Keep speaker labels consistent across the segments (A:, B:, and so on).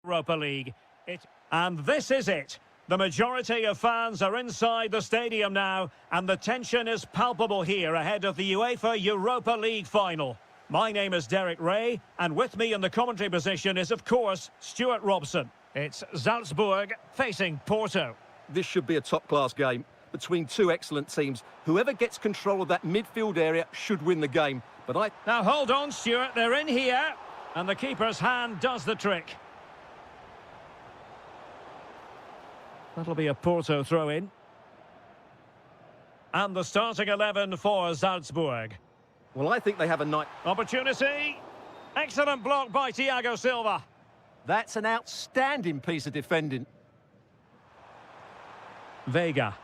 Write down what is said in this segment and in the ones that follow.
A: Europa League. And this is it. The majority of fans are inside the stadium now, and the tension is palpable here ahead of the UEFA Europa League final. My name is Derek Ray, and with me in the commentary position is, of course, Stuart Robson. It's Salzburg facing Porto.
B: This should be a top-class game between two excellent teams. Whoever gets control of that midfield area should win the game.
A: Now hold on, Stuart, they're in here, and the keeper's hand does the trick. That'll be a Porto throw-in. And the starting 11 for Salzburg.
B: Well, I think they have a night.
A: Opportunity. Excellent block by Thiago Silva.
B: That's an outstanding piece of defending.
A: Vega.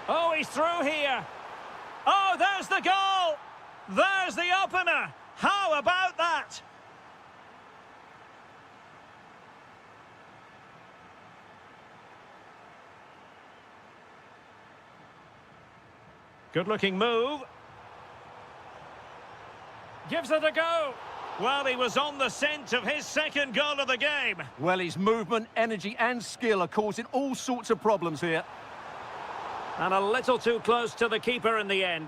A: Oh, he's through here. Oh, there's the goal. There's the opener. How about that? Good-looking move. Gives it a go. Well, he was on the scent of his second goal of the game.
B: Well, his movement, energy and skill are causing all sorts of problems here.
A: And a little too close to the keeper in the end.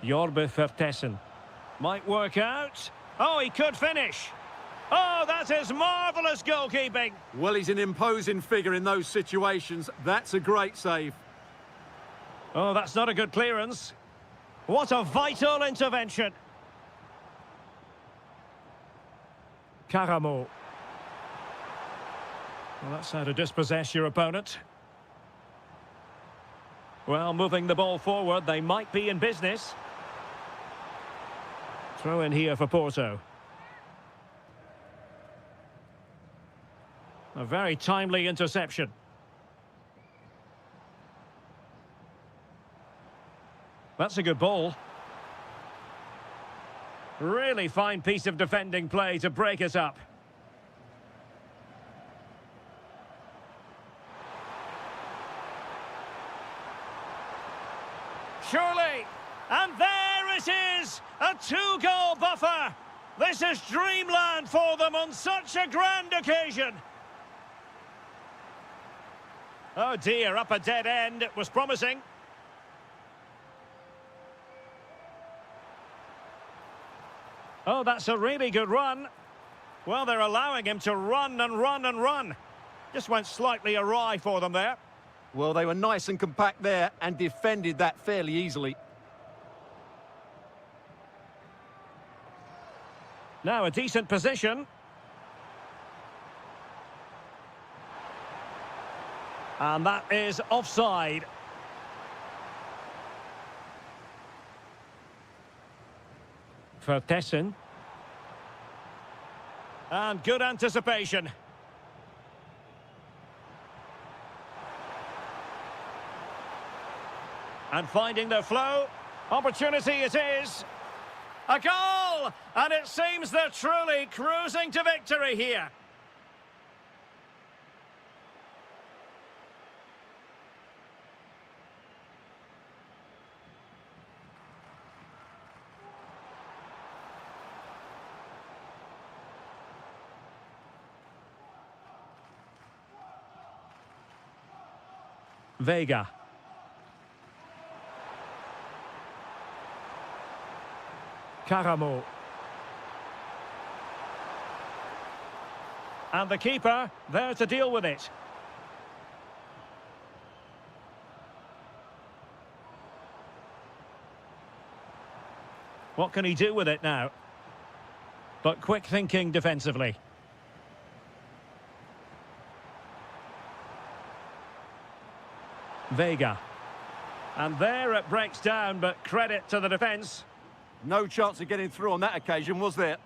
A: Jorbe Vertessen. Might work out. Oh, he could finish. Oh, that is marvellous goalkeeping.
B: Well, he's an imposing figure in those situations. That's a great save.
A: Oh, that's not a good clearance. What a vital intervention. Karamo. Well, that's how to dispossess your opponent. Well, moving the ball forward, they might be in business. Throw in here for Porto. A very timely interception. That's a good ball. Really fine piece of defending play to break it up. Surely, and there it is, a two-goal buffer. This is dreamland for them on such a grand occasion. Oh dear, up a dead end. It was promising. Oh, that's a really good run. Well, they're allowing him to run and run and run. Just went slightly awry for them there.
B: Well, they were nice and compact there and defended that fairly easily.
A: Now a decent position. And that is offside. Vertessen. And good anticipation. And finding their flow. Opportunity it is. A goal! And it seems they're truly cruising to victory here. Vega. Karamo. And the keeper there to deal with it. What can he do with it now? But quick thinking defensively. Vega. And there it breaks down, but credit to the defence.
B: No chance of getting through on that occasion, was there?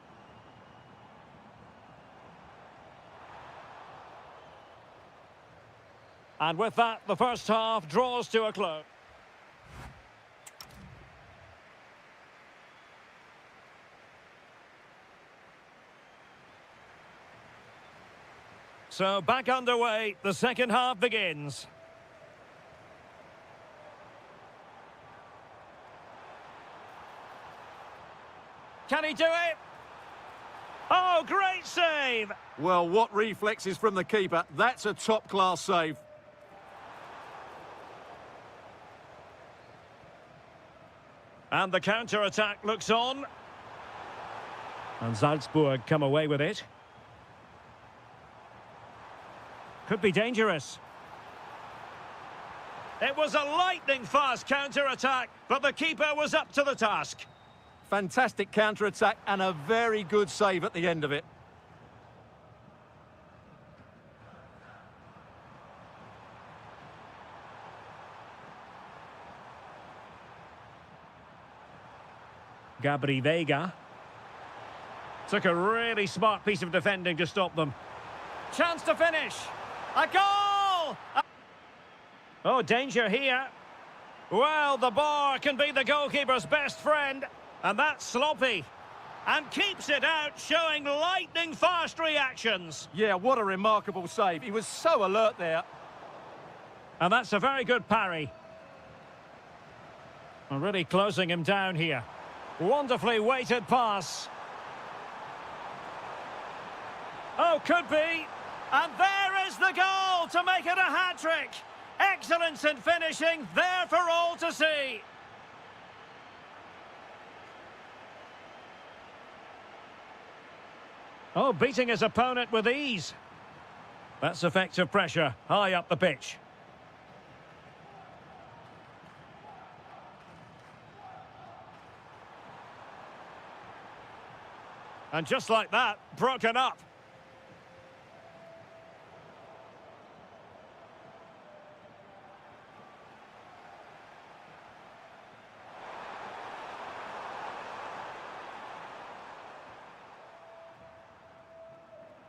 A: And with that, the first half draws to a close. So back underway, the second half begins. do it? Oh, great save!
B: Well, what reflexes from the keeper. That's a top-class save.
A: And the counter-attack looks on. And Salzburg come away with it. Could be dangerous. It was a lightning-fast counter-attack, but the keeper was up to the task.
B: Fantastic counter-attack and a very good save at the end of it.
A: Gabri Vega. Took a really smart piece of defending to stop them. Chance to finish. A goal! Oh, danger here. Well, the bar can be the goalkeeper's best friend. And that's sloppy. And keeps it out, showing lightning-fast reactions.
B: Yeah, what a remarkable save. He was so alert there.
A: And that's a very good parry. And really closing him down here. Wonderfully weighted pass. Oh, could be. And there is the goal to make it a hat-trick. Excellence in finishing, there for all to see. Oh, beating his opponent with ease. That's effective pressure, high up the pitch. And just like that, broken up.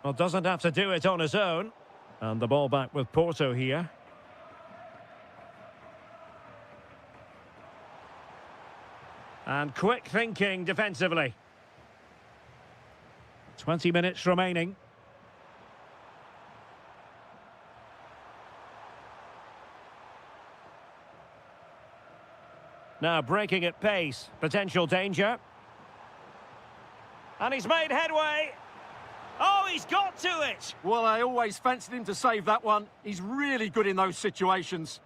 A: Well, doesn't have to do it on his own. And the ball back with Porto here. And quick thinking defensively. 20 minutes remaining. Now breaking at pace. Potential danger. And he's made headway. Oh, he's got to it!
B: Well, I always fancied him to save that one. He's really good in those situations.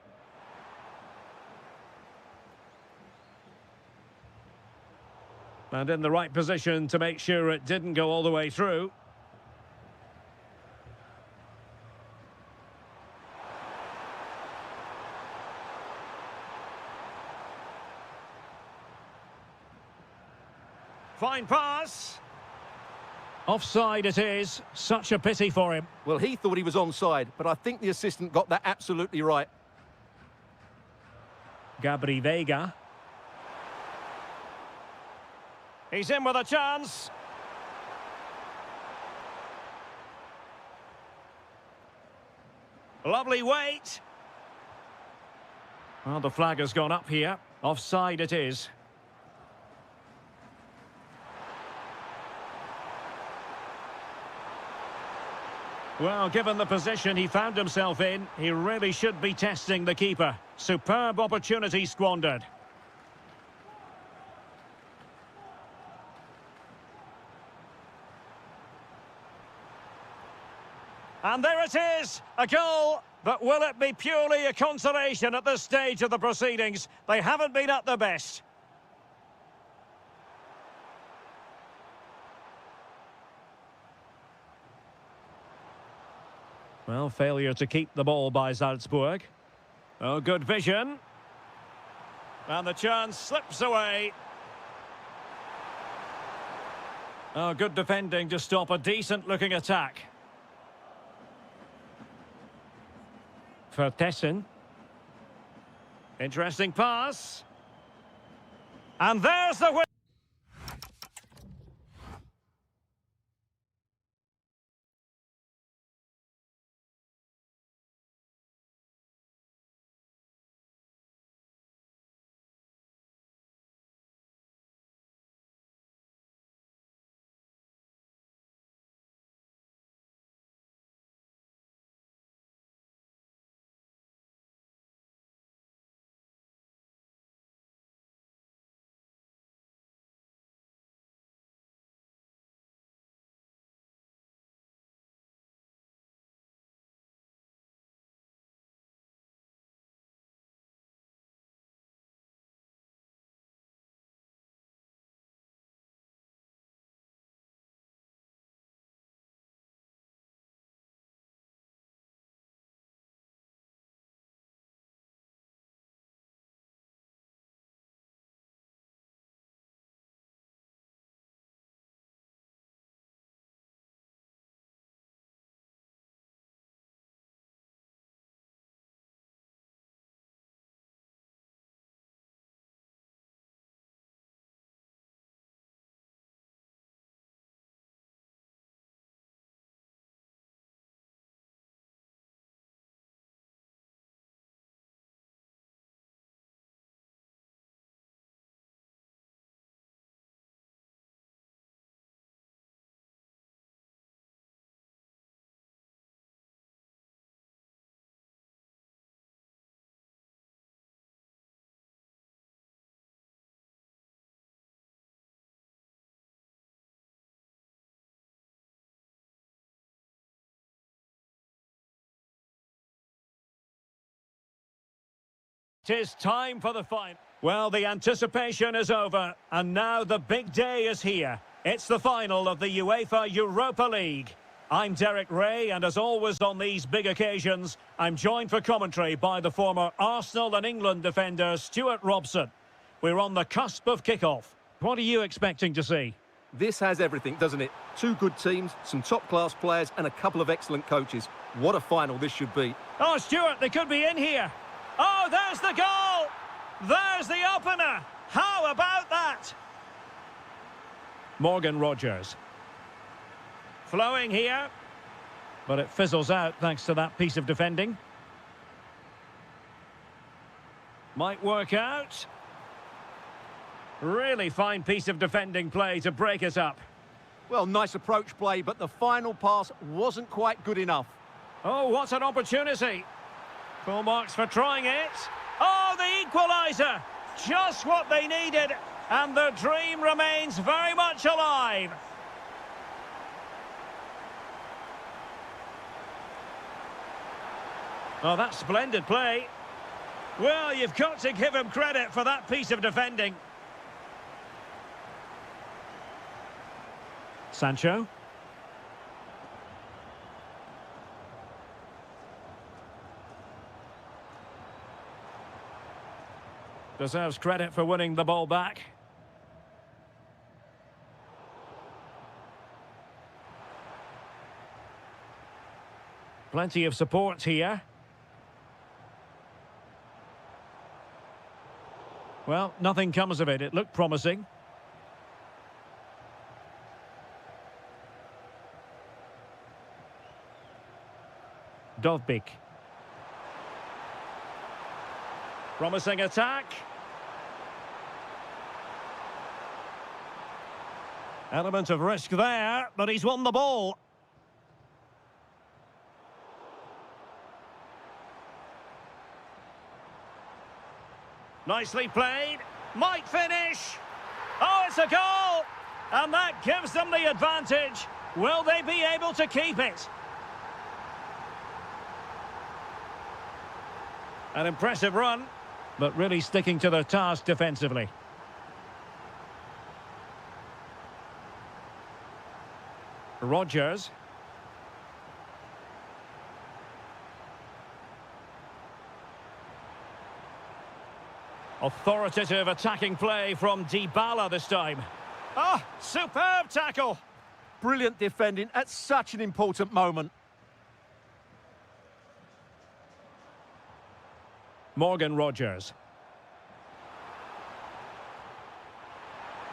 A: And in the right position to make sure it didn't go all the way through. Fine pass. Offside it is. Such a pity for him.
B: Well, he thought he was onside, but I think the assistant got that absolutely right.
A: Gabri Vega. He's in with a chance. Lovely weight. Well, the flag has gone up here. Offside it is. Well, given the position he found himself in, he really should be testing the keeper. Superb opportunity squandered. And there it is, a goal. But will it be purely a consolation at this stage of the proceedings? They haven't been at their best. Well, failure to keep the ball by Salzburg. Oh, good vision. And the chance slips away. Oh, good defending to stop a decent-looking attack. For Tessin. Interesting pass. And there's the win. 'Tis time for the final. Well, the anticipation is over, and now the big day is here. It's the final of the UEFA Europa League. I'm Derek Ray, and as always on these big occasions, I'm joined for commentary by the former Arsenal and England defender Stuart Robson. We're on the cusp of kickoff. What are you expecting to see?
B: This has everything, doesn't it? Two good teams, some top-class players, and a couple of excellent coaches. What a final this should be.
A: Oh, Stuart, they could be in here. Oh, there's the goal! There's the opener! How about that? Morgan Rogers. Flowing here. But it fizzles out thanks to that piece of defending. Might work out. Really fine piece of defending play to break us up.
B: Well, nice approach play, but the final pass wasn't quite good enough.
A: Oh, what an opportunity. Full marks for trying it. Oh, the equaliser! Just what they needed, and the dream remains very much alive. Oh, that's splendid play. Well, you've got to give him credit for that piece of defending. Sancho. Deserves credit for winning the ball back. Plenty of support here. Well, nothing comes of it. It looked promising. Dovbik. Promising attack. Element of risk there, but he's won the ball. Nicely played. Might finish. Oh, it's a goal! And that gives them the advantage. Will they be able to keep it? An impressive run, but really sticking to their task defensively. Rogers. Authoritative attacking play from Dybala this time. Oh, superb tackle.
B: Brilliant defending at such an important moment.
A: Morgan Rogers.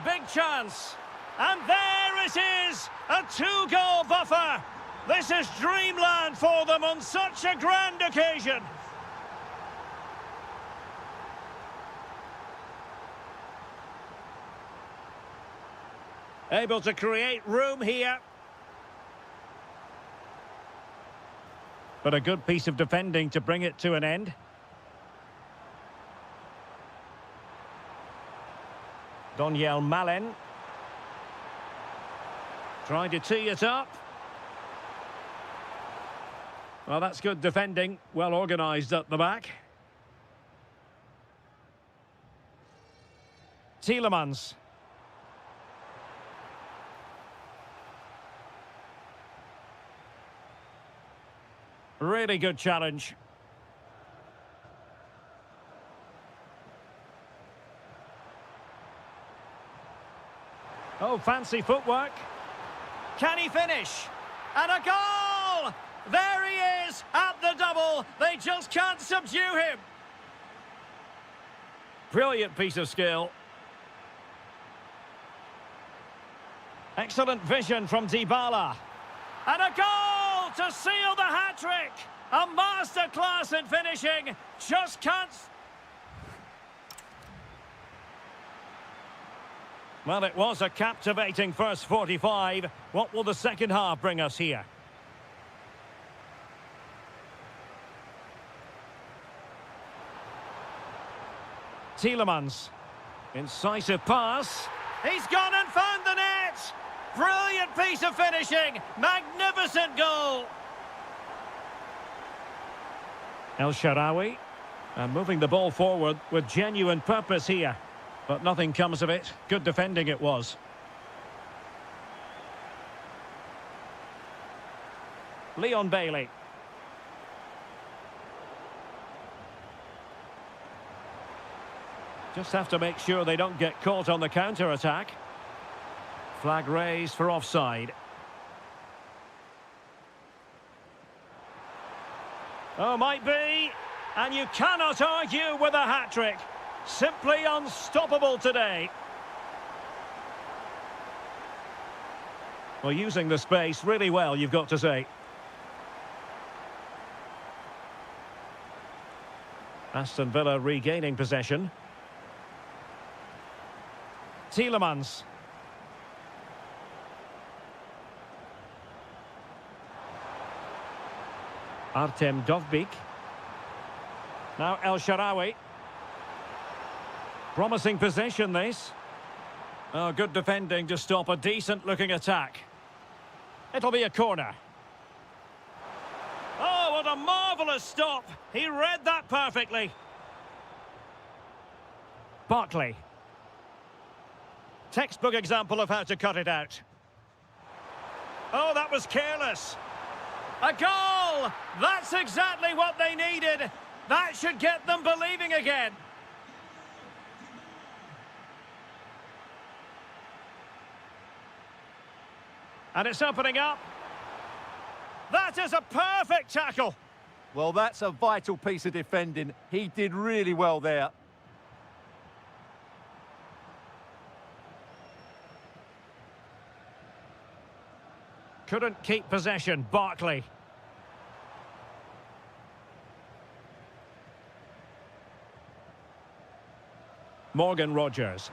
A: Big chance. And there it is! A two-goal buffer! This is dreamland for them on such a grand occasion! Able to create room here. But a good piece of defending to bring it to an end. Daniel Malen. Trying to tee it up. Well, that's good defending. Well organised at the back. Tielemans. Really good challenge. Oh, fancy footwork. Can he finish? And a goal! There he is at the double. They just can't subdue him. Brilliant piece of skill. Excellent vision from Dybala. And a goal to seal the hat-trick. A masterclass in finishing. Just can't... Well, it was a captivating first 45. What will the second half bring us here? Tielemans. Incisive pass. He's gone and found the net! Brilliant piece of finishing. Magnificent goal. El Shaarawy. And moving the ball forward with genuine purpose here. But nothing comes of it. Good defending it was. Leon Bailey. Just have to make sure they don't get caught on the counter-attack. Flag raised for offside. Oh, might be. And you cannot argue with a hat-trick. Simply unstoppable today. Well, using the space really well, you've got to say. Aston Villa regaining possession. Tielemans. Artem Dovbyk. Now El Shaarawy. Promising possession, this. Oh, good defending to stop a decent-looking attack. It'll be a corner. Oh, what a marvellous stop! He read that perfectly. Barkley. Textbook example of how to cut it out. Oh, that was careless. A goal! That's exactly what they needed. That should get them believing again. And it's opening up. That is a perfect tackle.
B: Well, that's a vital piece of defending. He did really well there.
A: Couldn't keep possession, Barkley. Morgan Rogers.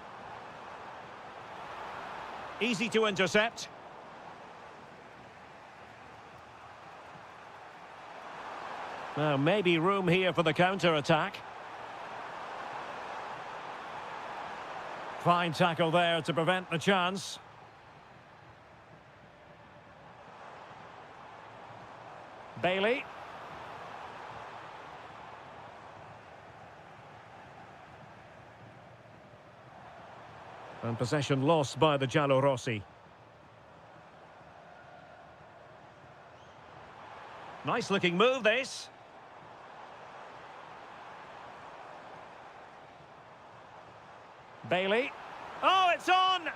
A: Easy to intercept. Now, maybe room here for the counter-attack. Fine tackle there to prevent the chance. Bailey. And possession lost by the Giallorossi. Nice looking move, this. Bailey. Oh, it's on!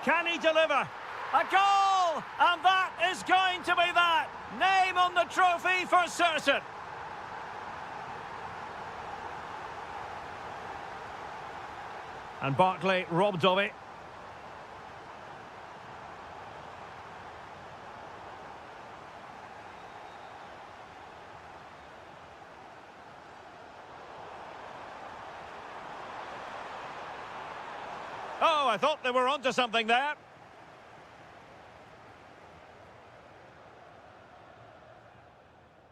A: Can he deliver? A goal! And that is going to be that! Name on the trophy for certain! And Barkley robbed of it. Oh, I thought they were onto something there.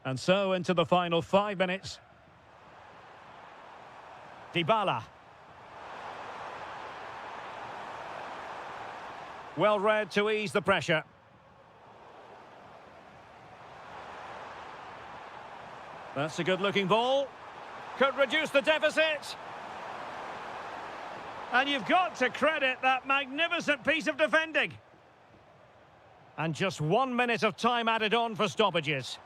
A: And so into the final 5 minutes. Dybala. Well read to ease the pressure. That's a good-looking ball. Could reduce the deficit. And you've got to credit that magnificent piece of defending. And just 1 minute of time added on for stoppages.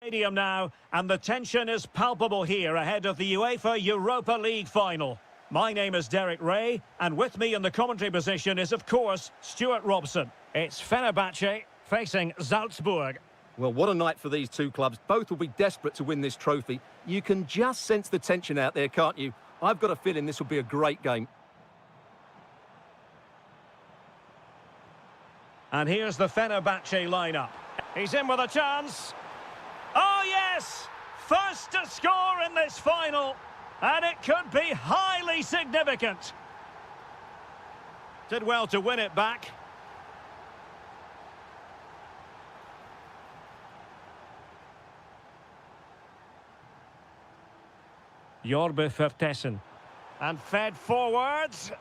A: Stadium now, and the tension is palpable here ahead of the UEFA Europa League final. My name is Derek Ray, and with me in the commentary position is, of course, Stuart Robson. It's Fenerbahce facing Salzburg.
B: Well, what a night for these two clubs. Both will be desperate to win this trophy. You can just sense the tension out there, can't you? I've got a feeling this will be a great game.
A: And here's the Fenerbahce lineup. He's in with a chance. Oh, yes! First to score in this final. And it could be highly significant. Did well to win it back. Jorbe Vertessen. And fed forwards.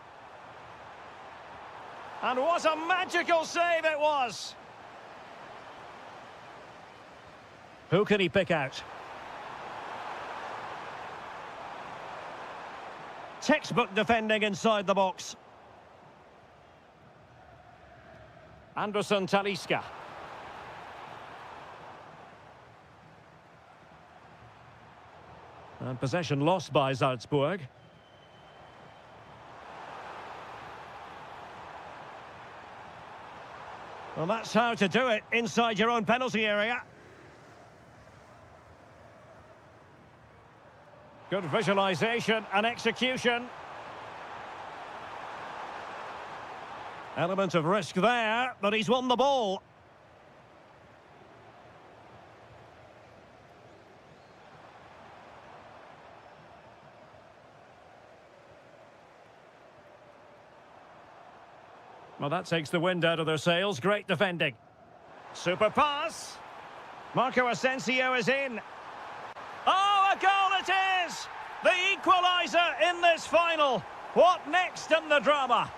A: And what a magical save it was. Who can he pick out? Textbook defending inside the box. Anderson Talisca. And possession lost by Salzburg. Well, that's how to do it inside your own penalty area. Good visualisation and execution. Element of risk there, but he's won the ball. Well, that takes the wind out of their sails. Great defending. Super pass. Marco Asensio is in. Oh, a goal it is! The equaliser in this final. What next in the drama?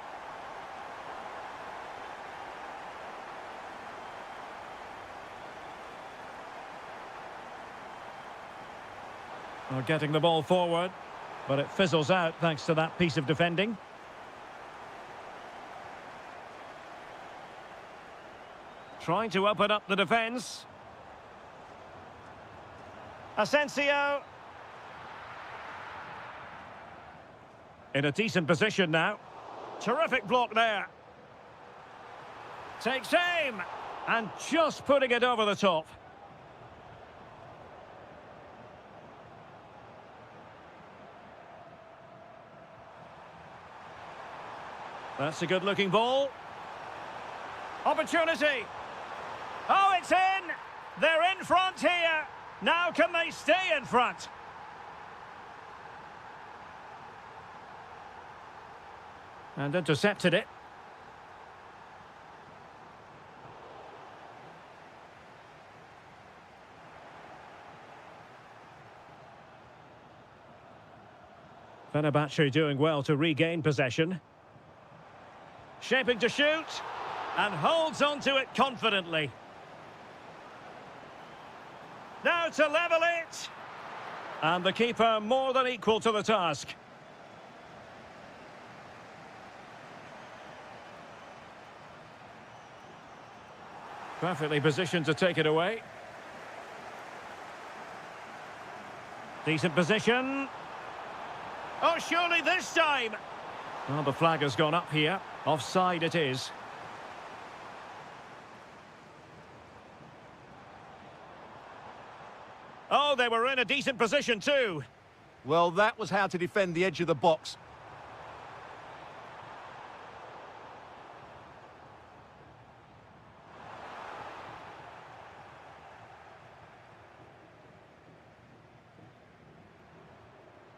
A: Well, getting the ball forward, but it fizzles out thanks to that piece of defending. Trying to open up the defence. Asensio. In a decent position now. Terrific block there. Takes aim. And just putting it over the top. That's a good-looking ball. Opportunity. Oh, it's in! They're in front here. Now can they stay in front? And intercepted it. Fenerbahce doing well to regain possession. Shaping to shoot. And holds on to it confidently. Now to level it. And the keeper more than equal to the task. Perfectly positioned to take it away. Decent position. Oh, surely this time. Well, the flag has gone up here. Offside it is. Oh, they were in a decent position too.
B: Well, that was how to defend the edge of the box.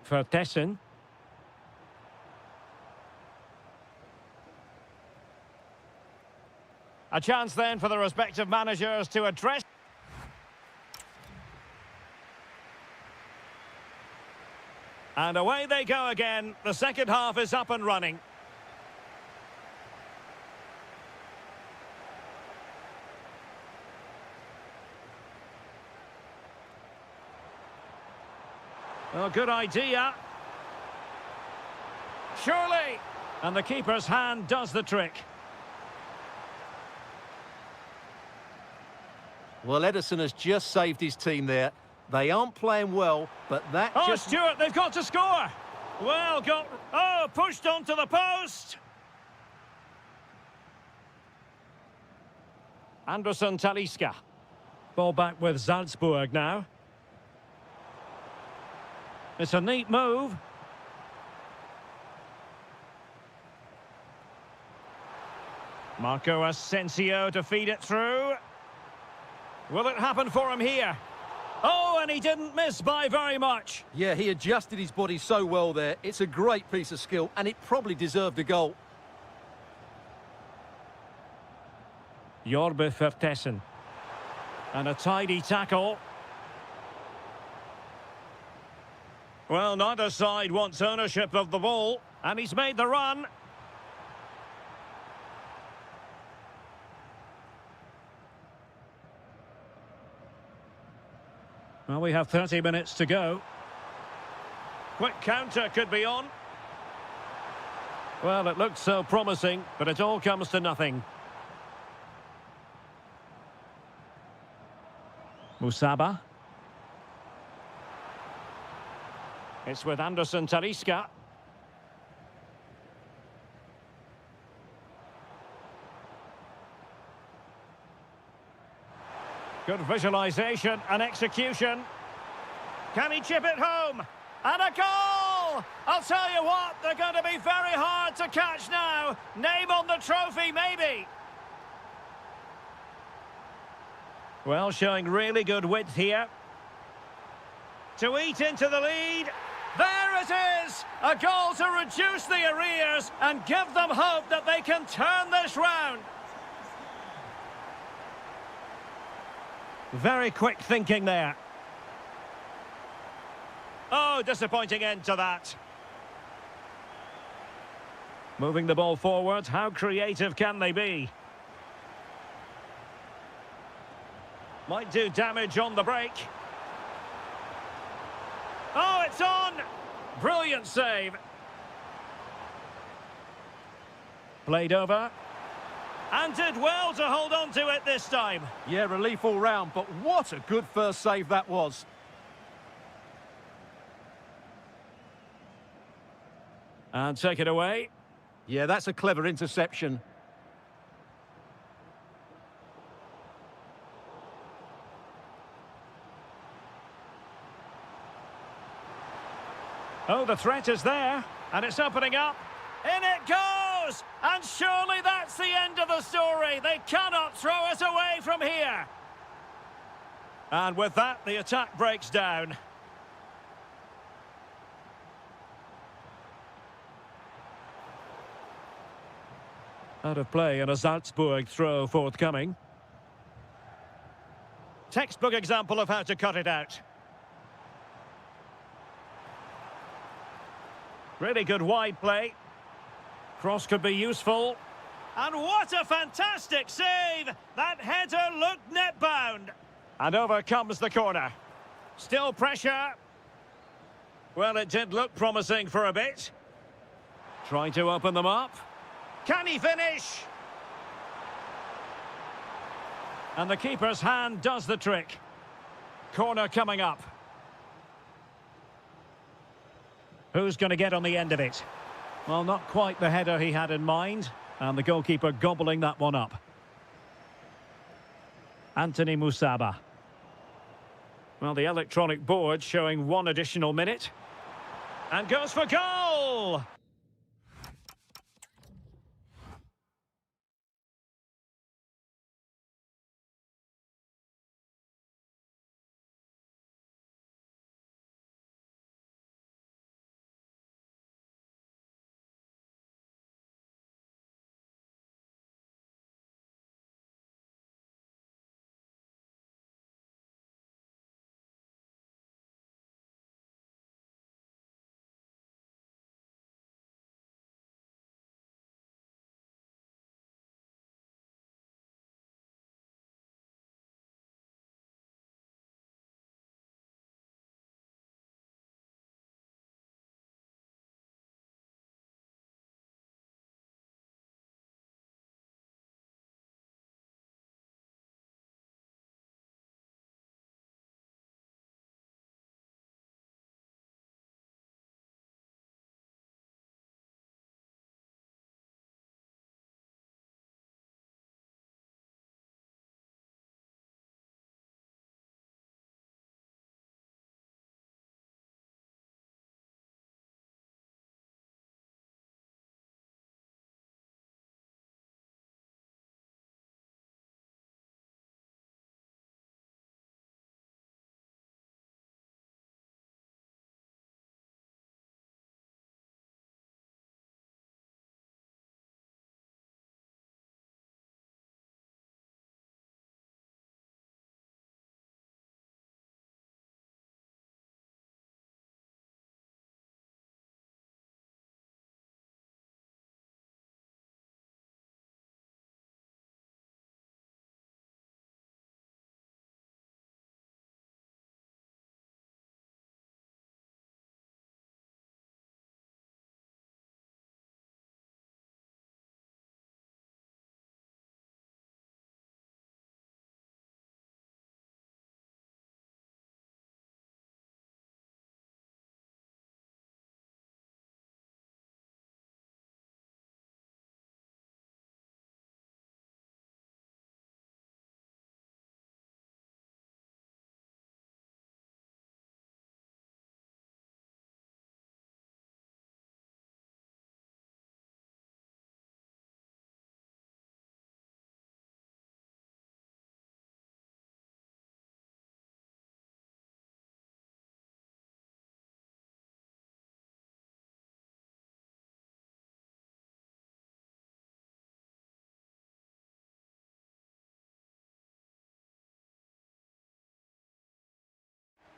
A: Vertessen. A chance then for the respective managers to address. And away they go again. The second half is up and running. Oh, good idea. Surely. And the keeper's hand does the trick.
B: Well, Edison has just saved his team there. They aren't playing well, but that
A: Oh,
B: just...
A: Stuart, they've got to score. Well, pushed onto the post. Anderson Talisca. Ball back with Salzburg now. It's a neat move. Marco Asensio to feed it through. Will it happen for him here? Oh, and he didn't miss by very much.
B: Yeah, he adjusted his body so well there. It's a great piece of skill, and it probably deserved a goal.
A: Jorbe Vertessen. And a tidy tackle. Well, neither side wants ownership of the ball, and he's made the run. Well, we have 30 minutes to go. Quick counter could be on. Well, it looked so promising, but it all comes to nothing. Musaba. It's with Anderson Talisca. Good visualisation and execution. Can he chip it home? And a goal! I'll tell you what, they're going to be very hard to catch now. Name on the trophy, maybe. Well, showing really good width here. To eat into the lead. There it is! A goal to reduce the arrears and give them hope that they can turn this round. Very quick thinking there. Oh, disappointing end to that. Moving the ball forward, how creative can they be? Might do damage on the break. Oh, it's on! Brilliant save. Played over. And did well to hold on to it this time.
B: Yeah, relief all round, but what a good first save that was.
A: And take it away.
B: Yeah, that's a clever interception.
A: Oh, the threat is there, and it's opening up. In it goes! And surely that's the end of the story. They cannot throw us away from here. And with that, the attack breaks down. Out of play and a Salzburg throw forthcoming. Textbook example of how to cut it out. Really good wide play. Cross could be useful. And what a fantastic save! That header looked net-bound. And over comes the corner. Still pressure. Well, it did look promising for a bit. Trying to open them up. Can he finish? And the keeper's hand does the trick. Corner coming up. Who's going to get on the end of it? Well, not quite the header he had in mind. And the goalkeeper gobbling that one up. Anthony Musaba. Well, the electronic board showing 1 additional minute. And goes for goal!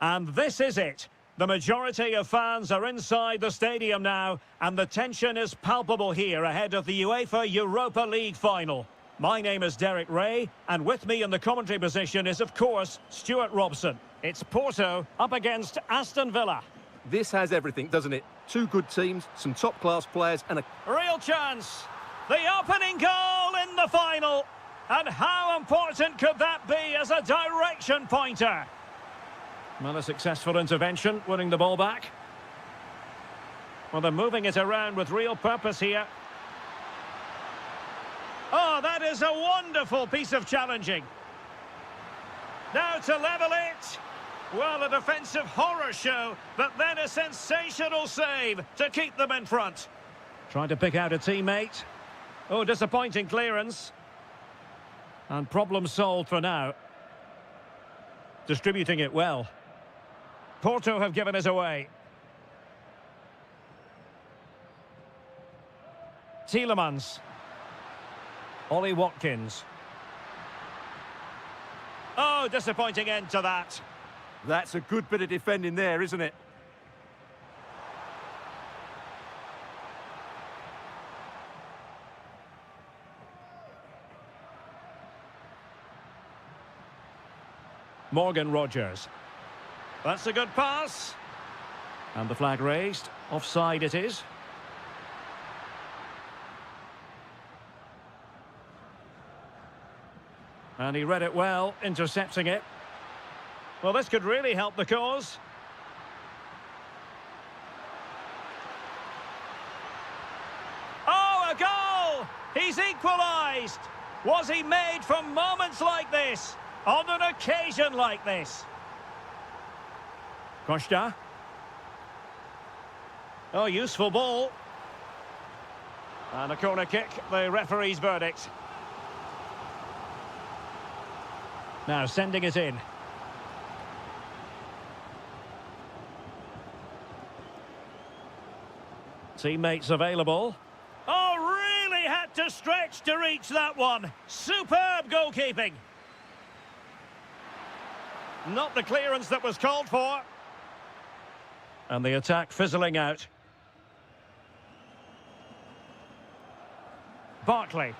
A: And this is it. The majority of fans are inside the stadium now, and the tension is palpable here ahead of the UEFA Europa League final. My name is Derek Ray, and with me in the commentary position is, of course, Stuart Robson. It's Porto up against Aston Villa.
B: This has everything, doesn't it? Two good teams, some top-class players, and a
A: Real chance. The opening goal in the final. And how important could that be as a direction pointer? Well, a successful intervention, winning the ball back. Well, they're moving it around with real purpose here. Oh, that is a wonderful piece of challenging. Now to level it. Well, a defensive horror show, but then a sensational save to keep them in front. Trying to pick out a teammate. Oh, disappointing clearance. And problem solved for now. Distributing it well. Porto have given us away. Tielemans. Ollie Watkins. Oh, disappointing end to that.
B: That's a good bit of defending there, isn't it?
A: Morgan Rogers. That's a good pass. And the flag raised. Offside it is. And he read it well, intercepting it. Well, this could really help the cause. Oh, a goal! He's equalised! Was he made from moments like this? On an occasion like this? Costa. Oh, useful ball. And a corner kick, the referee's verdict. Now sending it in. Teammates available. Oh, really had to stretch to reach that one. Superb goalkeeping. Not the clearance that was called for. And the attack fizzling out. Barkley.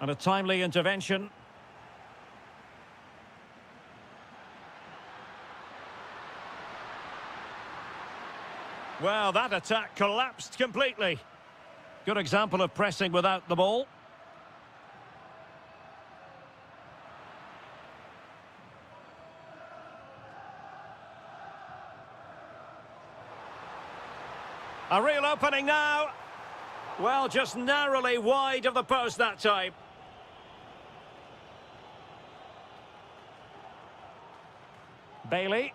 A: And a timely intervention. Well, that attack collapsed completely. Good example of pressing without the ball. A real opening now. Well, just narrowly wide of the post that time. Bailey.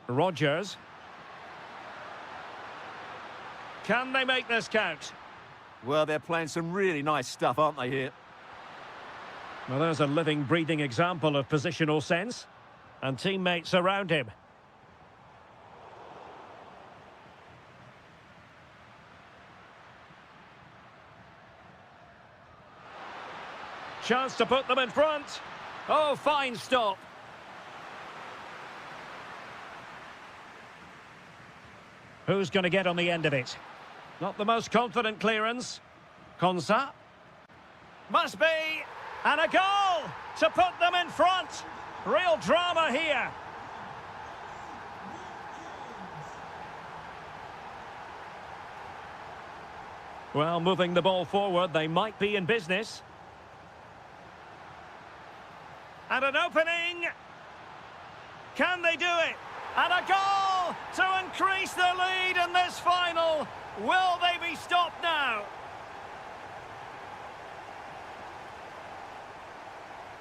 A: Rogers. Can they make this count?
B: Well, they're playing some really nice stuff, aren't they, here?
A: Well, there's a living, breathing example of positional sense. And teammates around him. Chance to put them in front. Oh, fine stop. Who's going to get on the end of it? Not the most confident clearance. Konsa. Must be. And a goal to put them in front. Real drama here. Well, moving the ball forward, they might be in business. And an opening. Can they do it? And a goal to increase the lead in this final. Will they be stopped now?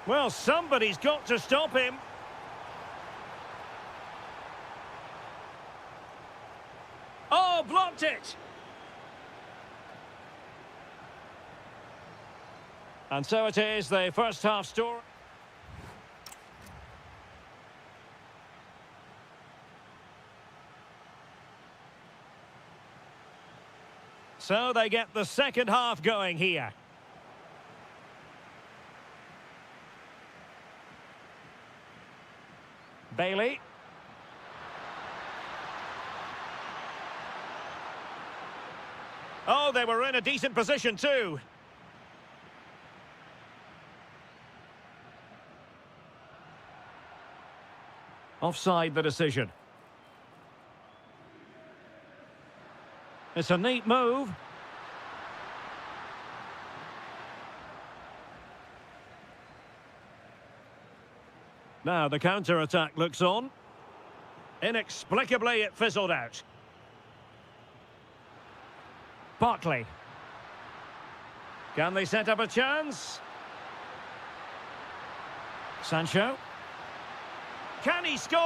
A: Well, somebody's got to stop him. Oh, blocked it. And so it is, the first half story. So they get the second half going here. Bailey. Oh, they were in a decent position too. Offside the decision. It's a neat move. Now the counter-attack looks on. Inexplicably it fizzled out. Barkley. Can they set up a chance? Sancho. Can he score?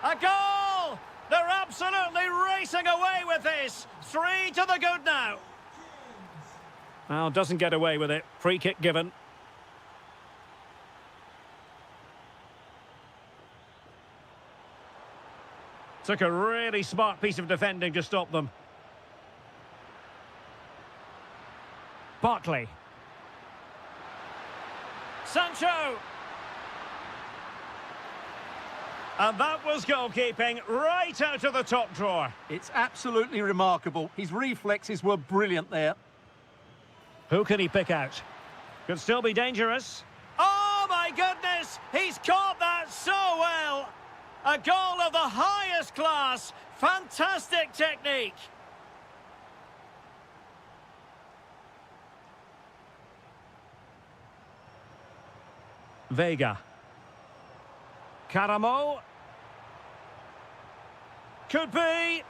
A: A goal! They're absolutely racing away with this. 3 to the good now. Well, doesn't get away with it. Free kick given. Took a really smart piece of defending to stop them. Barkley. Sancho! And that was goalkeeping right out of the top drawer.
B: It's absolutely remarkable. His reflexes were brilliant there.
A: Who can he pick out? Could still be dangerous. Oh my goodness! He's caught that so well! A goal of the highest class. Fantastic technique. Vega. Caramo. Could be.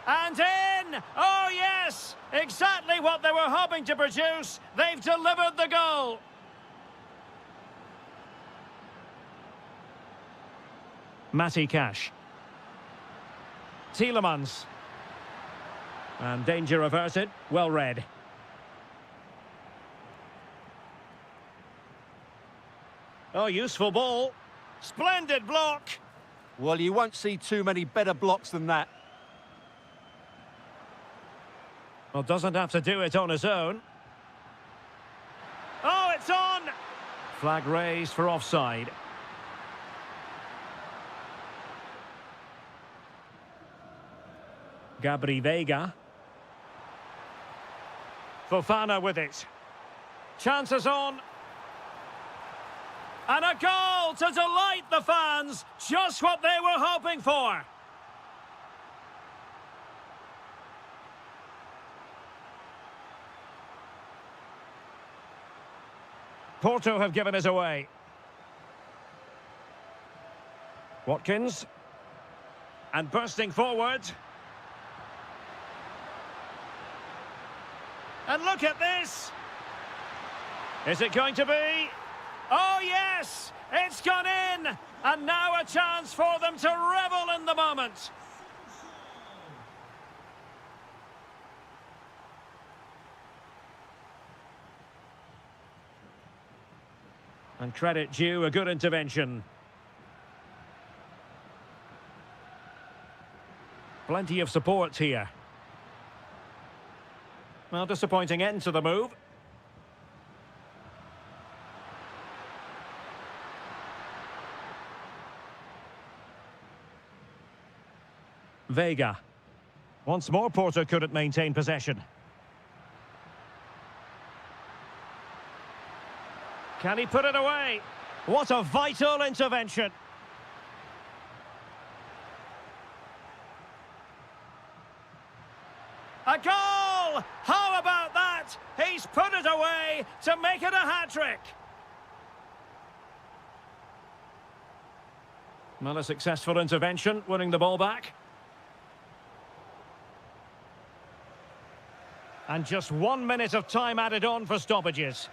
A: And in! Oh yes! Exactly what they were hoping to produce. They've delivered the goal. Matty Cash. Tielemans. And danger averted. Well read. Oh, useful ball. Splendid block.
B: Well, you won't see too many better blocks than that.
A: Well, doesn't have to do it on his own. Oh, it's on! Flag raised for offside. Gabri Vega. Fofana with it. Chances on. And a goal to delight the fans. Just what they were hoping for. Porto have given us away. Watkins. And bursting forward. And look at this. Is it going to be? Oh, yes! It's gone in! And now a chance for them to revel in the moment. And credit due, a good intervention. Plenty of support here. Well, disappointing end to the move. Vega. Once more, Porto couldn't maintain possession. Can he put it away? What a vital intervention. A goal! How about that? He's put it away to make it a hat-trick. Well, a successful intervention, winning the ball back. And just 1 minute of time added on for stoppages.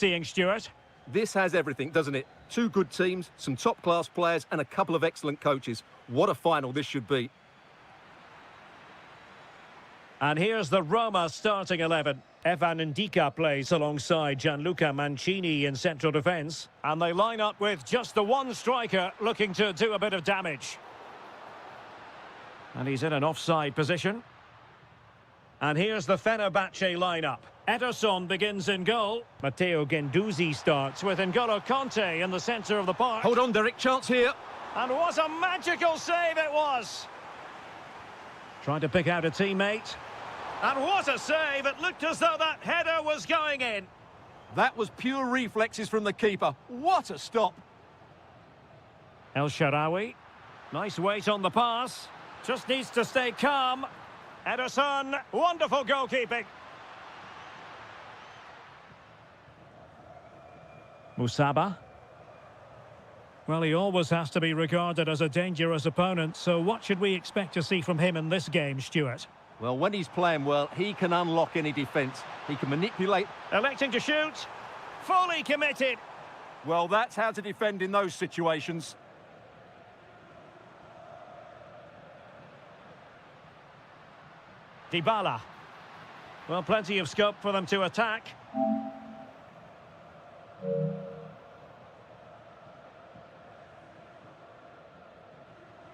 A: seeing, Stuart?
B: This has everything, doesn't it? Two good teams, some top-class players, and a couple of excellent coaches. What a final this should be.
A: And here's the Roma starting 11. Evan Ndika plays alongside Gianluca Mancini in central defence. And they line up with just the one striker looking to do a bit of damage. And he's in an offside position. And here's the Fenerbahce lineup. Ederson begins in goal. Matteo Guendouzi starts with N'Golo Kanté in the centre of the park.
B: Hold on, Derek, chance here.
A: And what a magical save it was! Trying to pick out a teammate. And what a save! It looked as though that header was going in.
B: That was pure reflexes from the keeper. What a stop.
A: El Shaarawy. Nice weight on the pass. Just needs to stay calm. Ederson, wonderful goalkeeping. Musaba. Well, he always has to be regarded as a dangerous opponent, so what should we expect to see from him in this game, Stuart?
B: Well, when he's playing well, he can unlock any defence. He can manipulate.
A: Electing to shoot. Fully committed.
B: Well, that's how to defend in those situations.
A: Dybala. Well, plenty of scope for them to attack.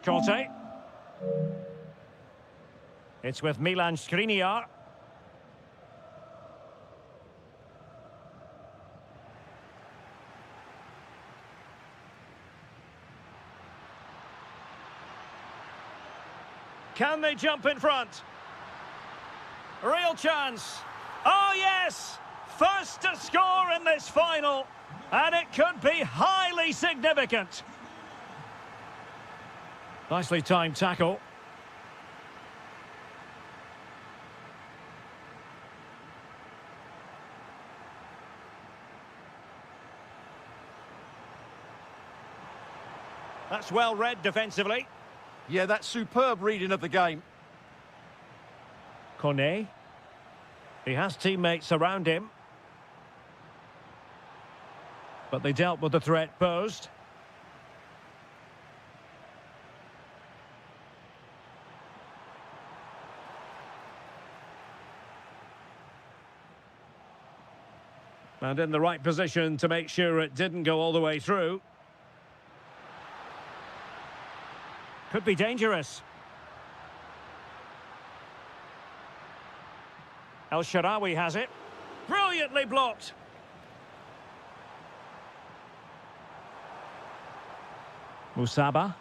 A: Kanté. It's with Milan Skriniar. Can they jump in front? Real chance. Oh, yes! First to score in this final. And it could be highly significant. Nicely timed tackle. That's well read defensively.
B: Yeah, that's superb reading of the game.
A: Kone. He has teammates around him. But they dealt with the threat posed. And in the right position to make sure it didn't go all the way through. Could be dangerous. El Shaarawy has it. Brilliantly blocked. Musaba.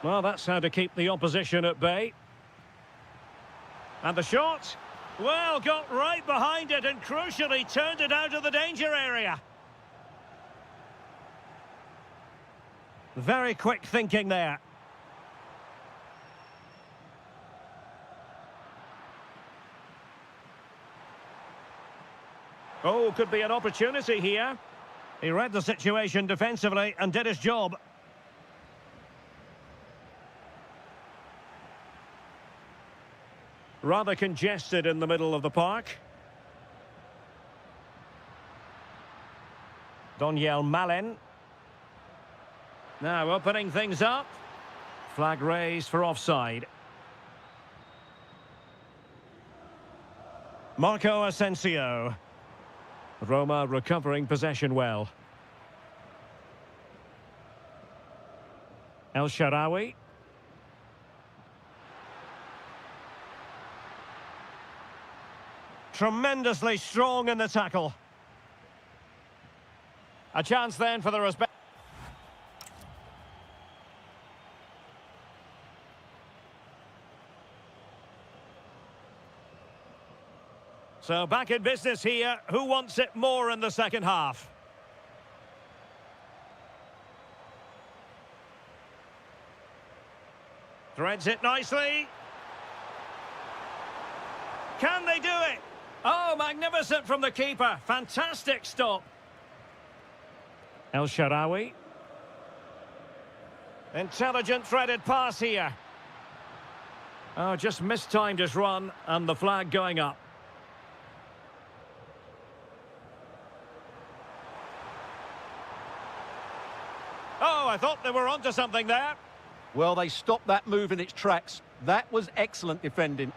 A: Well, that's how to keep the opposition at bay. And the shot. Well, got right behind it and crucially turned it out of the danger area. Very quick thinking there. Oh, could be an opportunity here. He read the situation defensively and did his job. Rather congested in the middle of the park. Donyell Malen. Now opening things up. Flag raised for offside. Marco Asensio. Roma recovering possession well. El Shaarawy. Tremendously strong in the tackle. A chance then for the respect. So back in business here. Who wants it more in the second half? Threads it nicely. Can they do it? Oh, magnificent from the keeper. Fantastic stop. El Shaarawy. Intelligent threaded pass here. Oh, just mistimed his run and the flag going up. they were onto something there.
B: Well, they stopped that move in its tracks. That was excellent defending.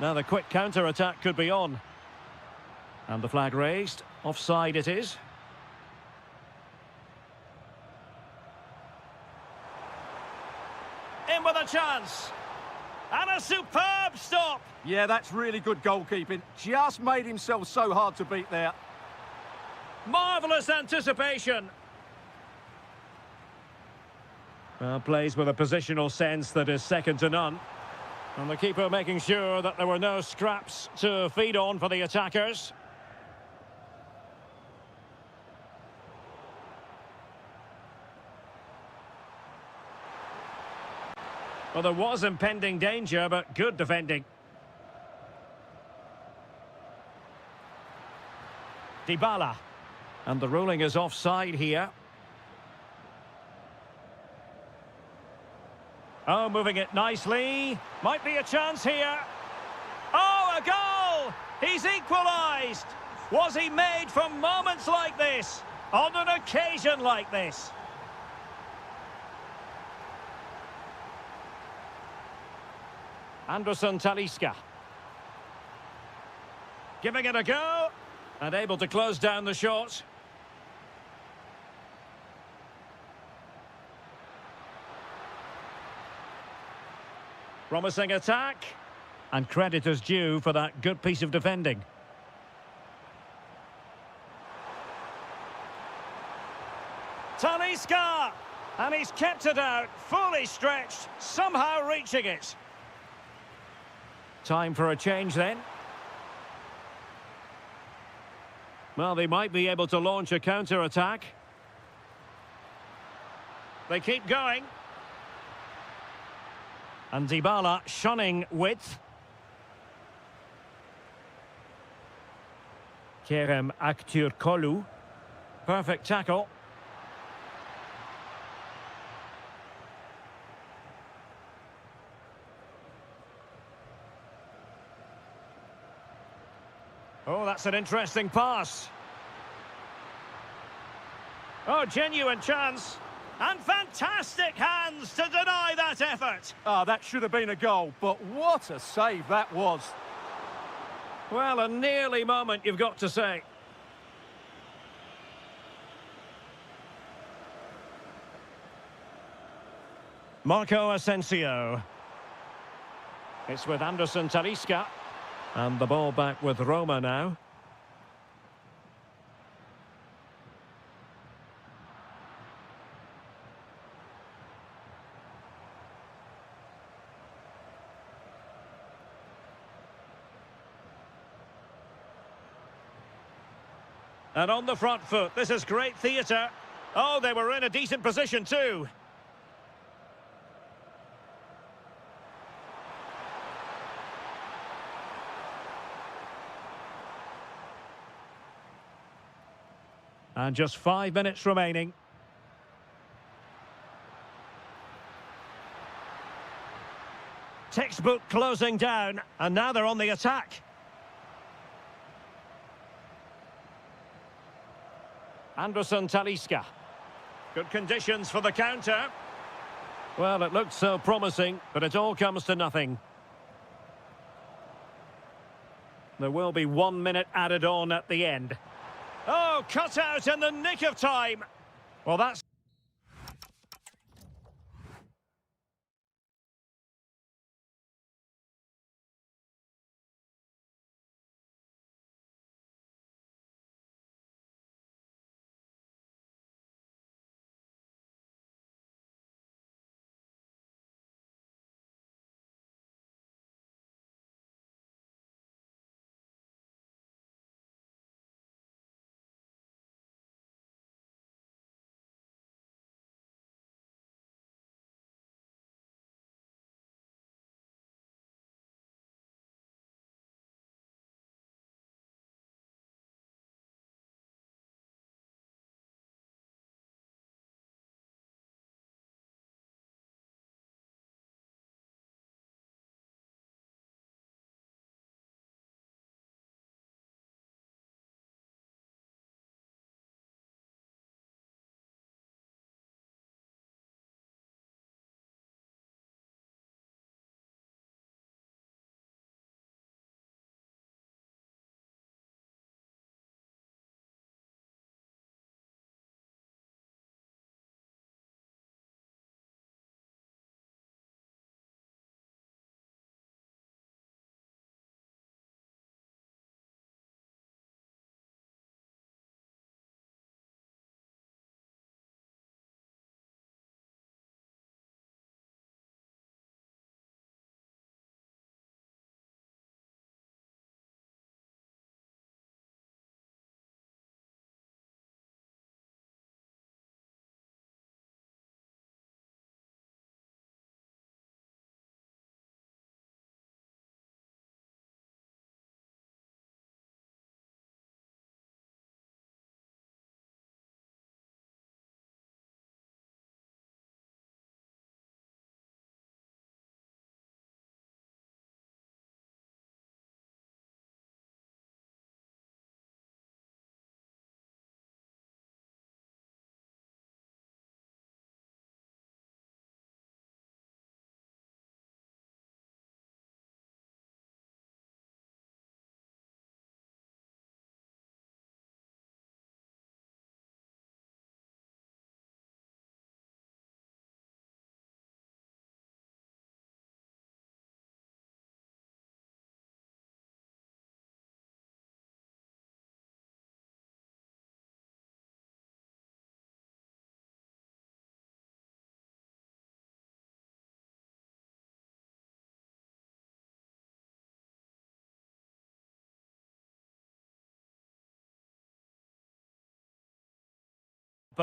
A: Now the quick counter-attack could be on. And the flag raised. Offside it is. In with a chance. And a superb stop.
B: Yeah, that's really good goalkeeping. Just made himself so hard to beat there.
A: Marvellous anticipation. Well, plays with a positional sense that is second to none. And the keeper making sure that there were no scraps to feed on for the attackers. Well, there was impending danger, but good defending. Dybala. And the ruling is offside here. Oh, moving it nicely. Might be a chance here. Oh, a goal! He's equalised! Was he made for moments like this? On an occasion like this? Anderson Talisca. Giving it a go. And able to close down the shot. Promising attack. And credit is due for that good piece of defending. Talisca! And he's kept it out, fully stretched, somehow reaching it. Time for a change then. Well, they might be able to launch a counter-attack. They keep going. And Dybala shunning width. Kerem Aktürkoğlu. Perfect tackle. Oh, that's an interesting pass. Oh, genuine chance. And fantastic hands to deny that effort.
B: That should have been a goal, but what a save that was.
A: Well, a nearly moment, you've got to say. Marco Asensio. It's with Anderson Talisca. And the ball back with Roma now. And on the front foot, this is great theatre. Oh, they were in a decent position too. And just 5 minutes remaining. Textbook closing down, and now they're on the attack. Anderson Talisca. Good conditions for the counter. Well, it looked so promising, but it all comes to nothing. There will be 1 minute added on at the end. Oh, cut out in the nick of time. Well, that's...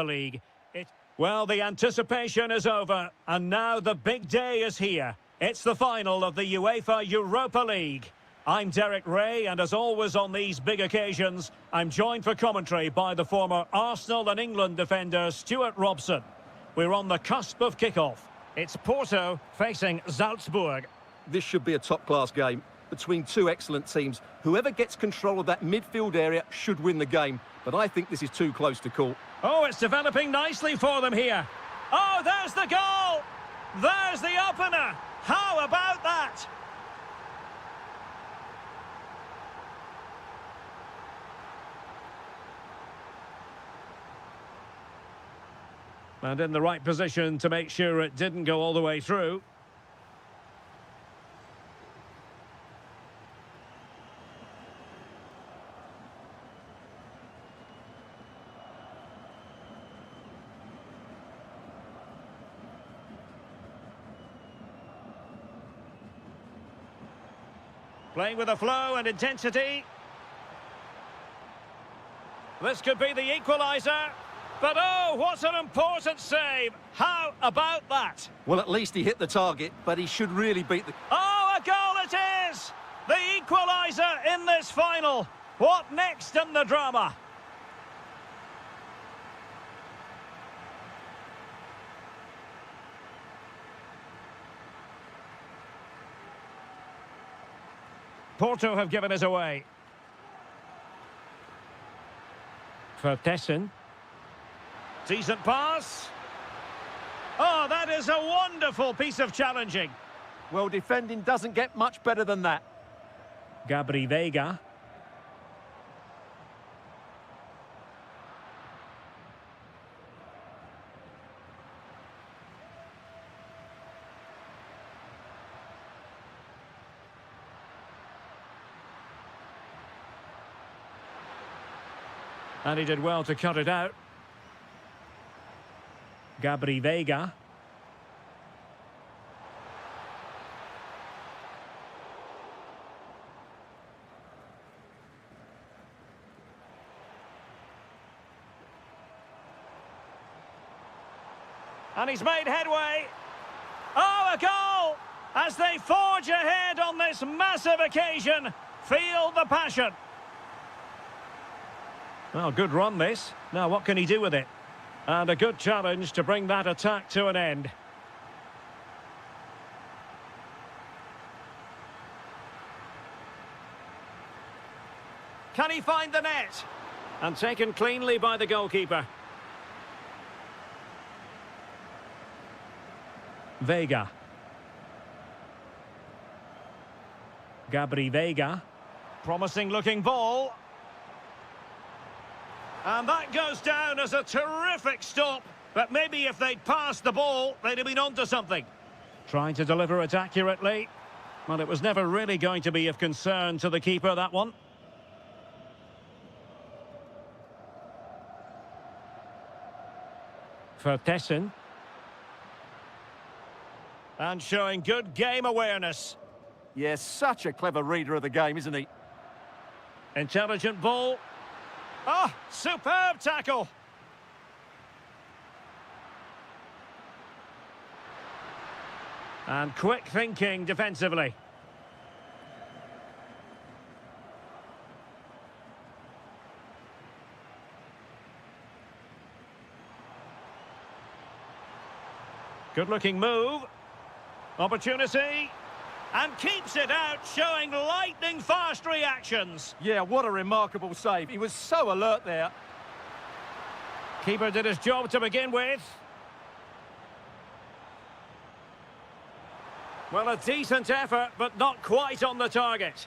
A: League. Well, the anticipation is over, and now the big day is here. It's the final of the UEFA Europa League. I'm Derek Ray, and as always on these big occasions, I'm joined for commentary by the former Arsenal and England defender Stuart Robson. We're on the cusp of kickoff. It's Porto facing Salzburg.
B: This should be a top-class game between two excellent teams. Whoever gets control of that midfield area should win the game, but I think this is too close to call.
A: Oh, it's developing nicely for them here. Oh, there's the goal! There's the opener! How about that? And in the right position to make sure it didn't go all the way through. Playing with a flow and intensity. This could be the equaliser. But oh, what an important save. How about that?
B: Well, at least he hit the target, but he should really beat the...
A: Oh, a goal it is! The equaliser in this final. What next in the drama? Porto have given us away. For Tessin. Decent pass. Oh, that is a wonderful piece of challenging.
B: Well, defending doesn't get much better than that.
A: Gabri Veiga. And he did well to cut it out. Gabri Veiga. And he's made headway. Oh, a goal! As they forge ahead on this massive occasion. Feel the passion. Well, good run this. Now, what can he do with it? And a good challenge to bring that attack to an end. Can he find the net? And taken cleanly by the goalkeeper. Veiga. Gabri Veiga. Promising looking ball. And that goes down as a terrific stop. But maybe if they'd passed the ball, they'd have been onto something. Trying to deliver it accurately. Well, it was never really going to be of concern to the keeper, that one. For Tessin. And showing good game awareness.
B: Yes, such a clever reader of the game, isn't he?
A: Intelligent ball. Oh, superb tackle. And quick thinking defensively. Good looking move. Opportunity. And keeps it out, showing lightning-fast reactions.
B: Yeah, what a remarkable save. He was so alert there.
A: Keeper did his job to begin with. Well, a decent effort, but not quite on the target.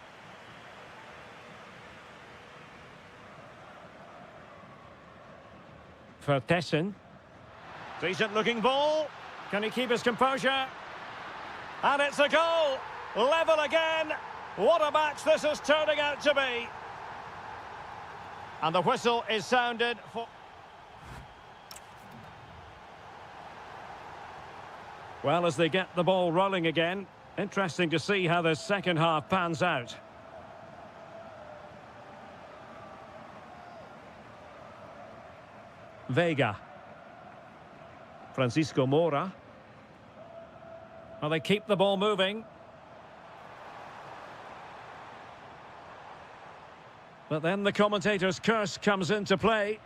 A: For Tessin. Decent-looking ball. Can he keep his composure? And it's a goal. Level again. What a match this is turning out to be. And the whistle is sounded for... Well, as they get the ball rolling again, interesting to see how the second half pans out. Veiga. Francisco Moura. Well, they keep the ball moving. But then the commentator's curse comes into play.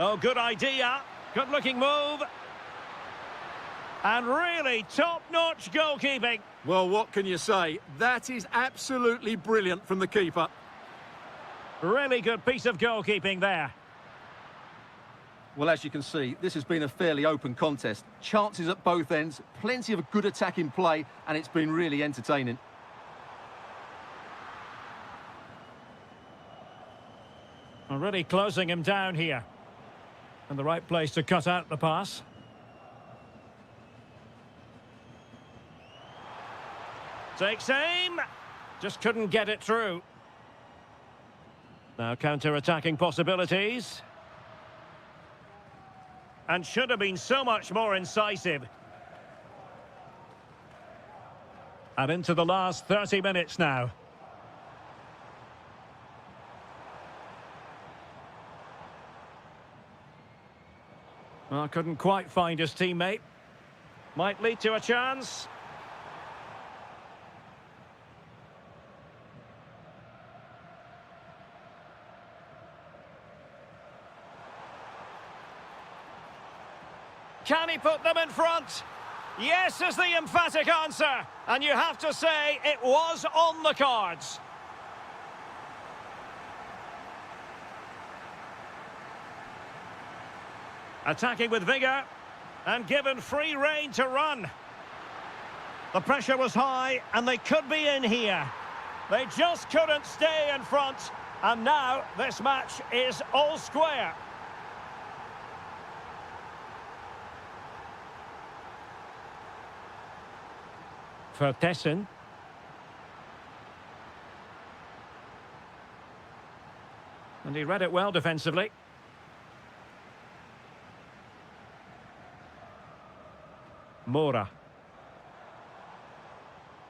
A: Oh, good idea. Good-looking move. And really top-notch goalkeeping.
B: Well, what can you say? That is absolutely brilliant from the keeper.
A: Really good piece of goalkeeping there.
B: Well, as you can see, this has been a fairly open contest. Chances at both ends, plenty of good attacking play, and it's been really entertaining.
A: Already closing him down here. And the right place to cut out the pass. Takes aim. Just couldn't get it through. Now counter-attacking possibilities. And should have been so much more incisive. And into the last 30 minutes now. Well, couldn't quite find his teammate. Might lead to a chance. Can he put them in front? Yes is the emphatic answer. And you have to say it was on the cards. Attacking with vigour and given free rein to run. The pressure was high and they could be in here. They just couldn't stay in front. And now this match is all square. Vertessen. And he read it well defensively. Moura.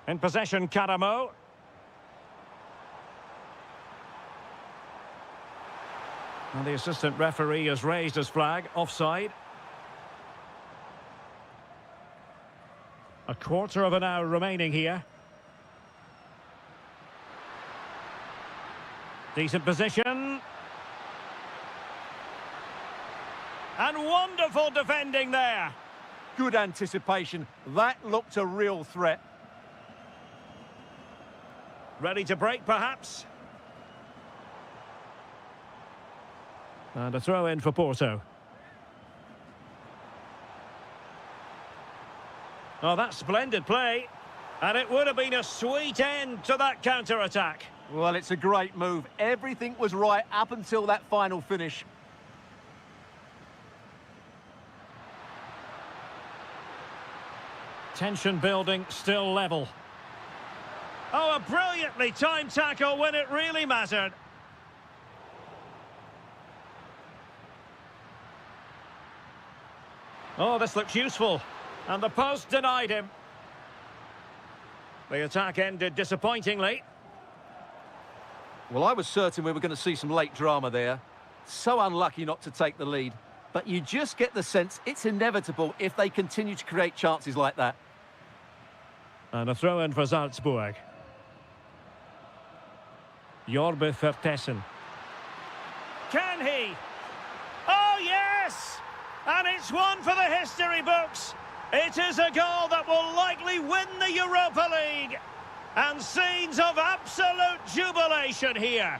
A: In possession, Karamo. And the assistant referee has raised his flag, offside. A quarter of an hour remaining here. Decent position. And wonderful defending there.
B: Good anticipation. That looked a real threat.
A: Ready to break, perhaps? And a throw in for Porto. Oh, that's splendid play. And it would have been a sweet end to that counter-attack.
B: Well, it's a great move. Everything was right up until that final finish.
A: Tension building, still level. Oh, a brilliantly timed tackle when it really mattered. Oh, this looks useful. And the post denied him. The attack ended disappointingly.
B: Well, I was certain we were going to see some late drama there. So unlucky not to take the lead. But you just get the sense it's inevitable if they continue to create chances like that.
A: And a throw-in for Salzburg. Jorbe Vertessen. Can he? Oh, yes! And it's one for the history books. It is a goal that will likely win the Europa League. And scenes of absolute jubilation here.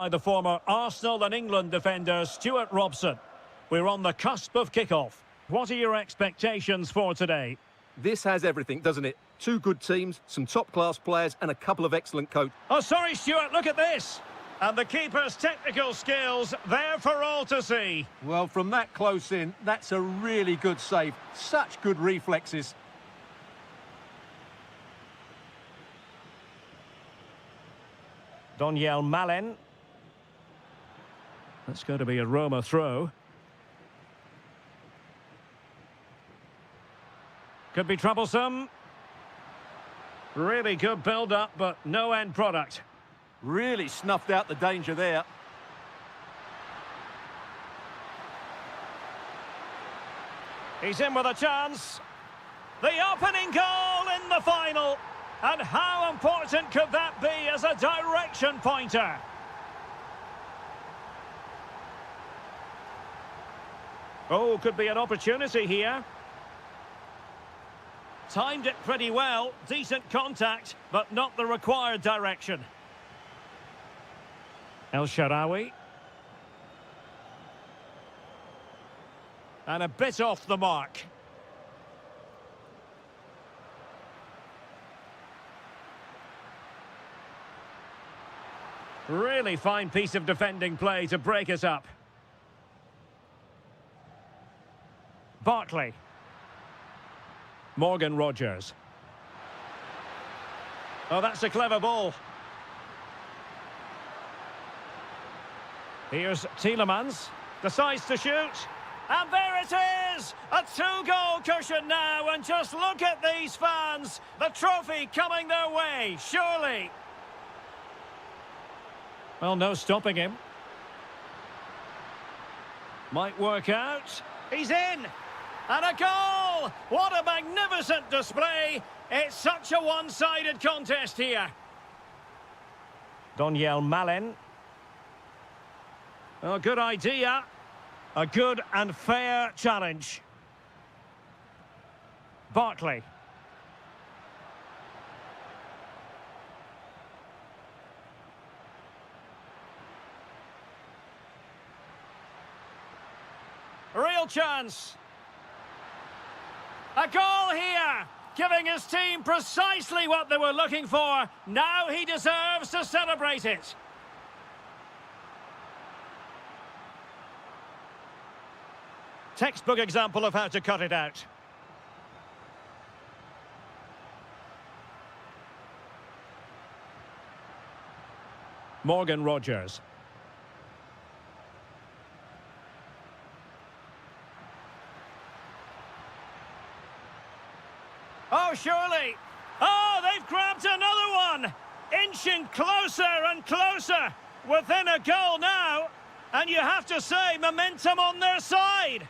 A: By the former Arsenal and England defender Stuart Robson. We're on the cusp of kickoff. What are your expectations for today?
B: This has everything, doesn't it? Two good teams, some top-class players, and a couple of excellent coaches.
A: Oh, sorry, Stuart, look at this. And the keeper's technical skills there for all to see.
B: Well, from that close in, that's a really good save. Such good reflexes.
A: Daniel Malen. That's going to be a Roma throw. Could be troublesome. Really good build-up, but no end product.
B: Really snuffed out the danger there.
A: He's in with a chance. The opening goal in the final. And how important could that be as a direction pointer? Oh, could be an opportunity here. Timed it pretty well. Decent contact, but not the required direction. El Shaarawy. And a bit off the mark. Really fine piece of defending play to break us up. Barkley. Morgan Rogers. Oh, that's a clever ball. Here's Tielemans. Decides to shoot. And there it is! A two-goal cushion now, and just look at these fans. The trophy coming their way, surely. Well, no stopping him. Might work out. He's in! And a goal! What a magnificent display! It's such a one-sided contest here. Daniel Malen. Oh, good idea. A good and fair challenge. Barkley. Real chance. A goal here, giving his team precisely what they were looking for. Now he deserves to celebrate it. Textbook example of how to cut it out. Morgan Rogers. Oh, surely. Oh, they've grabbed another one. Inching closer and closer. Within a goal now. And you have to say, momentum on their side.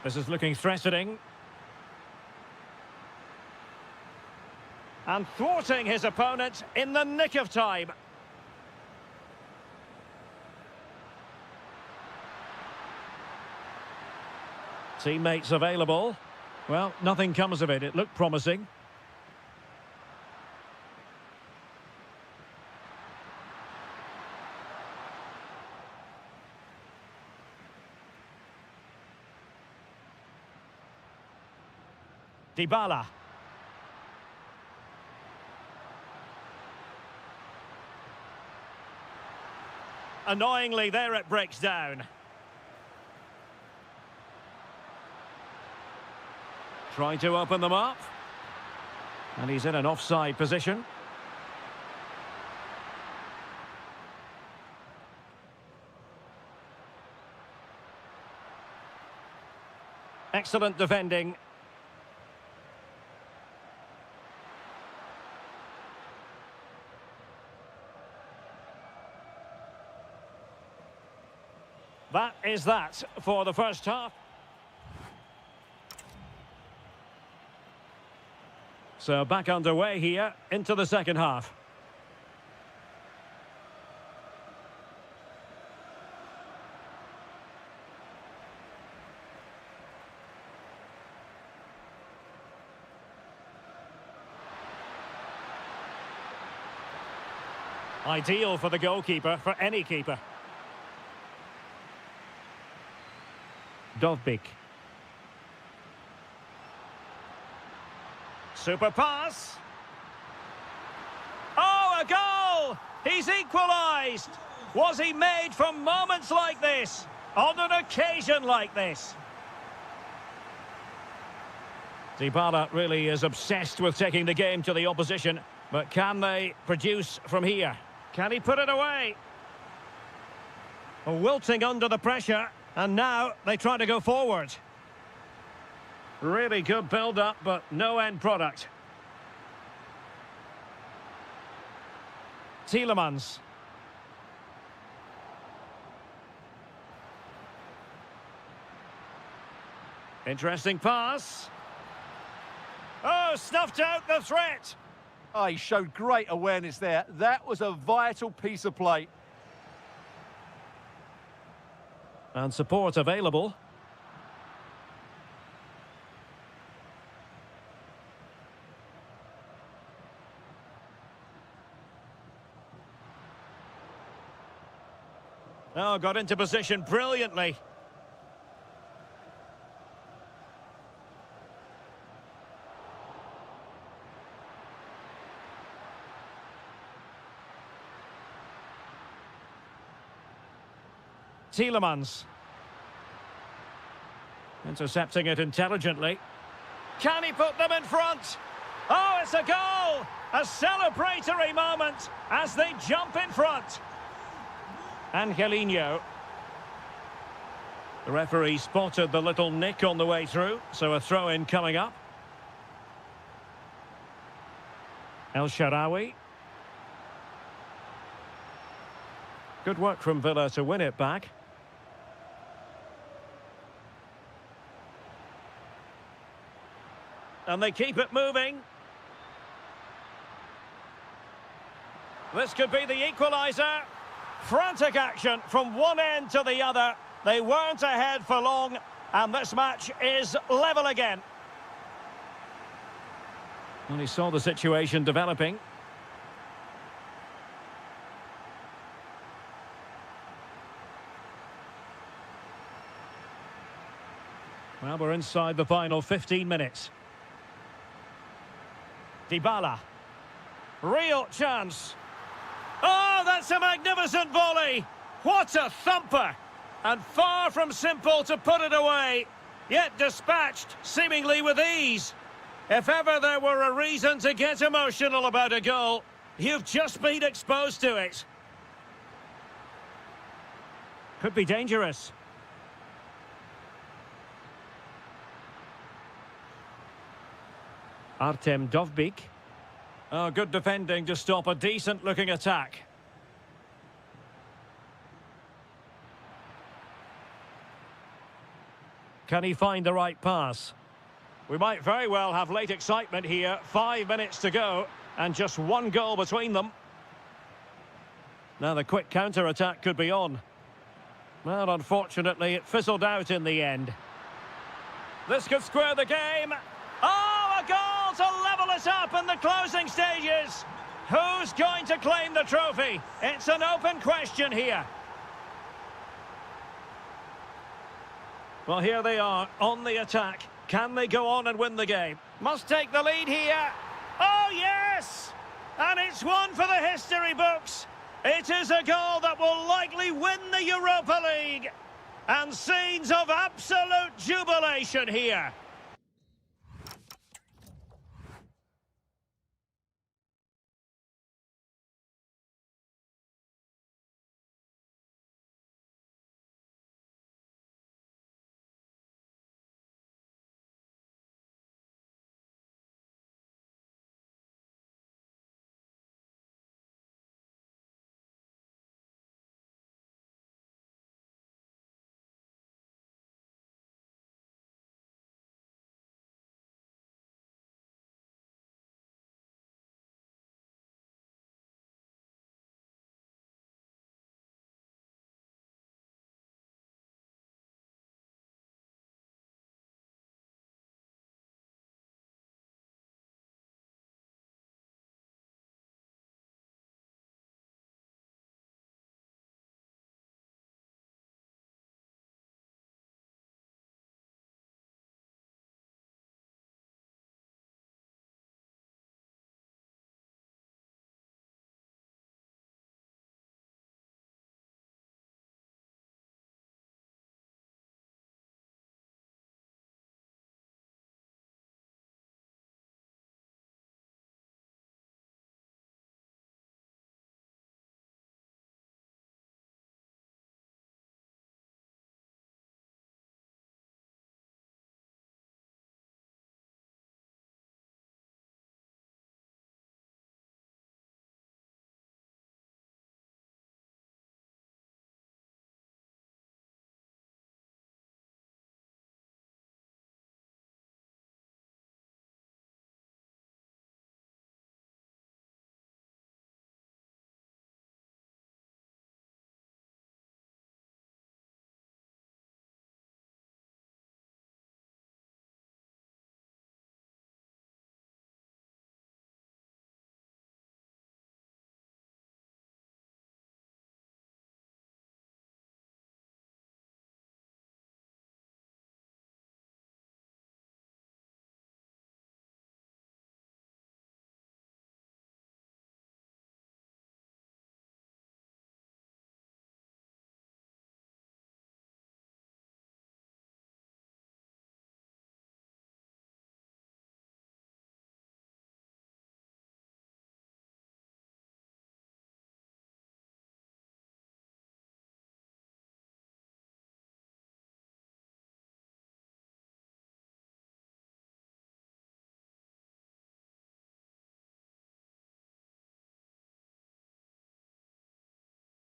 A: This is looking threatening. And thwarting his opponent in the nick of time. Teammates available. Well, nothing comes of it. It looked promising. Dybala. Annoyingly, there it breaks down. Trying to open them up. And he's in an offside position. Excellent defending. That is that for the first half. So back underway here into the second half. Ideal for the goalkeeper, for any keeper. Dovbik. Super pass. Oh, a goal! He's equalised! Was he made for moments like this? On an occasion like this? Dybala really is obsessed with taking the game to the opposition, but can they produce from here? Can he put it away? Wilting under the pressure, and now they try to go forward. Really good build-up, but no end product. Tielemans. Interesting pass. Oh, snuffed out the threat.
B: Oh, he showed great awareness there. That was a vital piece of play.
A: And support available. Oh, got into position brilliantly. Tielemans. Intercepting it intelligently. Can he put them in front? Oh, it's a goal! A celebratory moment as they jump in front. Angelino. The referee spotted the little nick on the way through, so a throw-in coming up. El Shaarawy. Good work from Villa to win it back. And they keep it moving. This could be the equaliser. Frantic action from one end to the other. They weren't ahead for long, and this match is level again. And he saw the situation developing. Well, we're inside the final 15 minutes. Dybala. Real chance. Oh, that's a magnificent volley. What a thumper. And far from simple to put it away, yet dispatched seemingly with ease. If ever there were a reason to get emotional about a goal, you've just been exposed to it. Could be dangerous. Artem Dovbik. Oh, good defending to stop a decent-looking attack. Can he find the right pass? We might very well have late excitement here. 5 minutes to go, and just one goal between them. Now the quick counter-attack could be on. Well, unfortunately, it fizzled out in the end. This could square the game. Oh, a goal to level us up in the closing stages. Who's going to claim the trophy? It's an open question here. Well, here they are on the attack. Can they go on and win the game? Must take the lead here. Oh, yes! And it's one for the history books. It is a goal that will likely win the Europa League. And scenes of absolute jubilation here.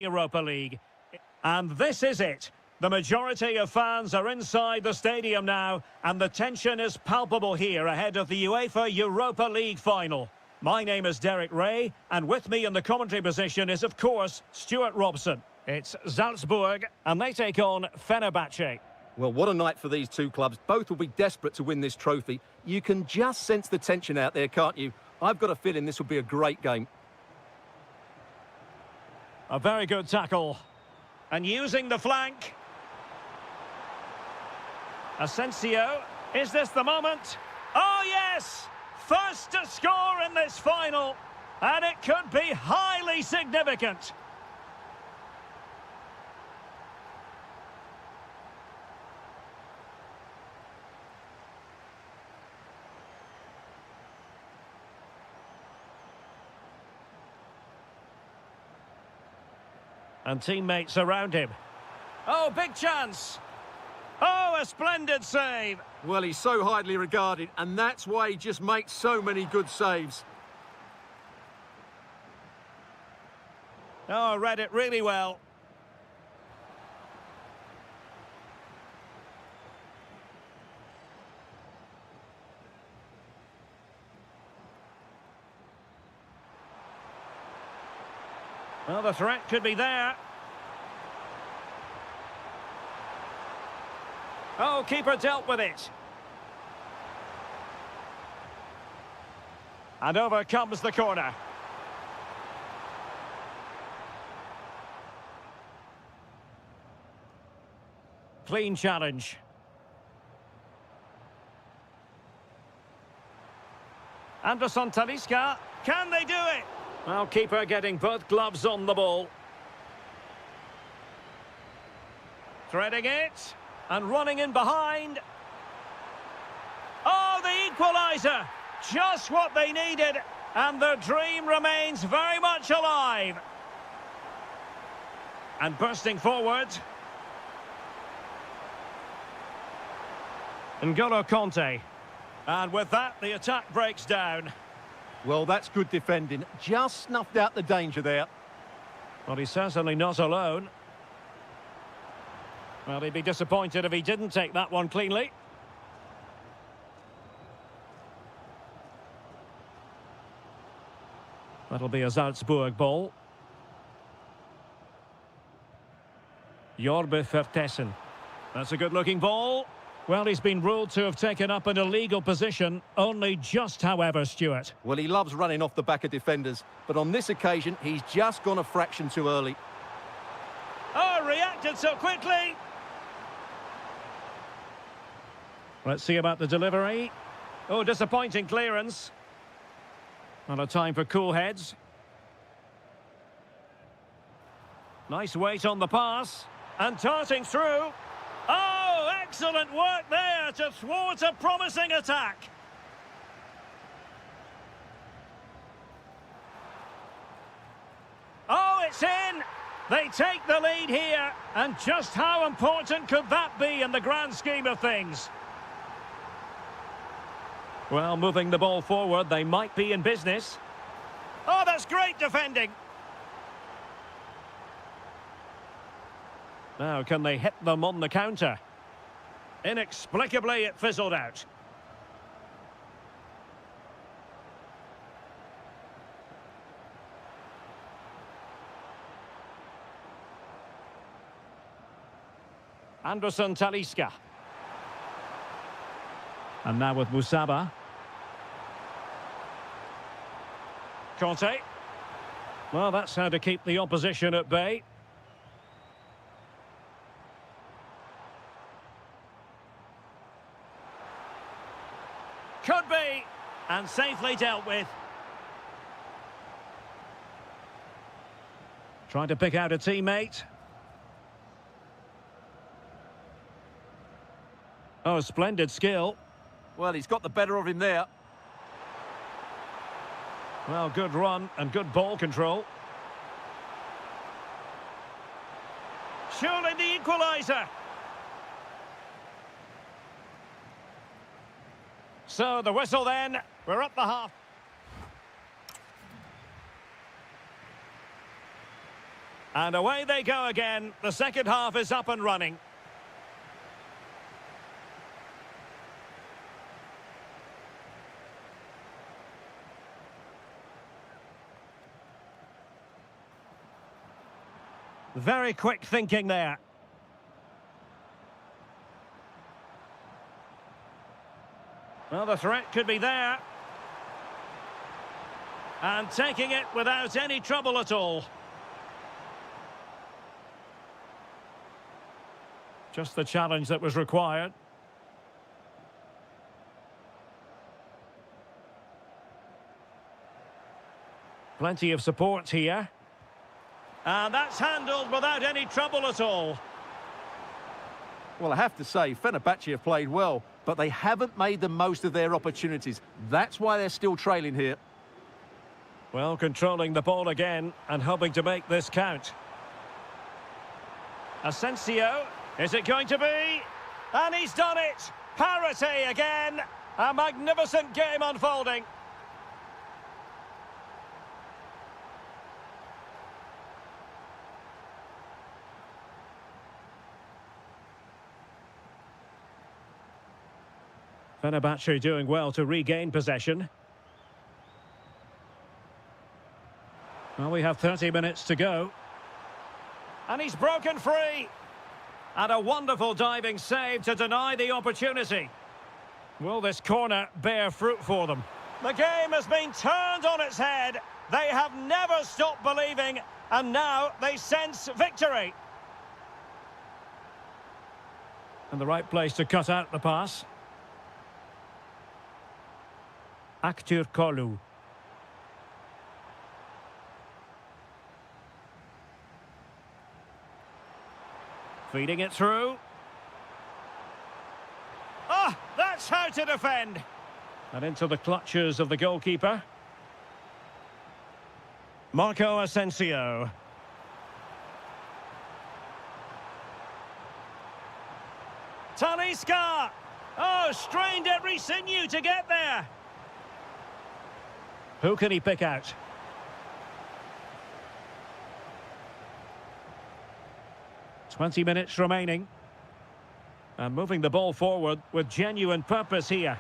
A: Europa League. And this is it. The majority of fans are inside the stadium now, and the tension is palpable here ahead of the UEFA Europa League final. My name is Derek Ray, and with me in the commentary position is, of course, Stuart Robson. It's Salzburg, and they take on Fenerbahce.
B: Well, what a night for these two clubs. Both will be desperate to win this trophy. You can just sense the tension out there, can't you? I've got a feeling this will be a great game.
A: A very good tackle. And using the flank. Asensio, is this the moment? Oh yes! First to score in this final, and it could be highly significant. And teammates around him. Oh, big chance! Oh, a splendid save.
B: Well, he's so highly regarded, and that's why he just makes so many good saves.
A: Oh, read it really well. Well, the threat could be there. Oh, keeper dealt with it. And over comes the corner. Clean challenge. Anderson Talisca. Can they do it? Well, keeper getting both gloves on the ball. Threading it. And running in behind. Oh, the equaliser! Just what they needed. And their dream remains very much alive. And bursting forward. N'Golo Kanté. And with that, the attack breaks down.
B: Well, that's good defending. Just snuffed out the danger there.
A: Well, he's certainly not alone. Well, he'd be disappointed if he didn't take that one cleanly. That'll be a Salzburg ball. Jorbe Vertessen. That's a good-looking ball. Well, he's been ruled to have taken up an illegal position, only just, however, Stuart.
B: Well, he loves running off the back of defenders, but on this occasion, he's just gone a fraction too early.
A: Oh, reacted so quickly. Let's see about the delivery. Oh, disappointing clearance. Not a time for cool heads. Nice weight on the pass. And darting through. Oh, excellent work there to thwart a promising attack. Oh, it's in. They take the lead here. And just how important could that be in the grand scheme of things? Well, moving the ball forward, they might be in business. Oh, that's great defending. Now, can they hit them on the counter? Inexplicably, it fizzled out. Anderson Talisca. And now with Musaba. Kanté. Well, that's how to keep the opposition at bay. Could be. And safely dealt with. Trying to pick out a teammate. Oh, splendid skill.
B: Well, he's got the better of him there.
A: Well, good run and good ball control. Surely the equaliser. So the whistle then. We're at the half. And away they go again. The second half is up and running. Very quick thinking there. Well, the threat could be there. And taking it without any trouble at all. Just the challenge that was required. Plenty of support here. And that's handled without any trouble at all.
B: Well, I have to say, Fenerbahce have played well, but they haven't made the most of their opportunities. That's why they're still trailing here.
A: Well, controlling the ball again and hoping to make this count. Asensio, is it going to be? And he's done it! Parity again! A magnificent game unfolding. Fenerbahce doing well to regain possession. Well, we have 30 minutes to go. And he's broken free. And a wonderful diving save to deny the opportunity. Will this corner bear fruit for them? The game has been turned on its head. They have never stopped believing, and now they sense victory. And the right place to cut out the pass. Kolu. Feeding it through. Ah, that's how to defend. And into the clutches of the goalkeeper. Marco Asensio. Talisca. Oh, strained every sinew to get there. Who can he pick out? "20 minutes remaining. And moving the ball forward with genuine purpose here.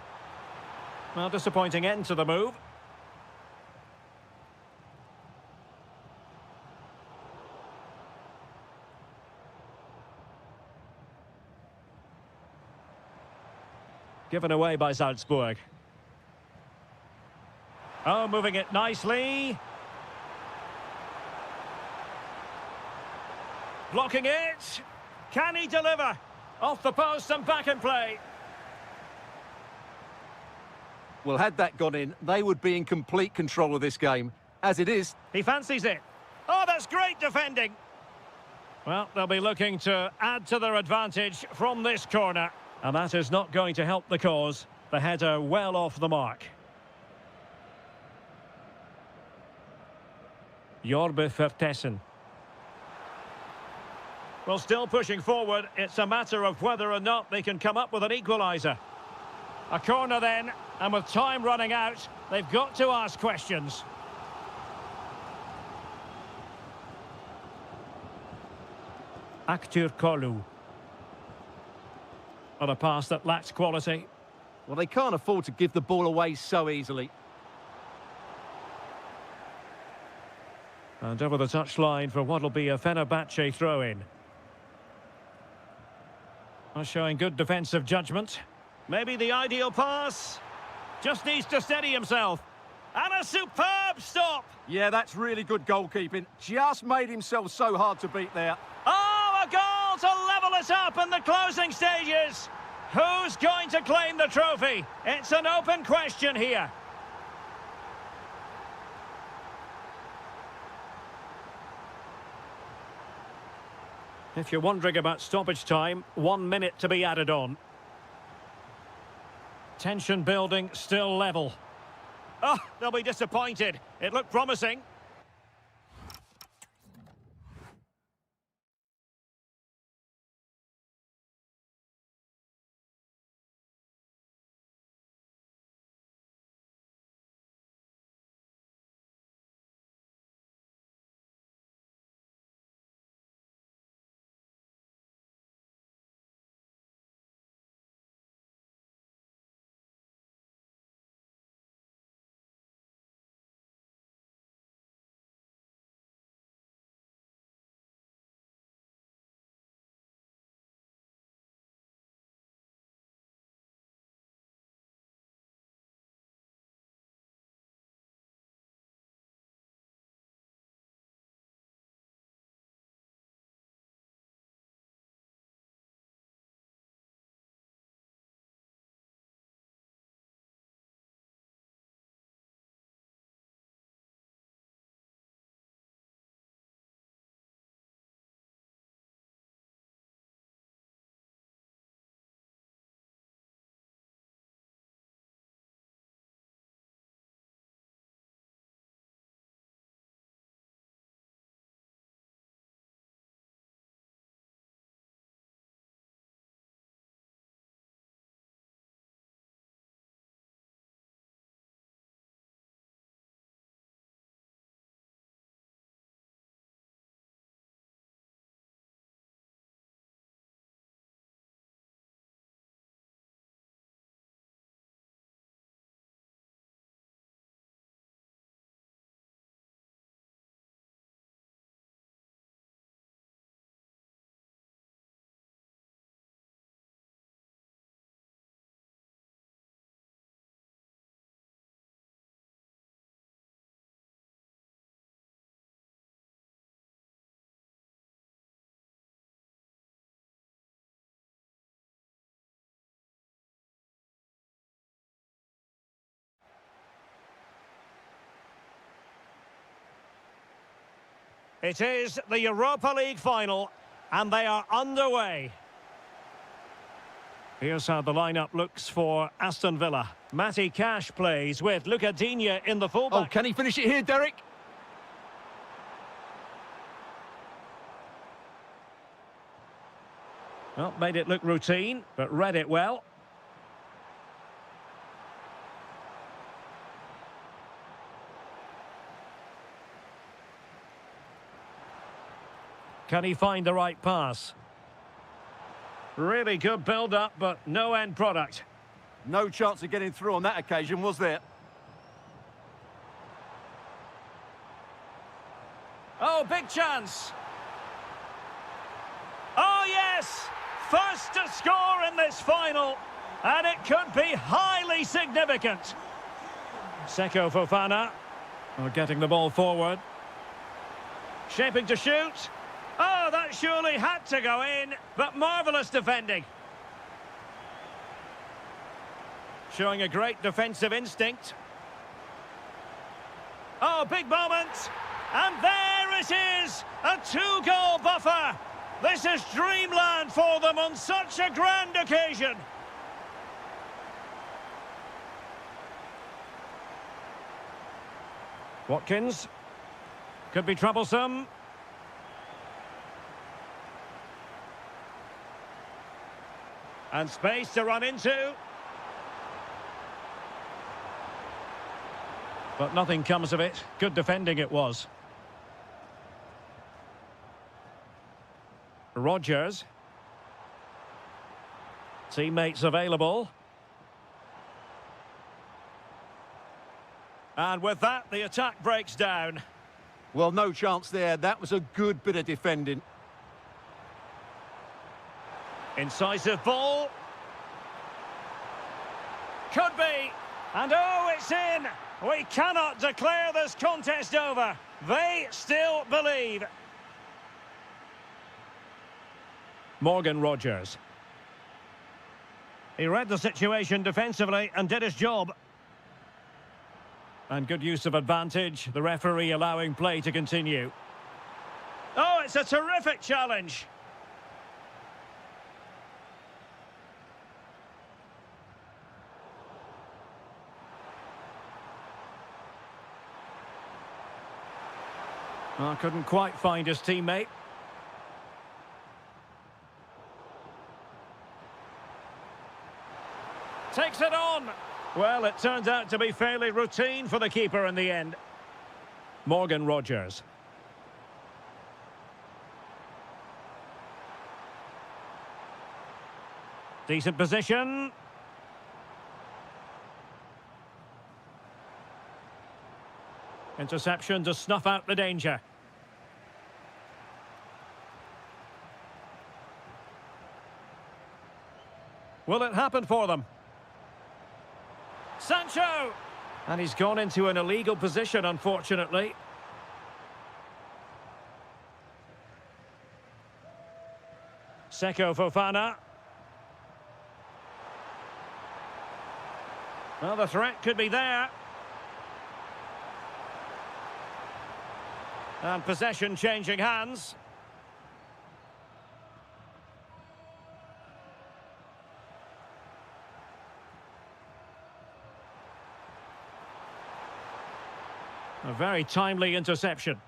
A: Well, disappointing end to the move. Given away by Salzburg. Oh, moving it nicely. Blocking it. Can he deliver? Off the post and back in play.
B: Well, had that gone in, they would be in complete control of this game. As it is...
A: He fancies it. Oh, that's great defending. Well, they'll be looking to add to their advantage from this corner. And that is not going to help the cause. The header well off the mark. Jorbe Vertessen. Well, still pushing forward. It's a matter of whether or not they can come up with an equaliser. A corner then, and with time running out, they've got to ask questions. Kolu. On a pass that lacks quality.
B: Well, they can't afford to give the ball away so easily.
A: And over the touchline for what will be a Fenerbahce throw-in. Showing good defensive judgment. Maybe the ideal pass. Just needs to steady himself. And a superb stop.
B: Yeah, that's really good goalkeeping. Just made himself so hard to beat there.
A: Oh, a goal to level it up in the closing stages. Who's going to claim the trophy? It's an open question here. If you're wondering about stoppage time, 1 minute to be added on. Tension building, still level. Oh, they'll be disappointed. It looked promising. It is the Europa League final, and they are underway. Here's how the lineup looks for Aston Villa. Matty Cash plays with Luca Digne in the fullback.
B: Oh, can he finish it here, Derek?
A: Well, made it look routine, but read it well. Can he find the right pass? Really good build-up, but no end product.
B: No chance of getting through on that occasion, was there?
A: Oh, big chance. Oh, yes! First to score in this final, and it could be highly significant. Seko Fofana getting the ball forward. Shaping to shoot. Oh, that surely had to go in, but marvellous defending. Showing a great defensive instinct. Oh, big moment. And there it is, a two-goal buffer. This is dreamland for them on such a grand occasion. Watkins. Could be troublesome. And space to run into. But nothing comes of it. Good defending it was. Rodgers. Teammates available. And with that, the attack breaks down.
B: Well, no chance there. That was a good bit of defending.
A: Incisive ball. Could be. And oh, it's in. We cannot declare this contest over. They still believe. Morgan Rodgers. He read the situation defensively and did his job. And good use of advantage. The referee allowing play to continue. Oh, it's a terrific challenge. Well, couldn't quite find his teammate. Takes it on. Well, it turns out to be fairly routine for the keeper in the end. Morgan Rodgers. Decent position. Interception to snuff out the danger. Will it happen for them? Sancho! And he's gone into an illegal position, unfortunately. Seko Fofana. Well, the threat could be there. And possession changing hands. A very timely interception.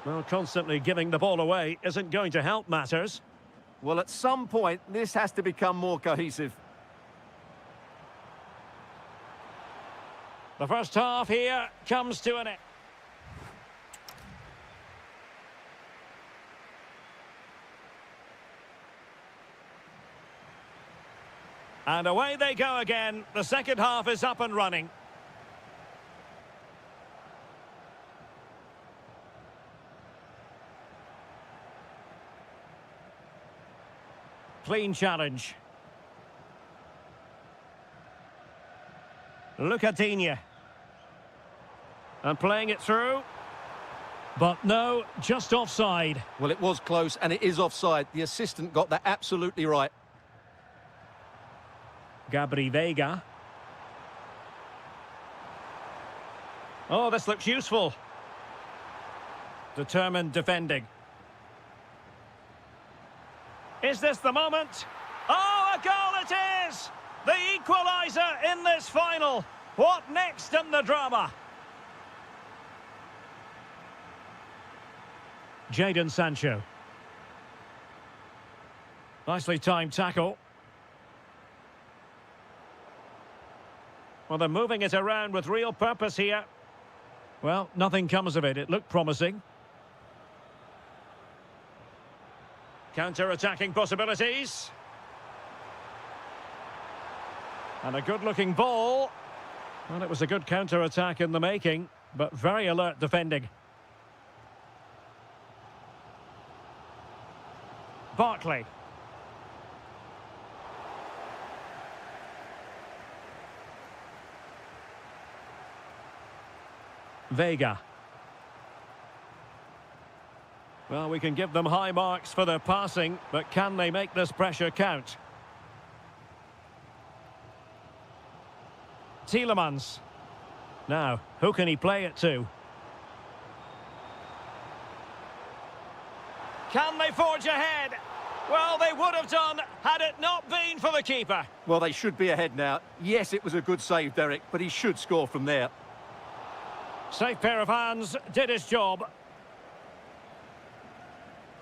A: Well, constantly giving the ball away isn't going to help matters.
B: Well, at some point, this has to become more cohesive.
A: The first half here comes to an end. And away they go again. The second half is up and running. Clean challenge. Luca Digne. And playing it through. But no, just offside.
B: Well, it was close, and it is offside. The assistant got that absolutely right.
A: Gabri Veiga. Oh, this looks useful. Determined defending. Is this the moment? Oh, a goal it is! The equaliser in this final. What next in the drama? Jadon Sancho. Nicely timed tackle. Well, they're moving it around with real purpose here. Well, nothing comes of it. It looked promising. Counter-attacking possibilities. And a good-looking ball. Well, it was a good counter-attack in the making, but very alert defending. Barkley. Vega. Well, we can give them high marks for their passing, but can they make this pressure count? Tielemans. Now, who can he play it to? Can they forge ahead? Well, they would have done had it not been for the keeper.
B: Well, they should be ahead now. Yes, it was a good save, Derek, but he should score from there.
A: Safe pair of hands, did his job.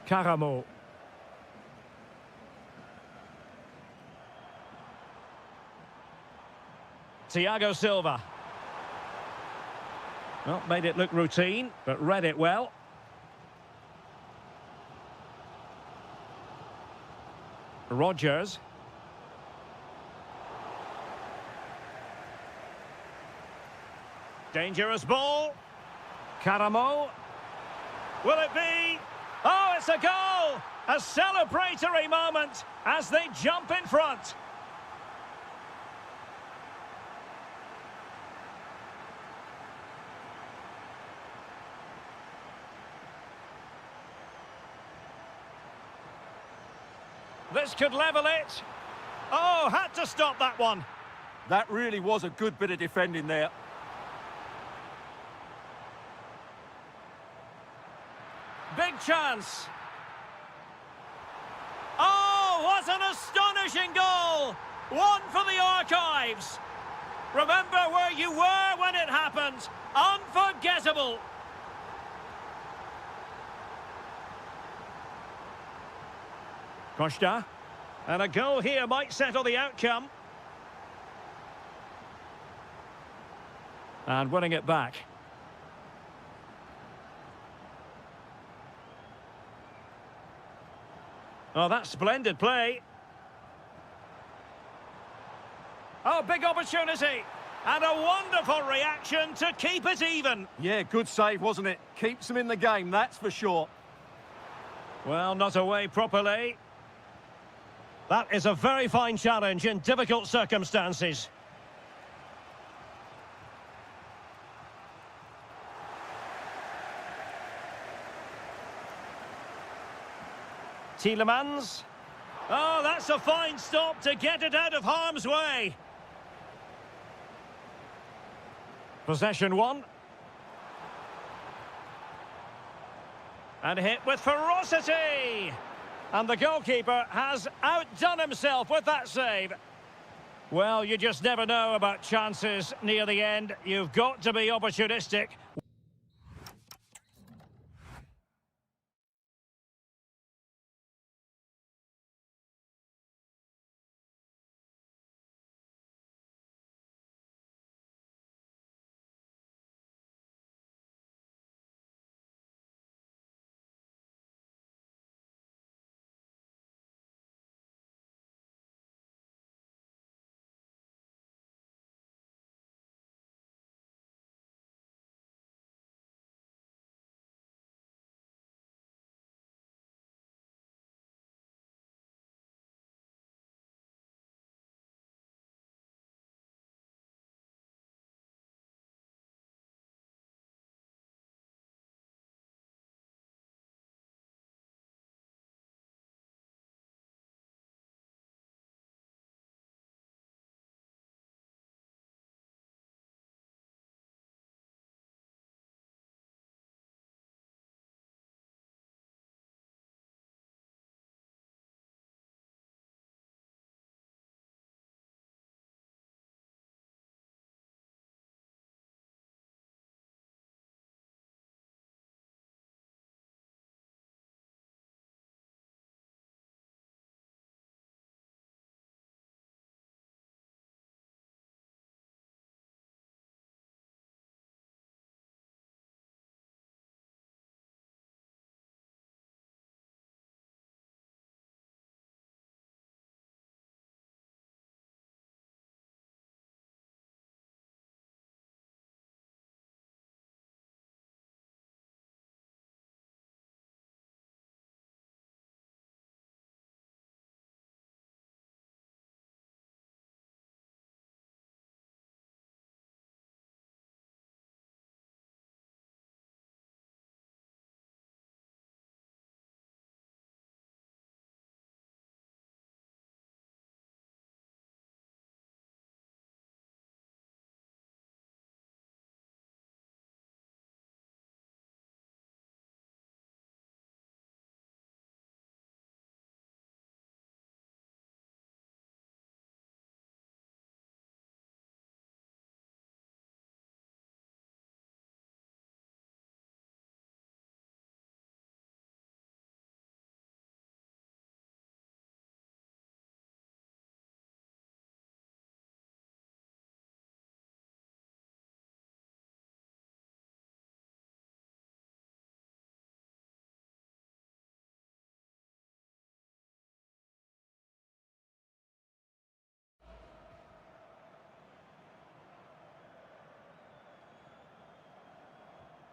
A: Caramo. Thiago Silva. Well, made it look routine, but read it well. Rodgers. Dangerous ball. Caramo. Will it be? Oh, it's a goal! A celebratory moment as they jump in front. This could level it. Oh, had to stop that one.
B: That really was a good bit of defending there.
A: Big chance. Oh, what an astonishing goal! One for the archives. Remember where you were when it happened. Unforgettable. Costa. And a goal here might settle the outcome. And winning it back. Oh, that's splendid play. Oh, big opportunity. And a wonderful reaction to keep it even.
B: Yeah, good save, wasn't it? Keeps them in the game, that's for sure.
A: Well, not away properly. That is a very fine challenge in difficult circumstances. Tielemans. Oh, that's a fine stop to get it out of harm's way. Possession one. And hit with ferocity. And the goalkeeper has outdone himself with that save. Well, you just never know about chances near the end. You've got to be opportunistic.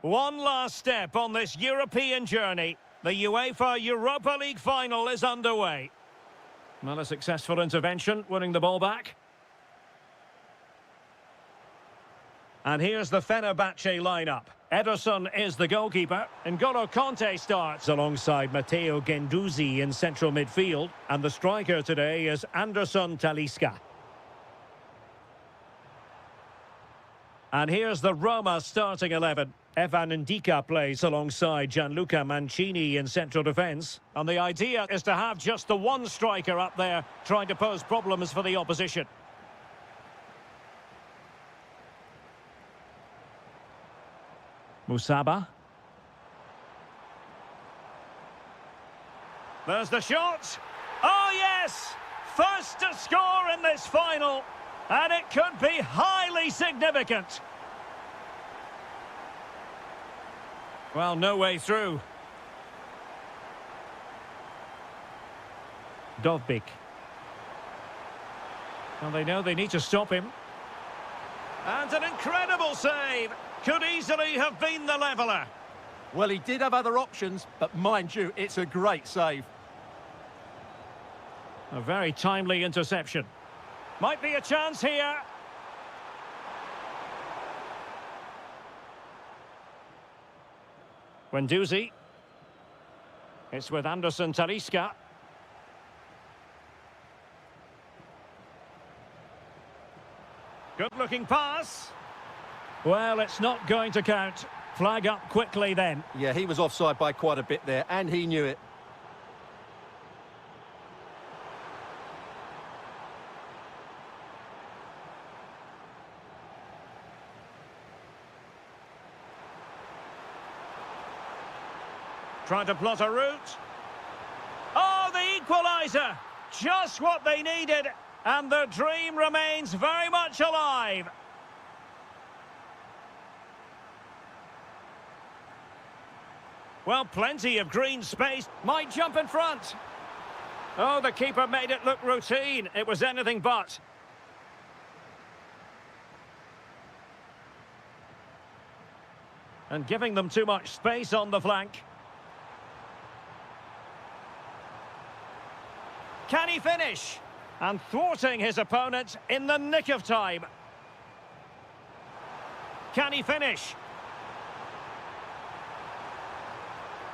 A: One last step on this European journey. The UEFA Europa League final is underway. Well, a successful intervention, winning the ball back. And here's the Fenerbahce lineup. Ederson is the goalkeeper. N'Golo Kanté starts alongside Matteo Guendouzi in central midfield. And the striker today is Anderson Talisca. And here's the Roma starting 11. Evan Ndika plays alongside Gianluca Mancini in central defence. And the idea is to have just the one striker up there trying to pose problems for the opposition. Musaba. There's the shot. Oh, yes! First to score in this final. And it could be highly significant. Well, no way through. Dovbyk. Well, they know they need to stop him. And an incredible save. Could easily have been the leveller.
B: Well, he did have other options, but mind you, it's a great save.
A: A very timely interception. Might be a chance here. Guendouzi. It's with Anderson Talisca. Good-looking pass. Well, it's not going to count. Flag up quickly then.
B: Yeah, he was offside by quite a bit there, and he knew it.
A: Trying to plot a route. Oh, the equaliser! Just what they needed, and the dream remains very much alive. Well, plenty of green space. Might jump in front. Oh, the keeper made it look routine. It was anything but. And giving them too much space on the flank. Can he finish? And thwarting his opponent in the nick of time. Can he finish?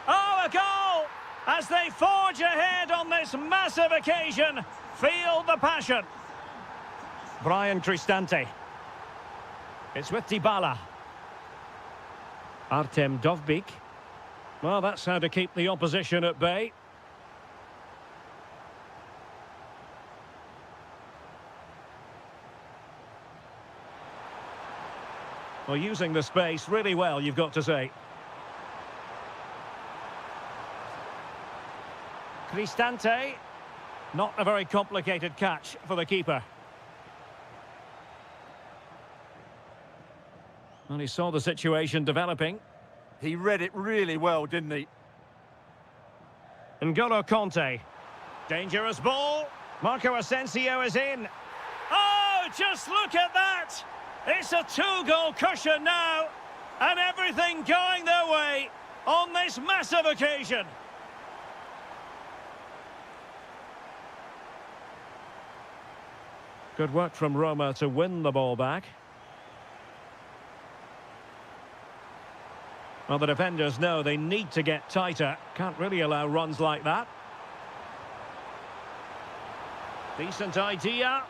A: Oh, a goal! As they forge ahead on this massive occasion. Feel the passion. Brian Cristante. It's with Dybala. Artem Dovbyk. Well, that's how to keep the opposition at bay. Well, using the space really well, you've got to say. Cristante. Not a very complicated catch for the keeper. Well, he saw the situation developing.
B: He read it really well, didn't he?
A: N'Golo Kanté. Dangerous ball. Marco Asensio is in. Oh, just look at that! It's a two-goal cushion now, and everything going their way on this massive occasion. Good work from Roma to win the ball back. Well, the defenders know they need to get tighter. Can't really allow runs like that. Decent idea.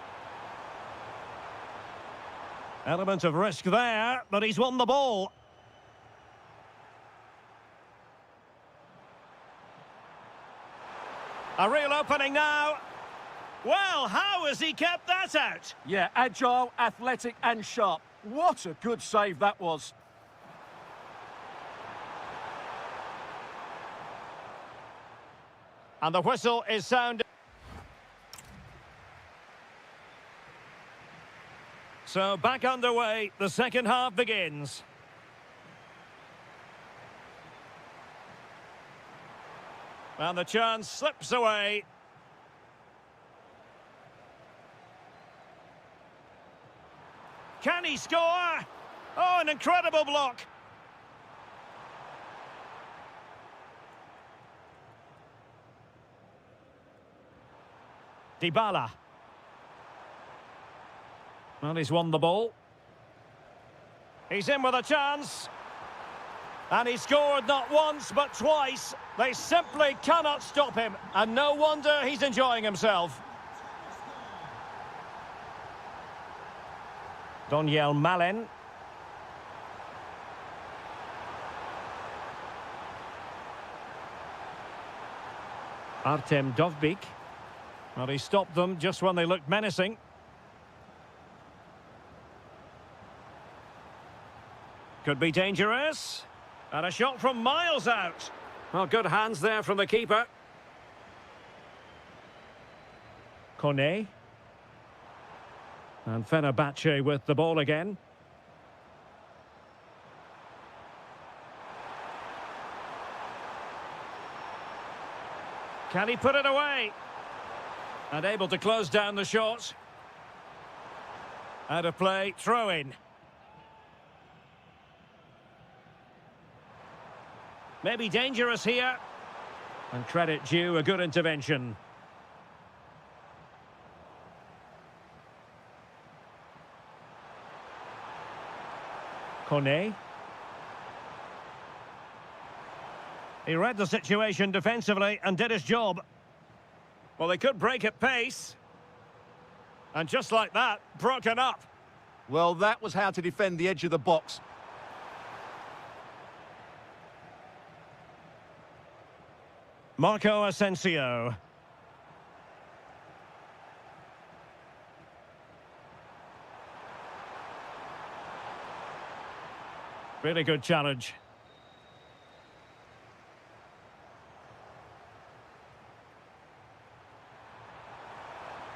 A: Element of risk there, but he's won the ball. A real opening now. Well, how has he kept that out?
B: Yeah, agile, athletic and sharp. What a good save that was.
A: And the whistle is sounded. So back underway, the second half begins. And the chance slips away. Can he score? Oh, an incredible block. Dybala. Well, he's won the ball. He's in with a chance. And he scored not once, but twice. They simply cannot stop him. And no wonder he's enjoying himself. Doniel Malen. Artem Dovbyk. Well, he stopped them just when they looked menacing. Could be dangerous. And a shot from miles out. Well, good hands there from the keeper. Kone. And Fenerbahce with the ball again. Can he put it away? And able to close down the shot. Out of play, throw in. Maybe dangerous here. And credit due, a good intervention. Kone. He read the situation defensively and did his job. Well, they could break at pace. And just like that, broken up.
B: Well, that was how to defend the edge of the box.
A: Marco Asensio. Really good challenge.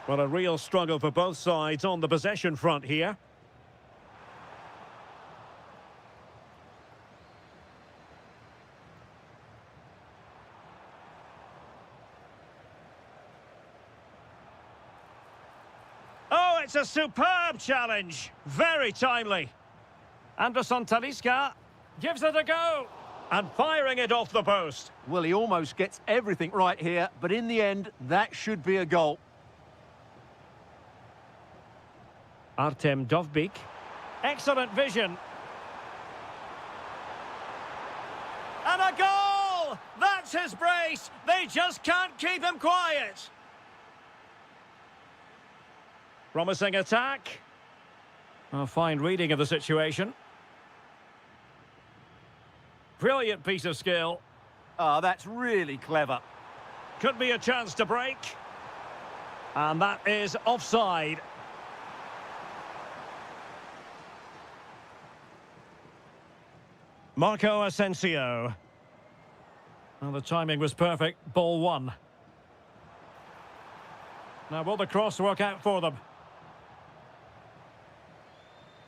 A: Well, a real struggle for both sides on the possession front here. Oh, it's a superb challenge. Very timely. Anderson Talisca gives it a go. And firing it off the post.
B: Well, he almost gets everything right here, but in the end, that should be a goal.
A: Artem Dovbyk. Excellent vision. And a goal! That's his brace. They just can't keep him quiet. Promising attack. A fine reading of the situation. Brilliant piece of skill.
B: Oh, that's really clever.
A: Could be a chance to break. And that is offside. Marco Asensio. Well, the timing was perfect. Ball one. Now, will the cross work out for them?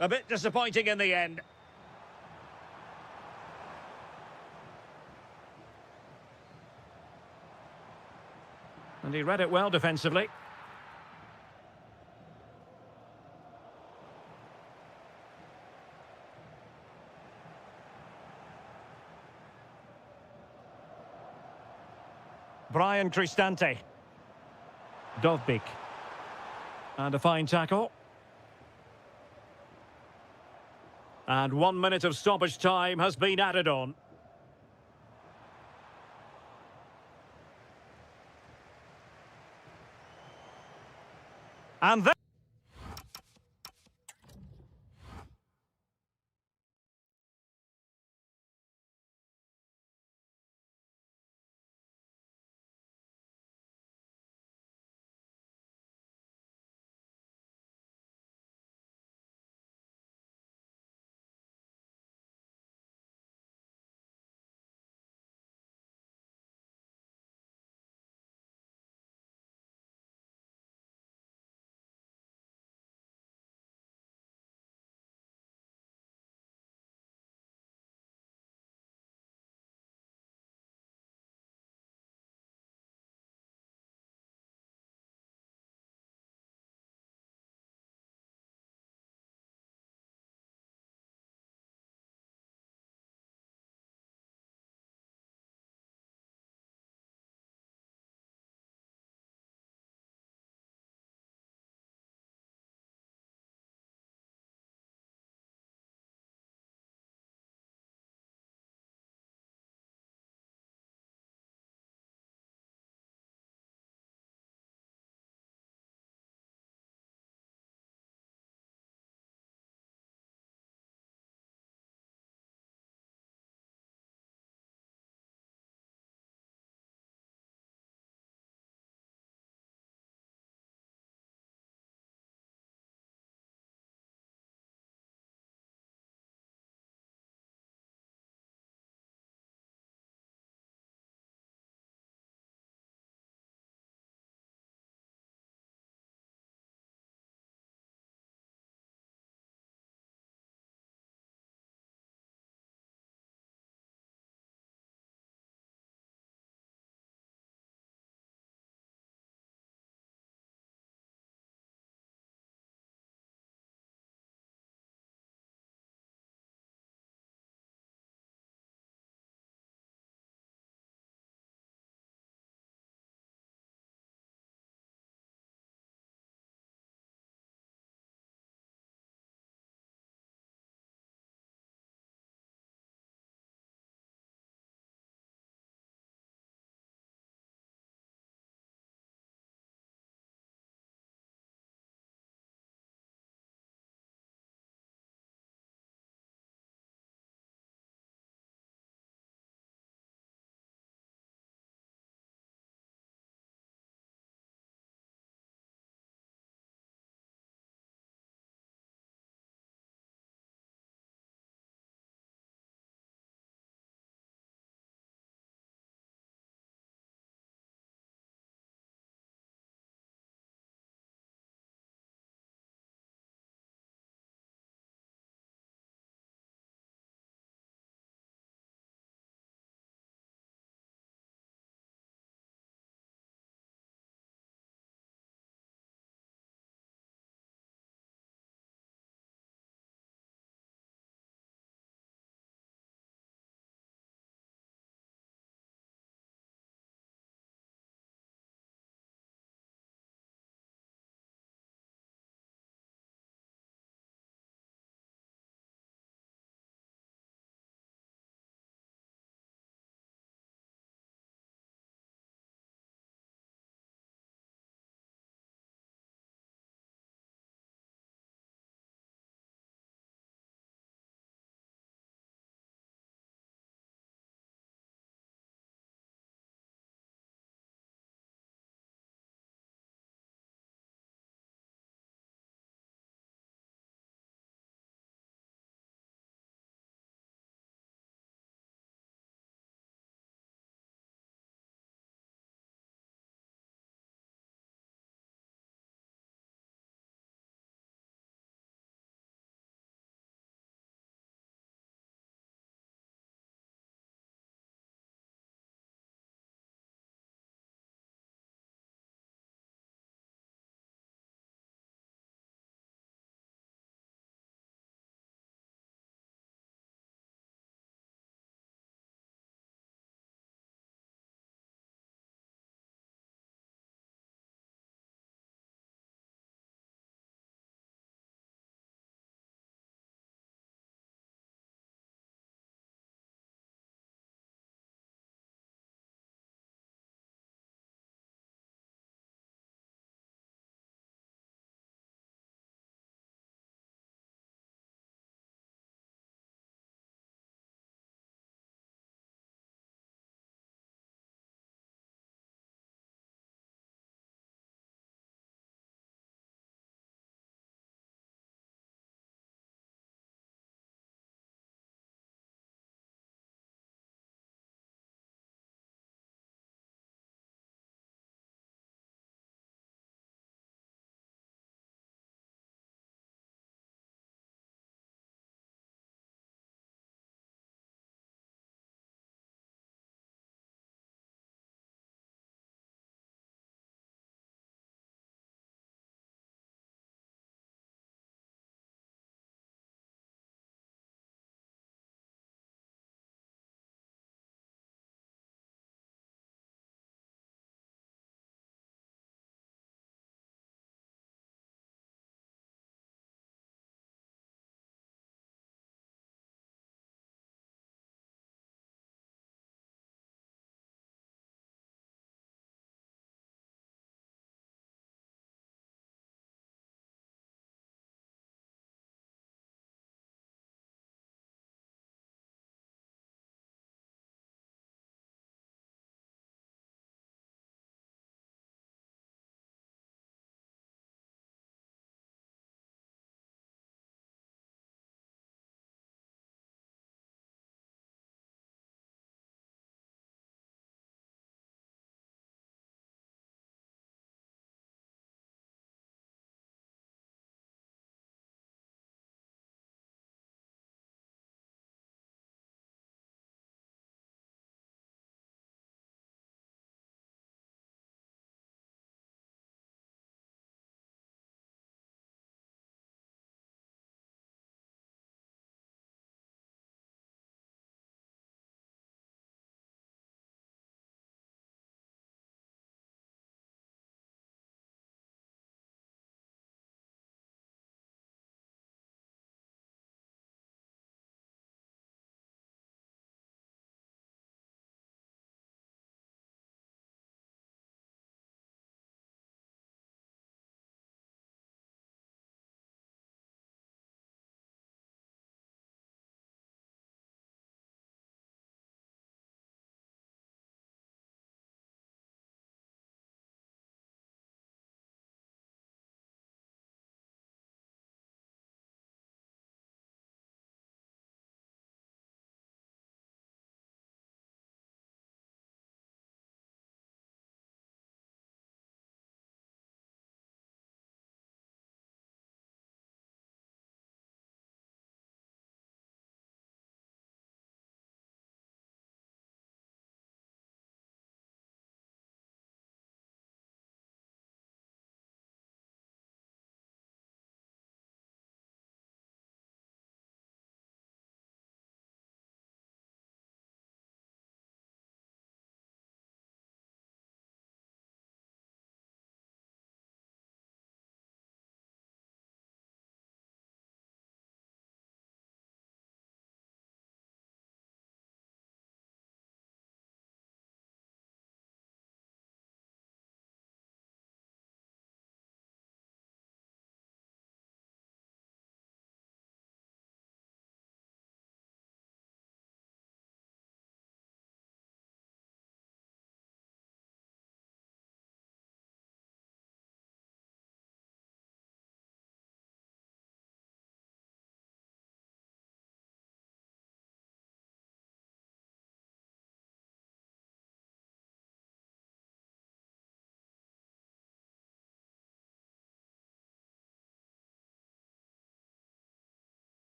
A: A bit disappointing in the end. And he read it well defensively. Brian Cristante. Dovbyk. And a fine tackle. And 1 minute of stoppage time has been added on. And then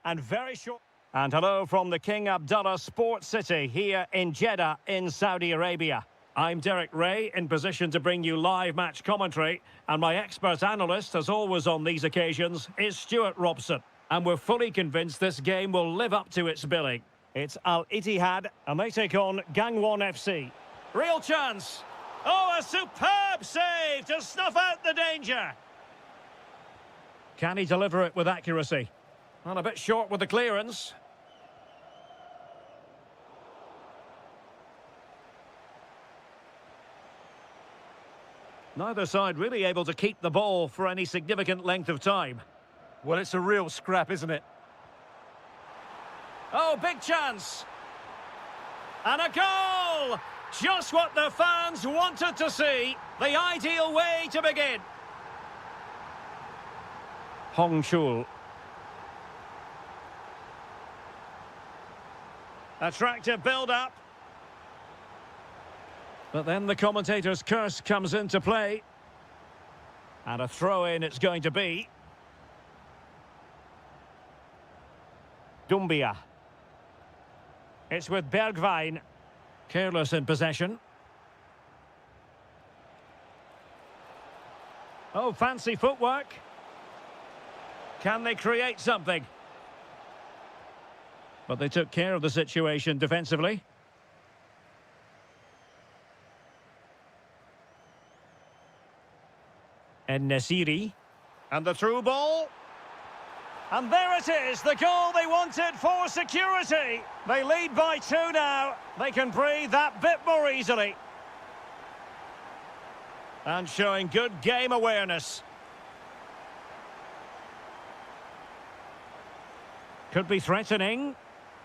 A: and very short. And hello from the King Abdullah Sports City here in Jeddah in Saudi Arabia. I'm Derek Ray, in position to bring you live match commentary, and my expert analyst, as always on these occasions, is Stuart Robson. And we're fully convinced this game will live up to its billing. It's Al Ittihad, and they take on Gangwon FC. Real chance. Oh, a superb save to snuff out the danger. Can he deliver it with accuracy? And a bit short with the clearance. Neither side really able to keep the ball for any significant length of time.
B: Well, it's a real scrap, isn't it?
A: Oh, big chance. And a goal! Just what the fans wanted to see. The ideal way to begin. Hong Chul. Attractive build-up. But then the commentator's curse comes into play. And a throw-in it's going to be. Dumbia. It's with Bergwijn. Careless in possession. Oh, fancy footwork. Can they create something? But they took care of the situation defensively. And Nesiri. And the through ball. And there it is, the goal they wanted for security. They lead by 2 now. They can breathe that bit more easily. And showing good game awareness. Could be threatening.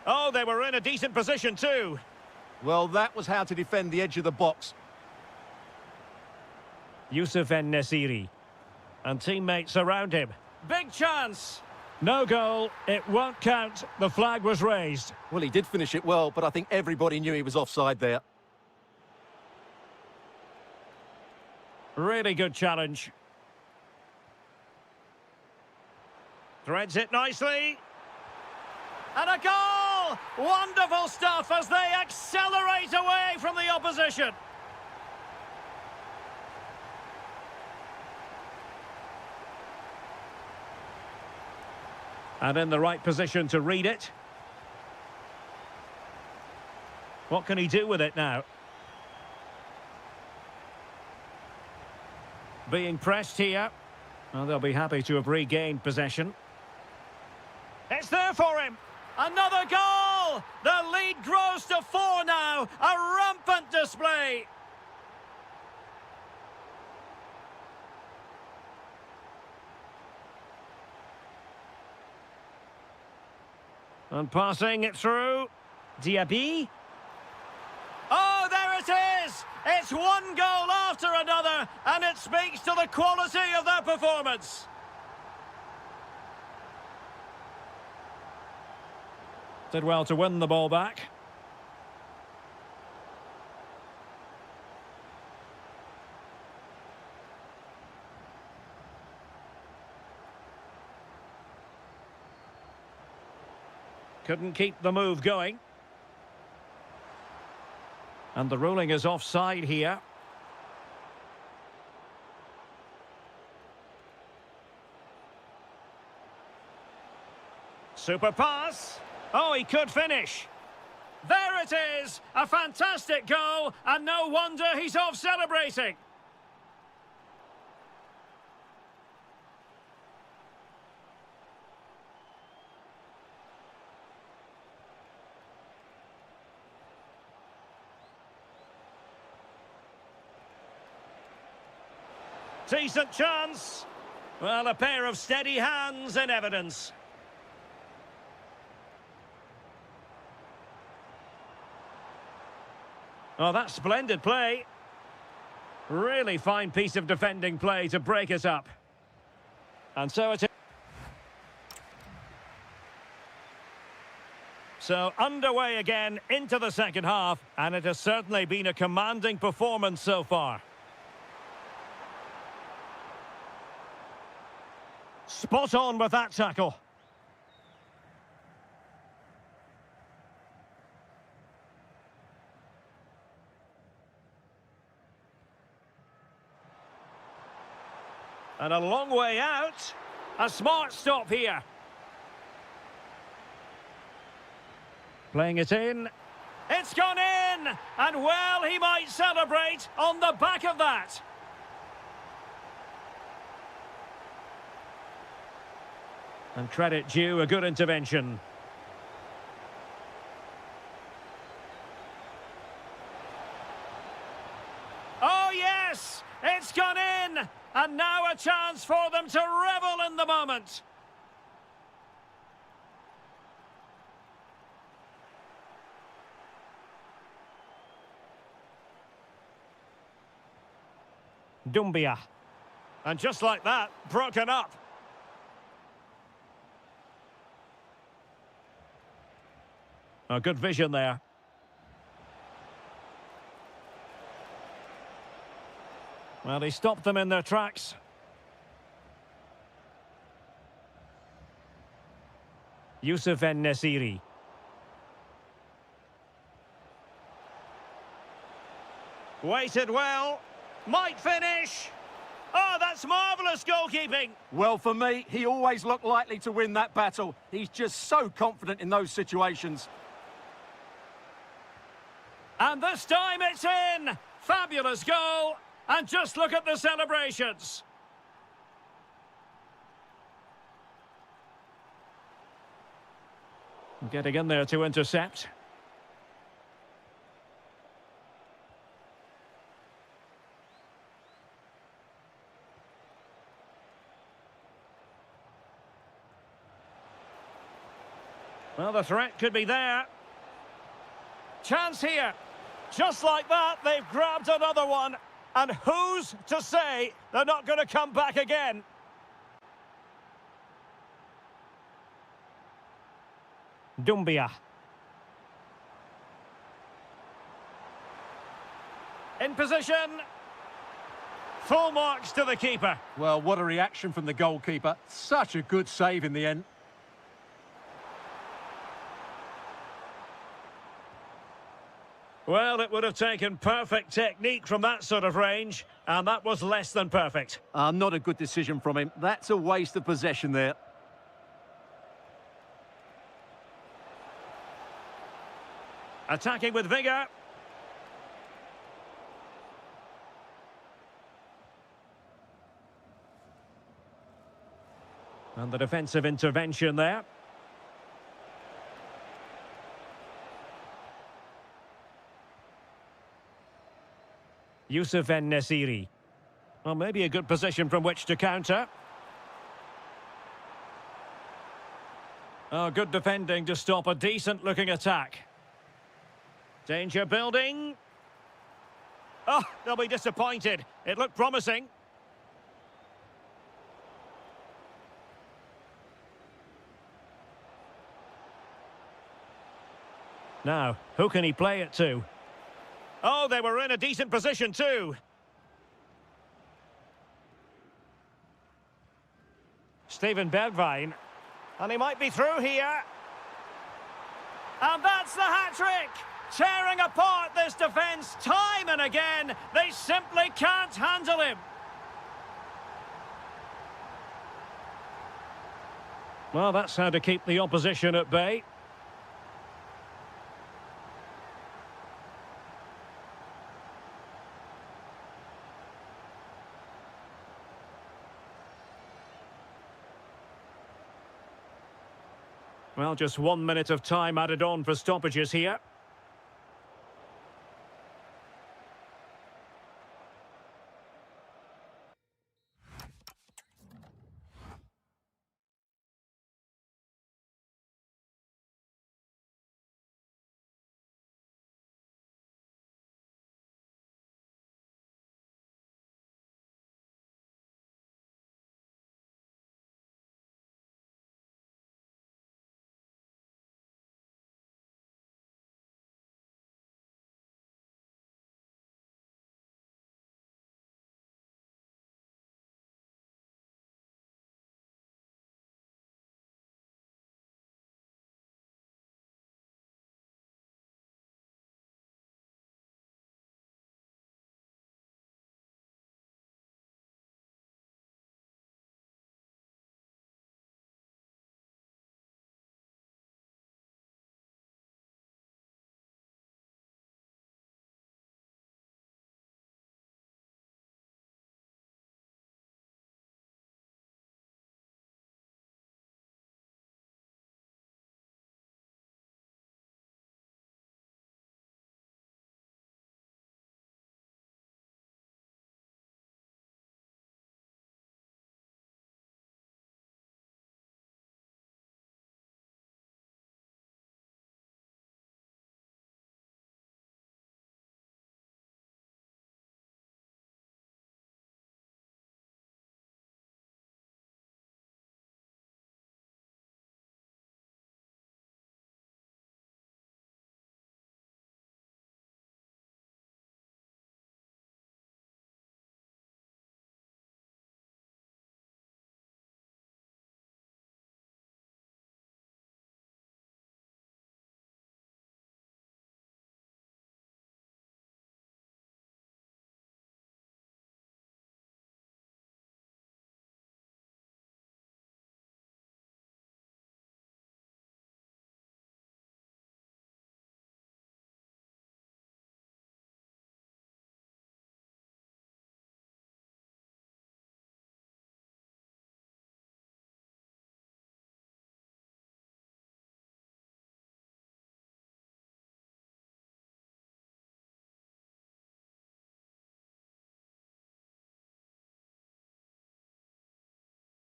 A: Oh, they were in a decent position too.
B: Well, that was how to defend the edge of the box.
A: Youssef En-Nesyri. And teammates around him. Big chance. No goal. It won't count. The flag was raised.
B: Well, he did finish it well, but I think everybody knew he was offside there.
A: Really good challenge. Threads it nicely. And a goal! Wonderful stuff as they accelerate away from the opposition. And in the right position to read it. What can he do with it now? Being pressed here. Well, they'll be happy to have regained possession. It's there for him. Another goal! The lead grows to 4 now. A rampant display. And passing it through. Diaby. Oh, there it is! It's one goal after another, and it speaks to the quality of their performance. Did well to win the ball back. Couldn't keep the move going. And the ruling is offside here. Super pass. Oh, he could finish. There it is. A fantastic goal, and no wonder he's off celebrating. Decent chance. Well, a pair of steady hands in evidence. Oh, that's splendid play. Really fine piece of defending play to break it up. And so it is. So underway again into the second half, and it has certainly been a commanding performance so far. Spot on with that tackle. And a long way out. A smart stop here. Playing it in. It's gone in! And well, he might celebrate on the back of that. And credit due, a good intervention. Oh, yes! It's gone in! And now a chance for them to revel in the moment. Dumbia. And just like that, broken up. A good vision there. Well, he stopped them in their tracks. Youssef En-Nesyri. Waited well. Might finish. Oh, that's marvellous goalkeeping.
B: Well, for me, he always looked likely to win that battle. He's just so confident in those situations.
A: And this time it's in. Fabulous goal. And just look at the celebrations. Getting in there to intercept. Well, the threat could be there. Chance here. Just like that, they've grabbed another one. And who's to say they're not going to come back again? Dumbia. In position. Full marks to the keeper.
B: Well, what a reaction from the goalkeeper. Such a good save in the end.
A: Well, it would have taken perfect technique from that sort of range, and that was less than perfect.
B: Not a good decision from him. That's a waste of possession there.
A: Attacking with vigour. And the defensive intervention there. Youssef En-Nesyri. Well, maybe a good position from which to counter. Oh, good defending to stop a decent-looking attack. Danger building. Oh, they'll be disappointed. It looked promising. Now, who can he play it to? Oh, they were in a decent position too. Steven Bergwijn. And he might be through here. And that's the hat-trick! Tearing apart this defence time and again. They simply can't handle him. Well, that's how to keep the opposition at bay. Well, just 1 minute of time added on for stoppages here.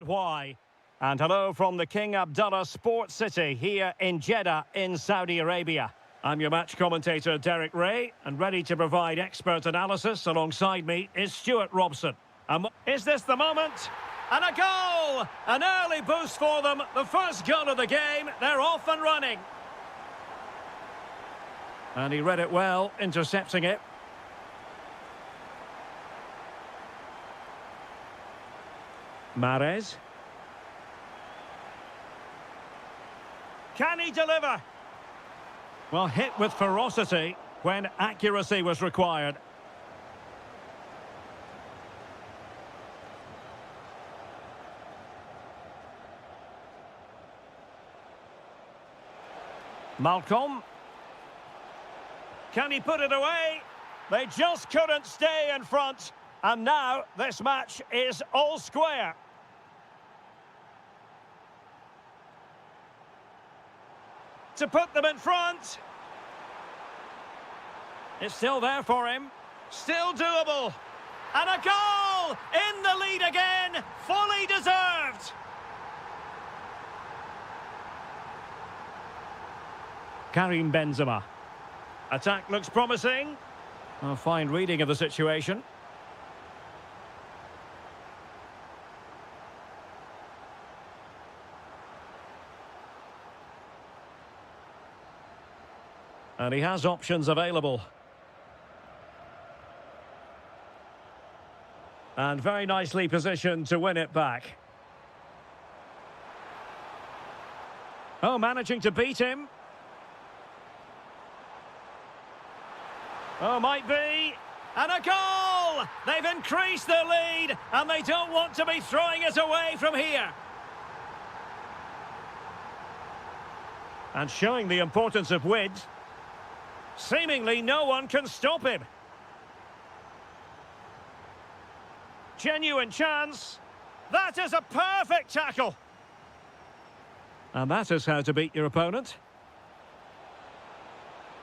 A: why. And hello from the King Abdullah Sports City here in Jeddah in Saudi Arabia. I'm your match commentator Derek Ray, and ready to provide expert analysis alongside me is Stuart Robson. Is this the moment? And a goal! An early boost for them. The first goal of the game. They're off and running. And he read it well, intercepting it. Mahrez. Can he deliver? Well, hit with ferocity when accuracy was required. Malcolm. Can he put it away? They just couldn't stay in front. And now this match is all square. To put them in front. It's still there for him. Still doable. And a goal! In the lead again. Fully deserved. Karim Benzema. Attack looks promising. A fine reading of the situation. And he has options available. And very nicely positioned to win it back. Oh, managing to beat him. Oh, might be. And a goal! They've increased their lead, and they don't want to be throwing it away from here. And showing the importance of width. Seemingly no one can stop him. Genuine chance. That is a perfect tackle. And that is how to beat your opponent.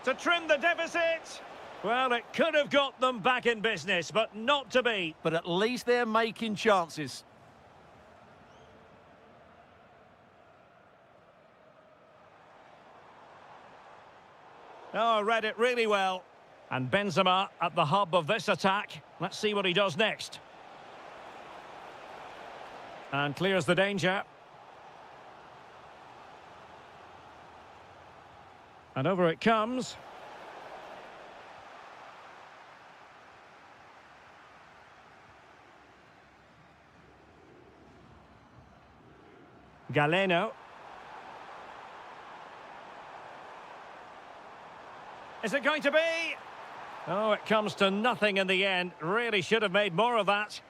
A: To trim the deficit. Well, it could have got them back in business, but not to be.
B: But at least they're making chances.
A: Oh, read it really well. And Benzema at the hub of this attack. Let's see what he does next. And clears the danger. And over it comes. Galeno. Is it going to be? Oh, it comes to nothing in the end. Really should have made more of that.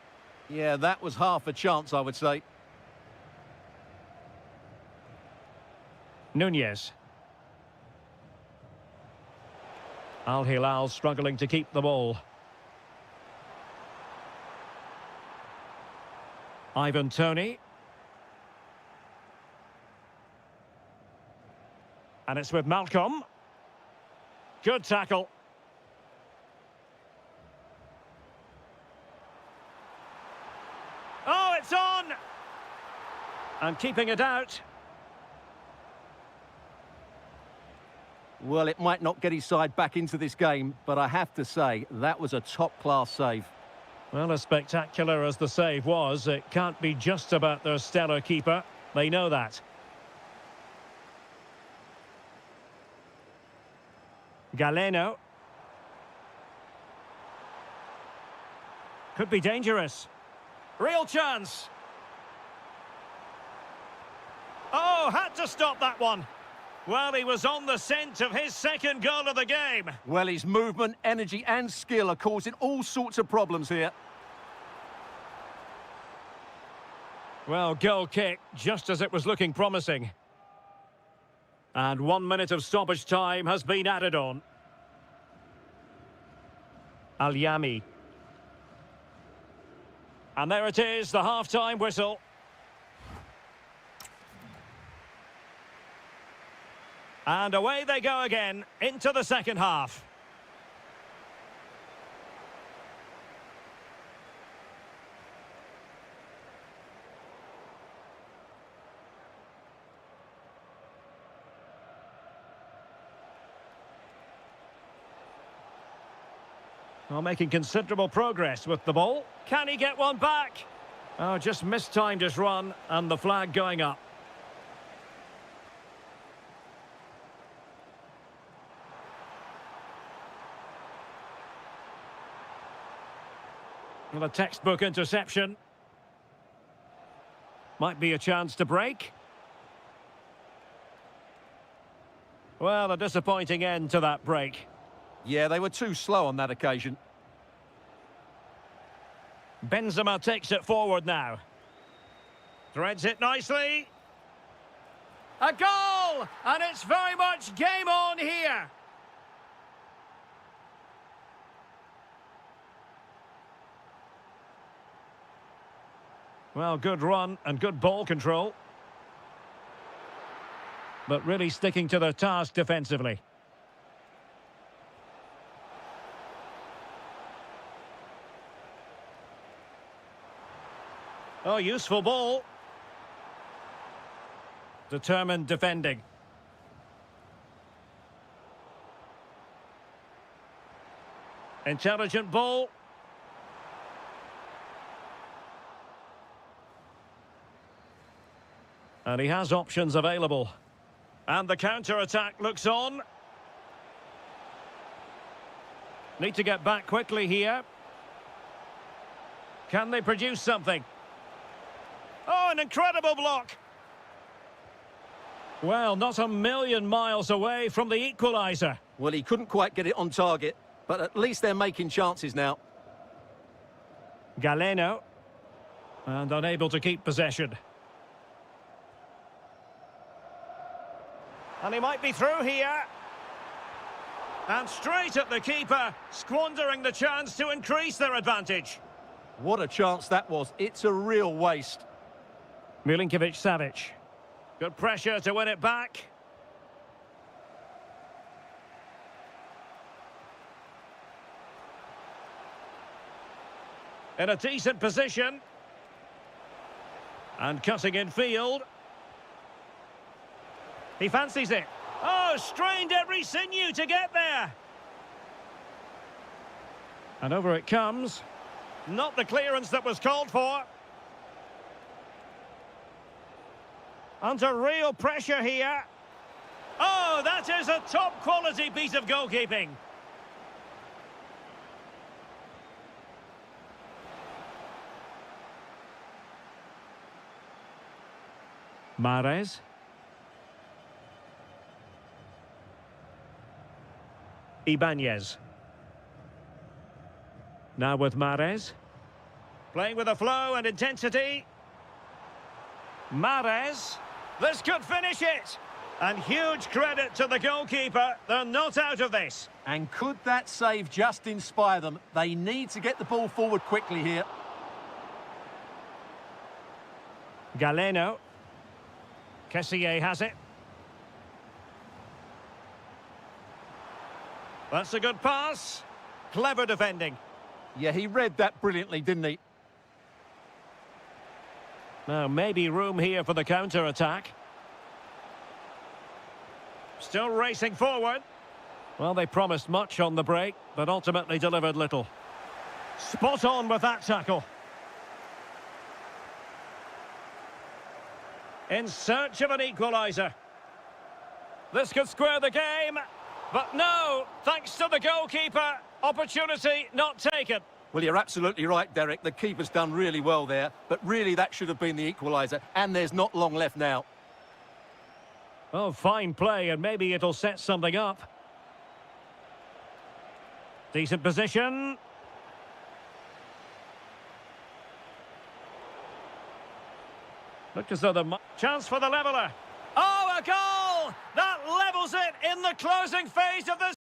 B: Yeah, that was half a chance, I would say.
A: Nunez. Al Hilal struggling to keep the ball. Ivan Toney. And it's with Malcolm. Good tackle. Oh, it's on! And keeping it out.
B: Well, it might not get his side back into this game, but I have to say, that was a top-class save.
A: Well, as spectacular as the save was, it can't be just about their stellar keeper. They know that. Galeno. Could be dangerous. Real chance. Oh, had to stop that one. Well, he was on the scent of his second goal of the game.
B: Well, his movement, energy and skill are causing all sorts of problems here.
A: Well, goal kick, just as it was looking promising. And 1 minute of stoppage time has been added on. Al-Yami. And there it is, the half-time whistle. And away they go again, into the second half. Well, making considerable progress with the ball. Can he get one back? Oh, just mistimed his run and the flag going up. Well, a textbook interception. Might be a chance to break. Well, a disappointing end to that break.
B: Yeah, they were too slow on that occasion.
A: Benzema takes it forward now. Threads it nicely. A goal! And it's very much game on here. Well, good run and good ball control. But really sticking to their task defensively. Oh, useful ball. Determined defending. Intelligent ball. And he has options available. And the counter-attack looks on. Need to get back quickly here. Can they produce something? Oh, an incredible block. Well, not a million miles away from the equaliser.
B: Well, he couldn't quite get it on target, but at least they're making chances now.
A: Galeno. And unable to keep possession. And he might be through here. And straight at the keeper, squandering the chance to increase their advantage.
B: What a chance that was. It's a real waste.
A: Milinkovic-Savic. Good pressure to win it back. In a decent position. And cutting in field. He fancies it. Oh, strained every sinew to get there. And over it comes. Not the clearance that was called for. Under real pressure here. Oh, that is a top-quality piece of goalkeeping. Mahrez. Ibanez. Now with Mahrez. Playing with a flow and intensity. Mahrez. This could finish it. And huge credit to the goalkeeper. They're not out of this.
B: And could that save just inspire them? They need to get the ball forward quickly here.
A: Galeno. Kessié has it. That's a good pass. Clever defending.
B: Yeah, he read that brilliantly, didn't he?
A: Now, maybe room here for the counter-attack. Still racing forward. Well, they promised much on the break, but ultimately delivered little. Spot on with that tackle. In search of an equaliser. This could square the game. But no, thanks to the goalkeeper, opportunity not taken.
B: Well, you're absolutely right, Derek. The keeper's done really well there, but really that should have been the equaliser, and there's not long left now.
A: Oh, fine play, and maybe it'll set something up. Decent position. Looked as though the chance for the leveller. Oh, a goal! That levels it in the closing phase of this.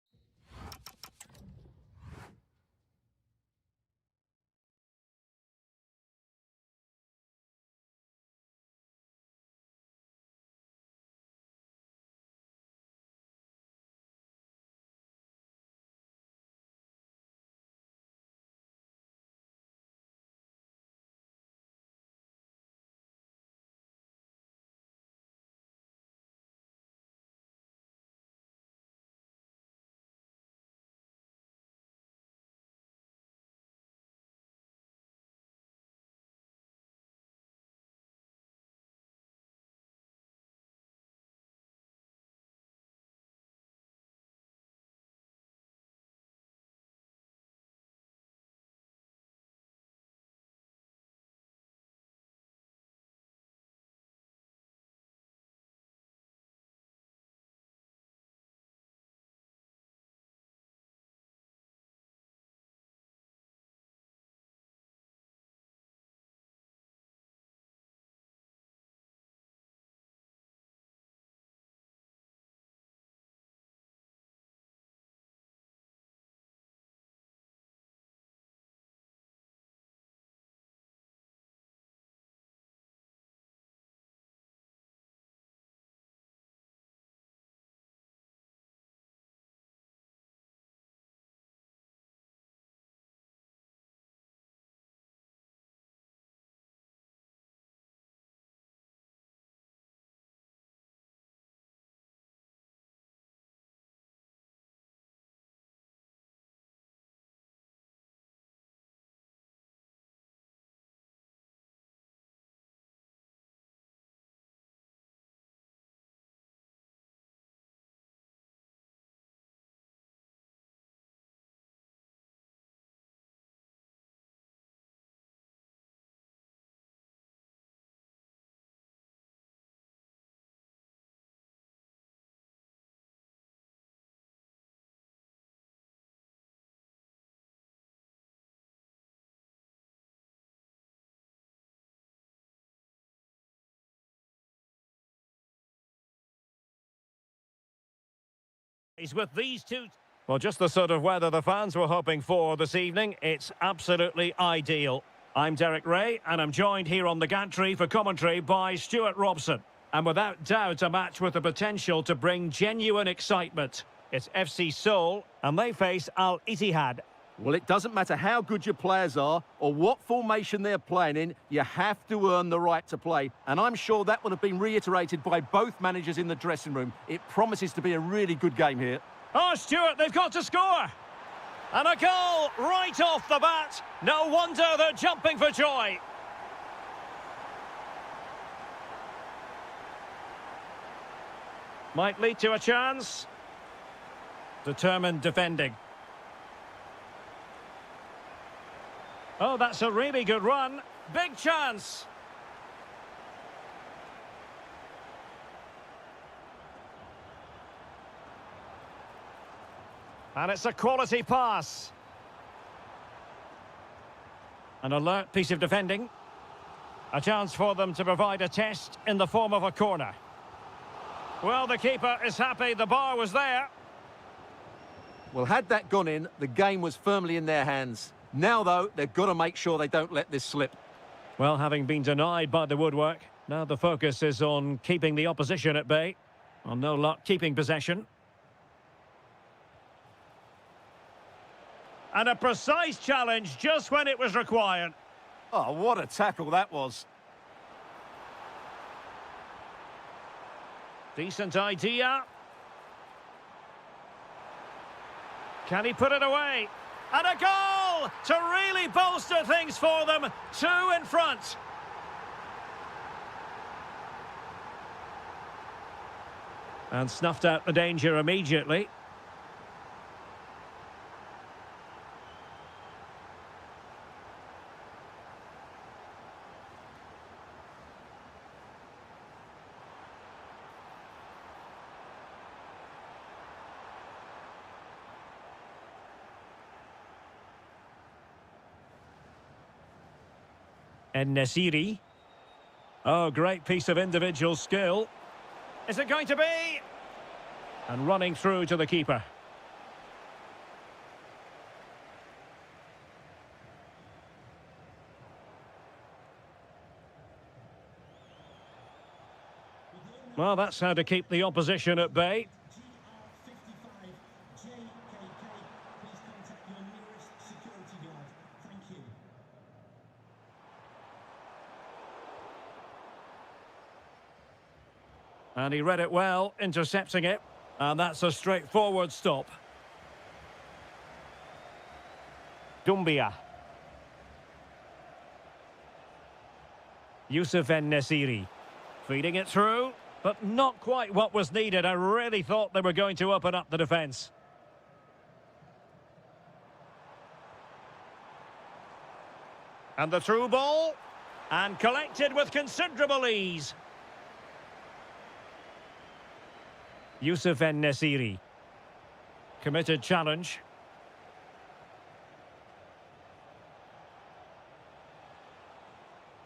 A: He's with these two. Well, just the sort of weather the fans were hoping for this evening. It's absolutely ideal. I'm Derek Ray, and I'm joined here on the gantry for commentary by Stuart Robson. And without doubt, a match with the potential to bring genuine excitement. It's FC Seoul, and they face Al Ittihad.
B: Well, it doesn't matter how good your players are or what formation they're playing in, you have to earn the right to play. And I'm sure that would have been reiterated by both managers in the dressing room. It promises to be a really good game here.
A: Oh, Stuart, they've got to score! And a goal right off the bat. No wonder they're jumping for joy. Might lead to a chance. Determined defending. Oh, that's a really good run. Big chance. And it's a quality pass. An alert piece of defending. A chance for them to provide a test in the form of a corner. Well, the keeper is happy the bar was there.
B: Well, had that gone in, the game was firmly in their hands. Now, though, they've got to make sure they don't let this slip.
A: Well, having been denied by the woodwork, now the focus is on keeping the opposition at bay. Well, no luck keeping possession. And a precise challenge just when it was required.
B: Oh, what a tackle that was.
A: Decent idea. Can he put it away? And a goal to really bolster things for them. 2 in front. And snuffed out the danger immediately. And Nesiri. Oh, great piece of individual skill. Is it going to be? And running through to the keeper. Well, that's how to keep the opposition at bay. And he read it well, intercepting it. And that's a straightforward stop. Doumbia. Youssef En-Nesyri. Feeding it through, but not quite what was needed. I really thought they were going to open up the defence. And the through ball. And collected with considerable ease. Youssef En-Nesyri. Committed challenge.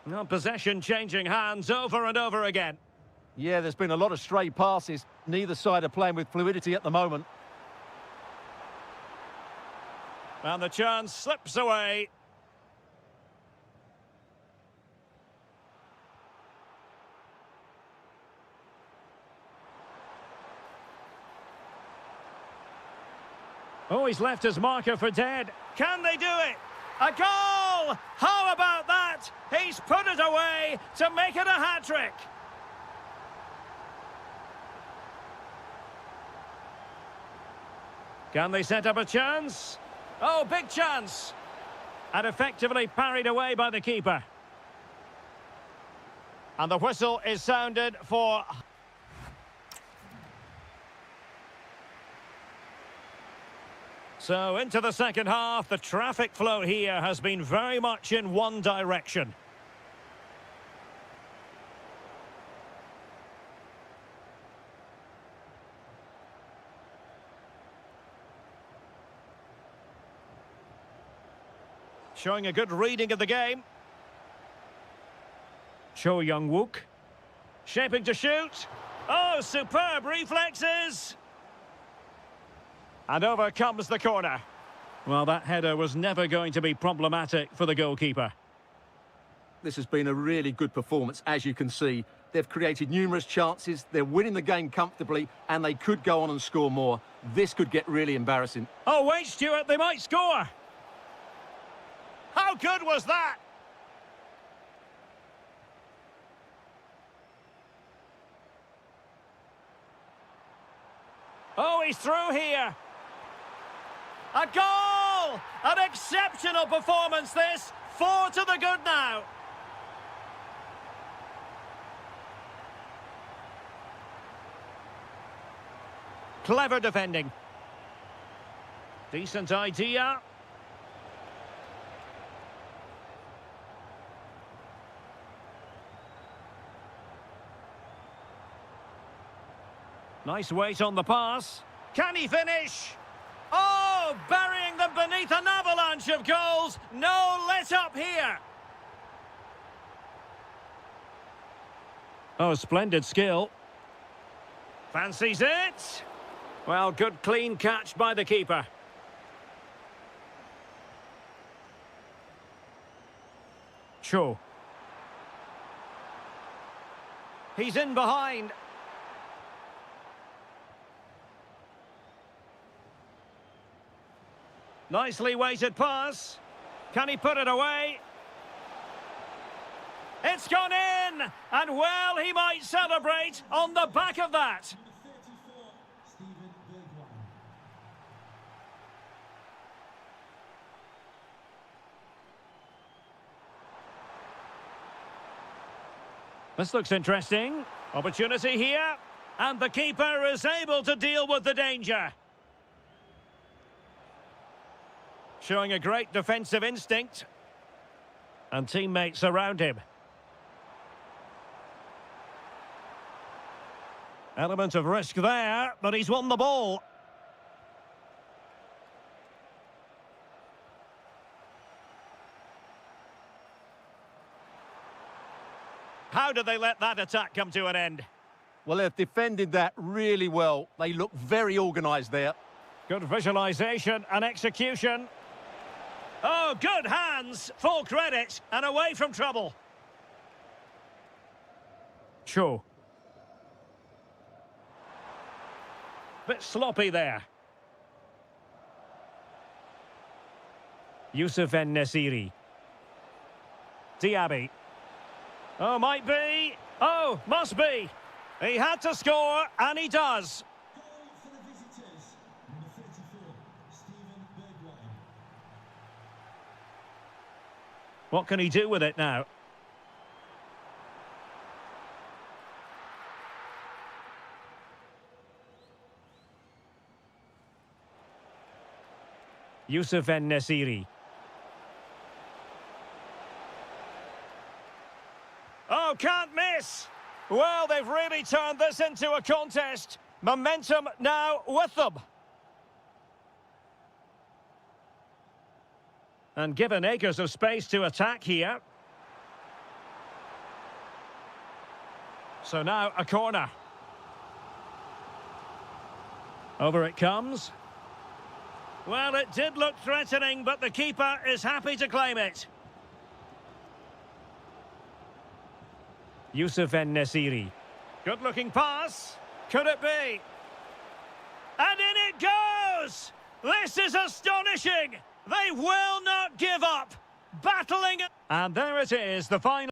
A: Well, possession changing hands over and over again.
B: Yeah, there's been a lot of stray passes. Neither side are playing with fluidity at the moment.
A: And the chance slips away. Oh, he's left his marker for dead. Can they do it? A goal! How about that? He's put it away to make it a hat-trick. Can they set up a chance? Oh, big chance. And effectively parried away by the keeper. And the whistle is sounded for... So into the second half, the traffic flow here has been very much in one direction. Showing a good reading of the game. Cho Young-wook. Shaping to shoot. Oh, superb reflexes. And over comes the corner. Well, that header was never going to be problematic for the goalkeeper.
B: This has been a really good performance, as you can see. They've created numerous chances, they're winning the game comfortably, and they could go on and score more. This could get really embarrassing.
A: Oh, wait, Stuart, they might score. How good was that? Oh, he's through here. A goal! An exceptional performance, this. 4 to the good now. Clever defending. Decent idea. Nice weight on the pass. Can he finish? Oh, burying them beneath an avalanche of goals. No let up here. Oh, splendid skill. Fancies it. Well, good clean catch by the keeper. Cho. He's in behind. Nicely weighted pass. Can he put it away? It's gone in! And well, he might celebrate on the back of that. This looks interesting. Opportunity here. And the keeper is able to deal with the danger. Showing a great defensive instinct. And teammates around him. Element of risk there, but he's won the ball. How did they let that attack come to an end?
B: Well, they've defended that really well. They look very organised there.
A: Good visualisation and execution. Oh, good hands, full credit, and away from trouble. Cho. Bit sloppy there. Youssef En-Nesyri. Diaby. Oh, might be. Oh, must be. He had to score, and he does. What can he do with it now? Youssef En-Nesyri. Oh, can't miss! Well, they've really turned this into a contest. Momentum now with them. And given acres of space to attack here. So now a corner. Over it comes. Well, it did look threatening, but the keeper is happy to claim it. Youssef En-Nesyri. Good-looking pass. Could it be? And in it goes! This is astonishing! They will not give up. Battling. And there it is, the final.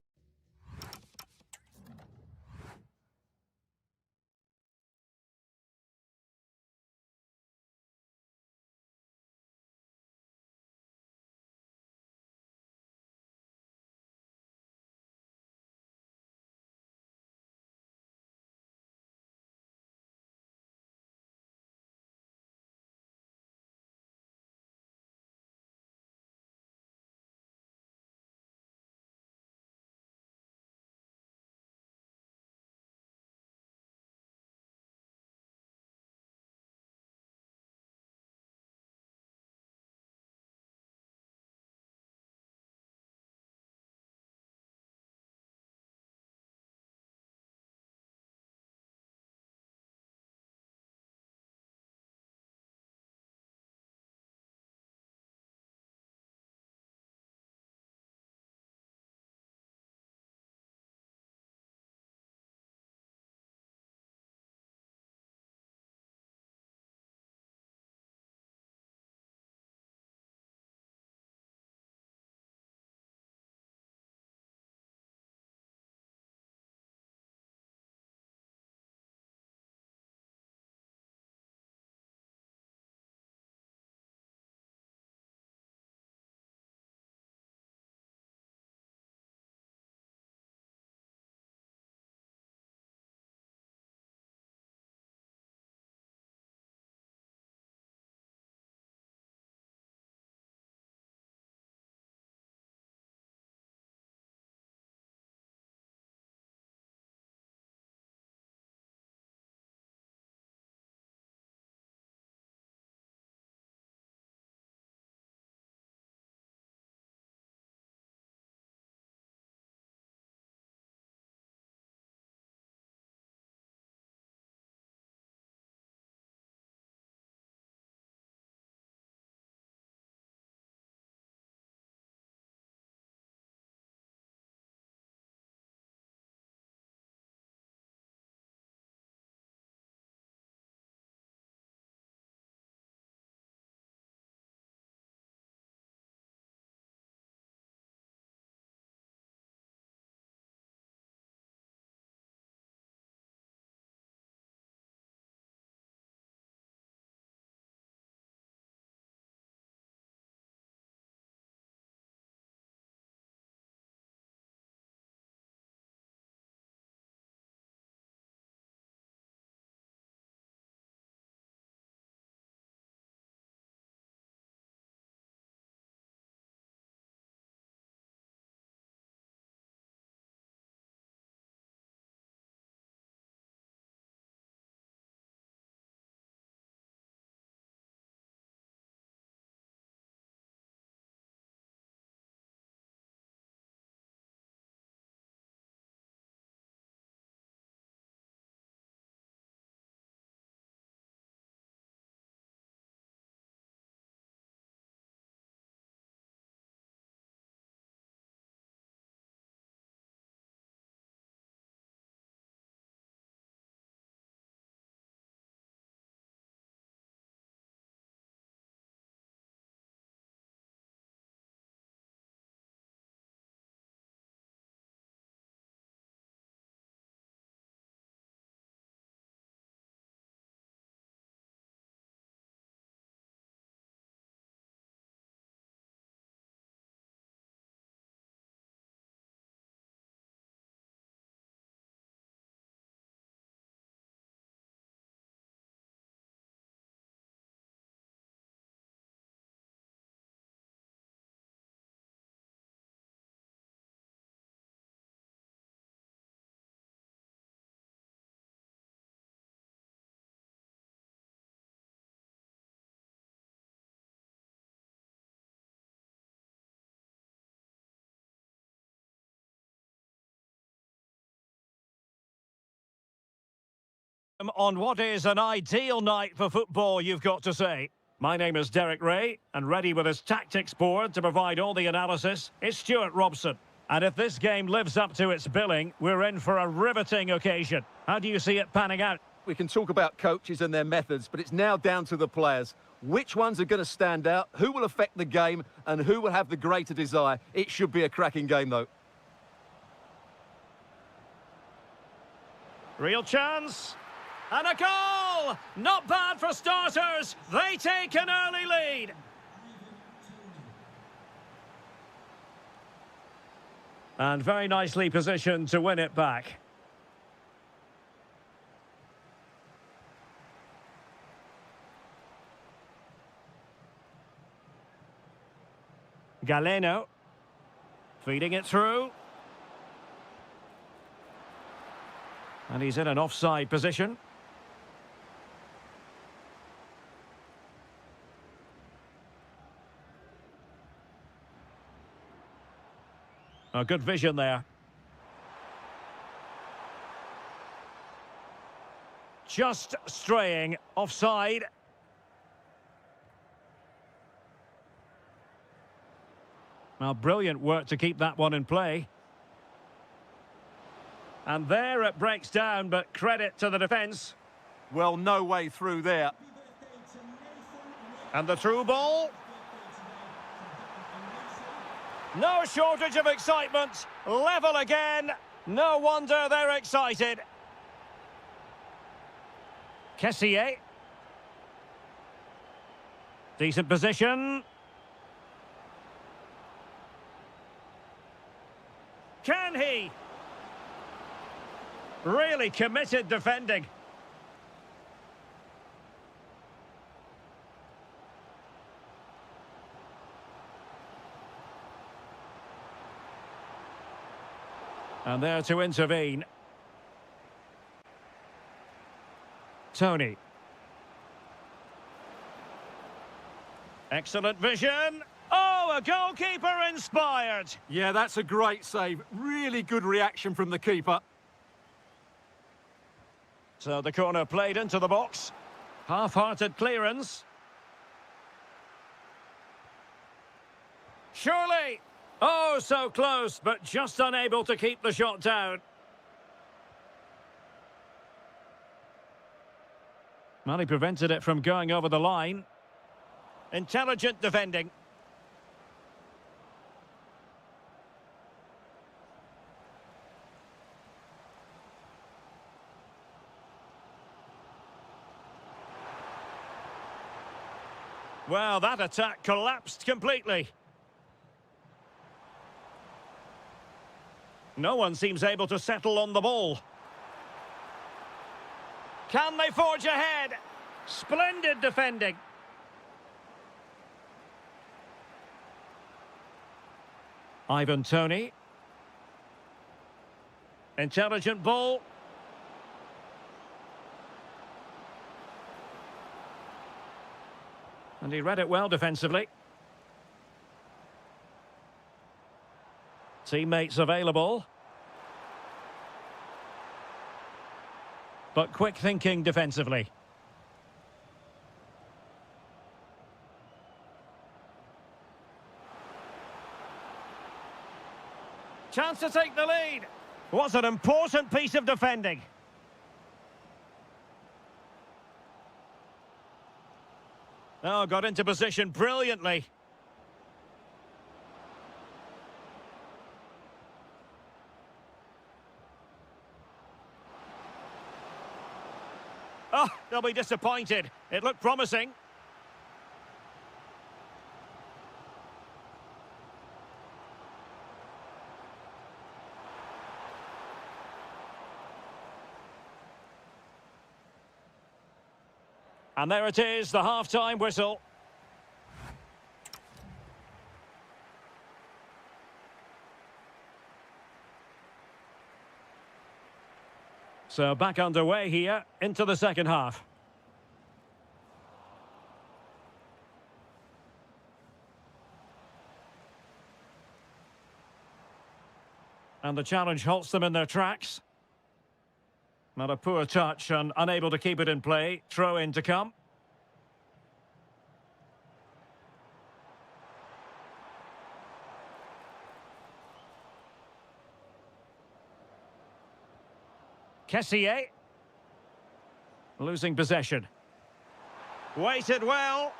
A: On what is an ideal night for football, you've got to say. My name is Derek Ray, and ready with his tactics board to provide all the analysis is Stuart Robson. And if this game lives up to its billing, we're in for a riveting occasion. How do you see it panning out?
B: We can talk about coaches and their methods, but it's now down to the players. Which ones are going to stand out, who will affect the game, and who will have the greater desire? It should be a cracking game, though.
A: Real chance. And a goal! Not bad for starters. They take an early lead. And very nicely positioned to win it back. Galeno. Feeding it through. And he's in an offside position. A good vision there. Just straying offside. Well, brilliant work to keep that one in play. And there it breaks down, but credit to the defence.
B: Well, no way through there.
A: And the through ball. No shortage of excitement. Level again. No wonder they're excited. Kessier. Decent position. Can he? Really committed defending. And there to intervene. Tony. Excellent vision. Oh, a goalkeeper inspired.
B: Yeah, that's a great save. Really good reaction from the keeper.
A: So the corner played into the box. Half-hearted clearance. Surely. Oh, so close, but just unable to keep the shot down. Well, he prevented it from going over the line. Intelligent defending. Well, that attack collapsed completely. No one seems able to settle on the ball. Can they forge ahead? Splendid defending. Ivan Toney. Intelligent ball. And he read it well defensively. Teammates available. But quick thinking defensively. Chance to take the lead. Was an important piece of defending. Oh, got into position brilliantly. Oh, they'll be disappointed. It looked promising. And there it is, the half-time whistle. So back underway here into the second half. And the challenge halts them in their tracks. Not a poor touch and unable to keep it in play. Throw in to come. Kessier. Losing possession. Waited well.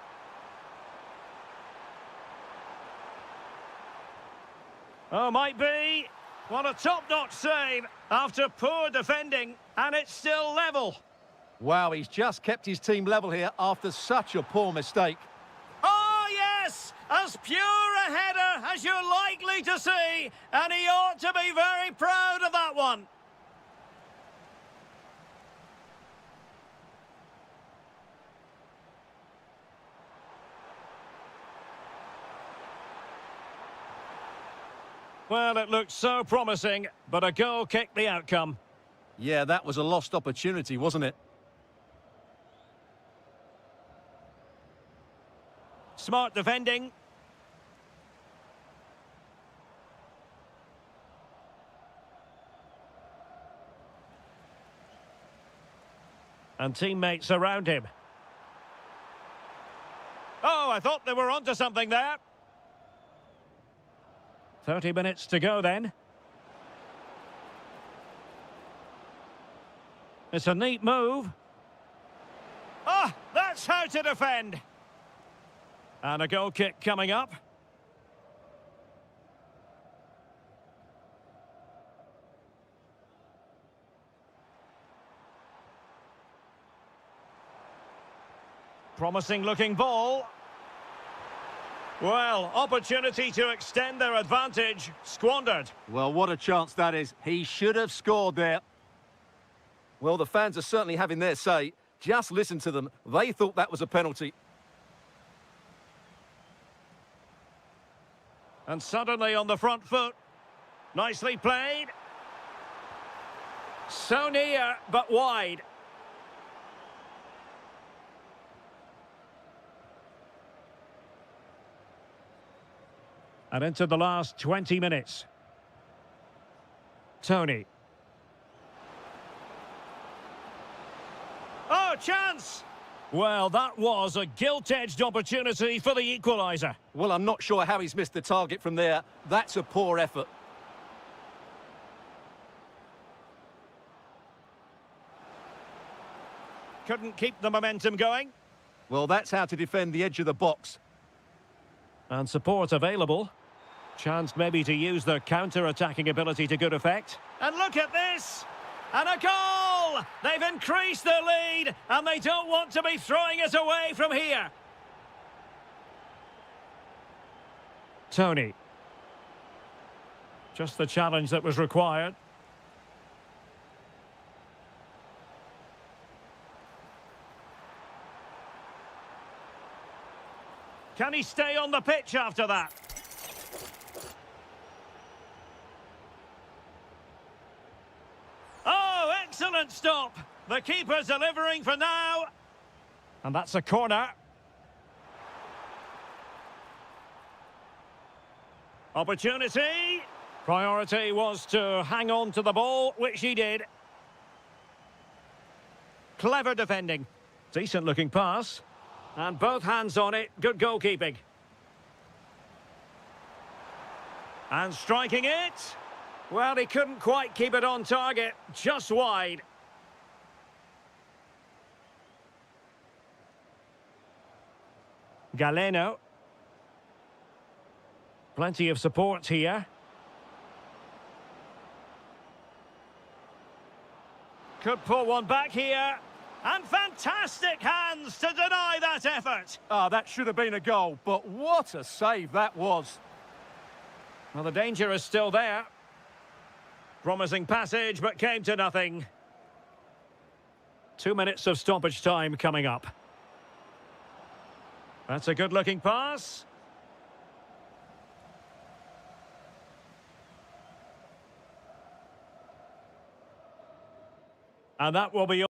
A: Oh, might be. What a top-notch save after poor defending, and it's still level.
B: Wow, he's just kept his team level here after such a poor mistake.
A: Oh, yes! As pure a header as you're likely to see, and he ought to be very proud of that one. Well, it looked so promising, but a goal kicked the outcome.
B: Yeah, that was a lost opportunity, wasn't it?
A: Smart defending. And teammates around him. Oh, I thought they were onto something there. 30 minutes to go then. It's a neat move. Ah, that's how to defend. And a goal kick coming up. Promising looking ball. Well, opportunity to extend their advantage, squandered.
B: Well, what a chance that is. He should have scored there. Well, the fans are certainly having their say. Just listen to them. They thought that was a penalty.
A: And suddenly on the front foot. Nicely played. So near, but wide. And into the last 20 minutes. Tony. Oh, chance! Well, that was a gilt-edged opportunity for the equaliser.
B: Well, I'm not sure how he's missed the target from there. That's a poor effort.
A: Couldn't keep the momentum going.
B: Well, that's how to defend the edge of the box.
A: And support available. Chance maybe to use their counter-attacking ability to good effect. And look at this! And a goal! They've increased their lead, and they don't want to be throwing it away from here. Tony. Just the challenge that was required. Can he stay on the pitch after that? Oh, excellent stop. The keeper's delivering for now. And that's a corner. Opportunity. Priority was to hang on to the ball, which he did. Clever defending. Decent looking pass. And both hands on it. Good goalkeeping. And striking it. Well, he couldn't quite keep it on target. Just wide. Galeno. Plenty of support here. Could pull one back here. And fantastic hands to deny that effort.
B: Ah, that should have been a goal, but what a save that was.
A: Well, the danger is still there. Promising passage, but came to nothing. 2 minutes of stoppage time coming up. That's a good-looking pass. And that will be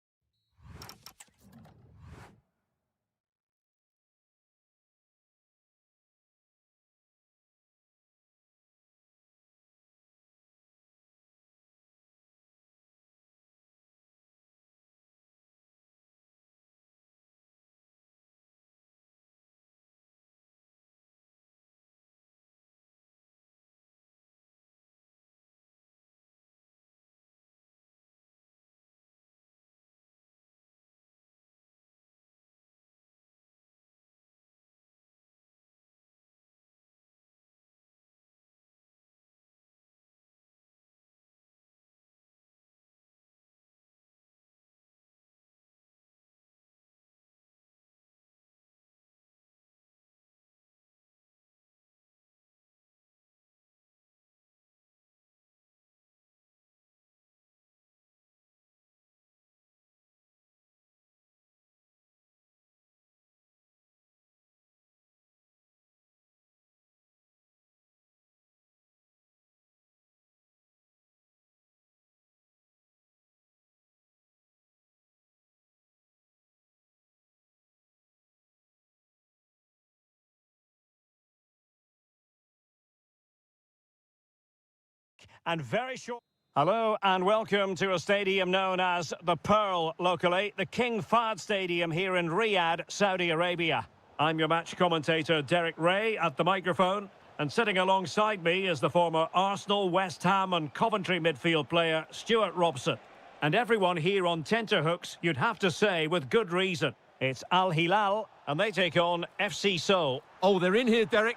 A: and very short. Hello and welcome to a stadium known as the Pearl locally, the King Fahd Stadium here in Riyadh, Saudi Arabia. I'm your match commentator Derek Ray at the microphone, and sitting alongside me is the former Arsenal, West Ham and Coventry midfield player Stuart Robson. And everyone here on tenterhooks, you'd have to say with good reason. It's Al Hilal and they take on FC Seoul.
B: Oh, they're in here, Derek.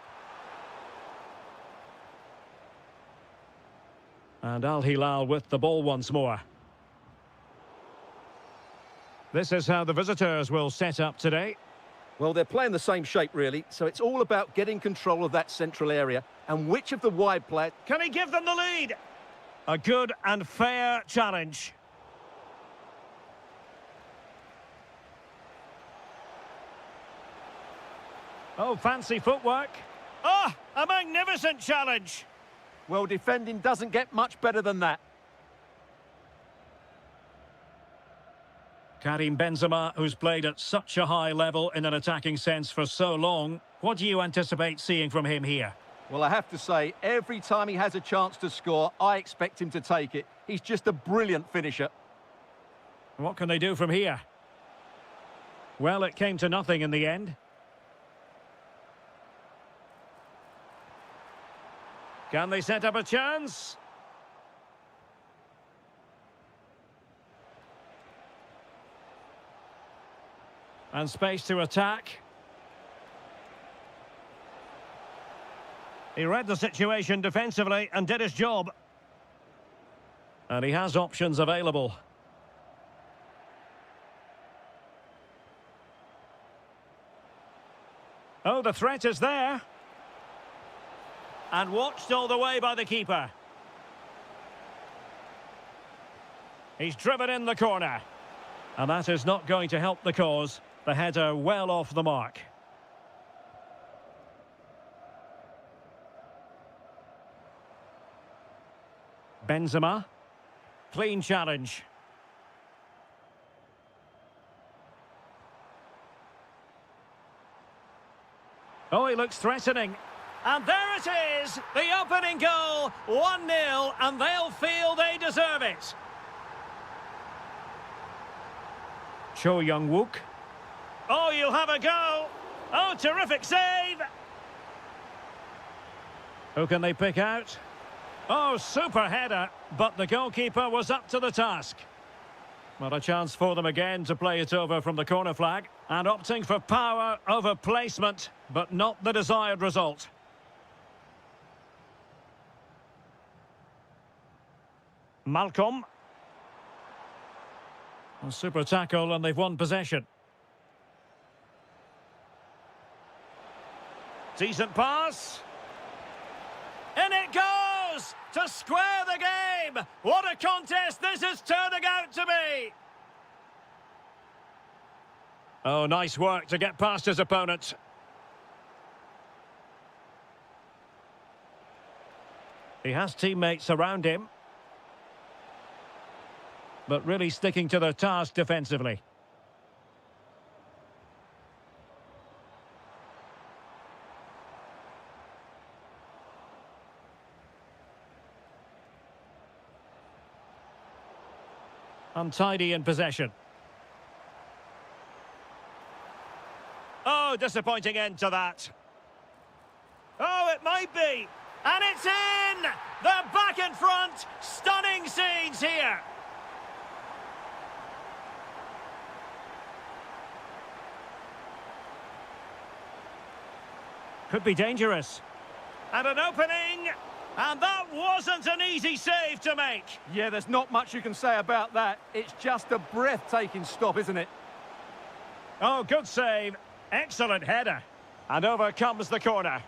A: And Al Hilal with the ball once more. This is how the visitors will set up today.
B: Well, they're playing the same shape, really, so it's all about getting control of that central area and which of the wide players...
A: Can he give them the lead? A good and fair challenge. Oh, fancy footwork. Oh, a magnificent challenge.
B: Well, defending doesn't get much better than that.
A: Karim Benzema, who's played at such a high level in an attacking sense for so long. What do you anticipate seeing from him here?
B: Well, I have to say, every time he has a chance to score, I expect him to take it. He's just a brilliant finisher.
A: What can they do from here? Well, it came to nothing in the end. Can they set up a chance? And space to attack. He read the situation defensively and did his job. And he has options available. Oh, the threat is there. And watched all the way by the keeper. He's driven in the corner. And that is not going to help the cause. The header well off the mark. Benzema. Clean challenge. Oh, he looks threatening. And there it is, the opening goal, 1-0, and they'll feel they deserve it. Cho Young-wook. Oh, you'll have a go. Oh, terrific save. Who can they pick out? Oh, super header, but the goalkeeper was up to the task. Well, a chance for them again to play it over from the corner flag, and opting for power over placement, but not the desired result. Malcolm. A super tackle and they've won possession. Decent pass. In it goes! To square the game! What a contest this is turning out to be! Oh, nice work to get past his opponent. He has teammates around him. But really sticking to their task defensively. Untidy in possession. Oh, disappointing end to that. Oh, it might be. And it's in! They're back in front. Stunning scenes here. Could be dangerous. And an opening. And that wasn't an easy save to make.
B: Yeah, there's not much you can say about that. It's just a breathtaking stop, isn't it?
A: Oh, good save. Excellent header. And over comes the corner.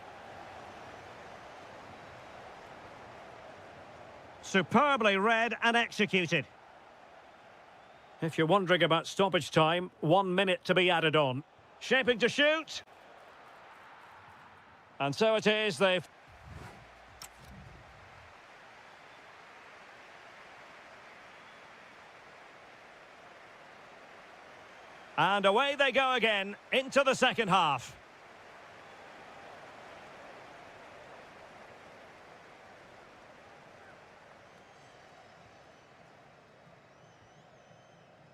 A: Superbly read and executed. If you're wondering about stoppage time, 1 minute to be added on. Shaping to shoot. And so it is, they've... And away they go again, into the second half.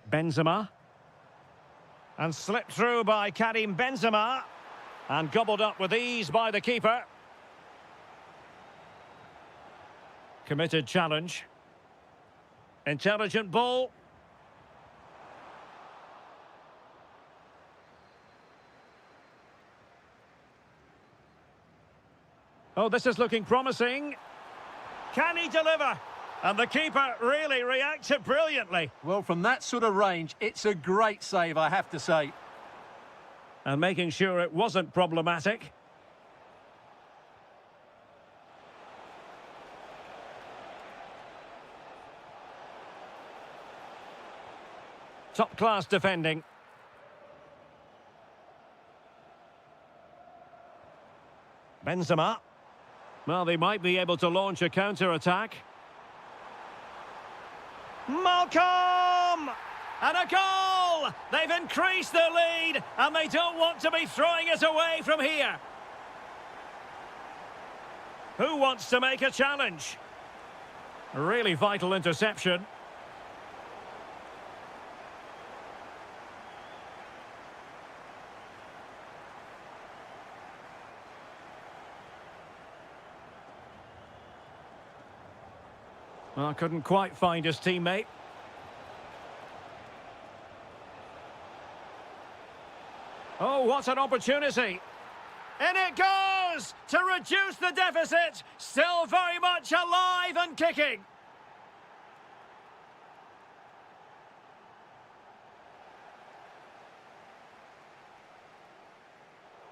A: Benzema. And slipped through by Karim Benzema. And gobbled up with ease by the keeper. Committed challenge. Intelligent ball. Oh, this is looking promising. Can he deliver? And the keeper really reacted brilliantly.
B: Well, from that sort of range, it's a great save, I have to say.
A: And making sure it wasn't problematic. Top-class defending. Benzema. Well, they might be able to launch a counter-attack. Malcolm! And a goal! They've increased their lead, and they don't want to be throwing it away from here. Who wants to make a challenge? A really vital interception. Well, couldn't quite find his teammate. Oh, what an opportunity. In it goes to reduce the deficit. Still very much alive and kicking.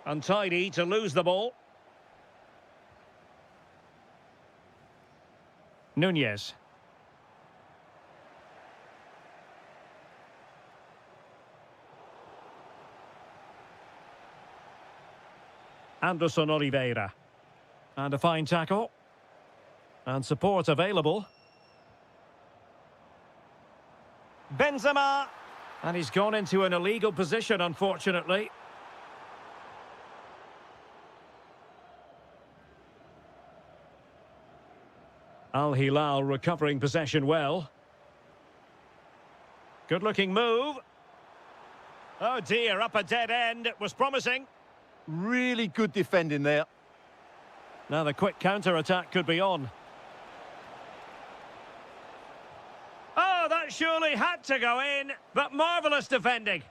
A: Untidy to lose the ball. Nunez. Anderson Oliveira. And a fine tackle. And support available. Benzema. And he's gone into an illegal position, unfortunately. Al Hilal recovering possession well. Good-looking move. Oh dear, up a dead end. It was promising.
B: Really good defending there.
A: Now the quick counter-attack could be on. Oh, that surely had to go in, but marvellous defending.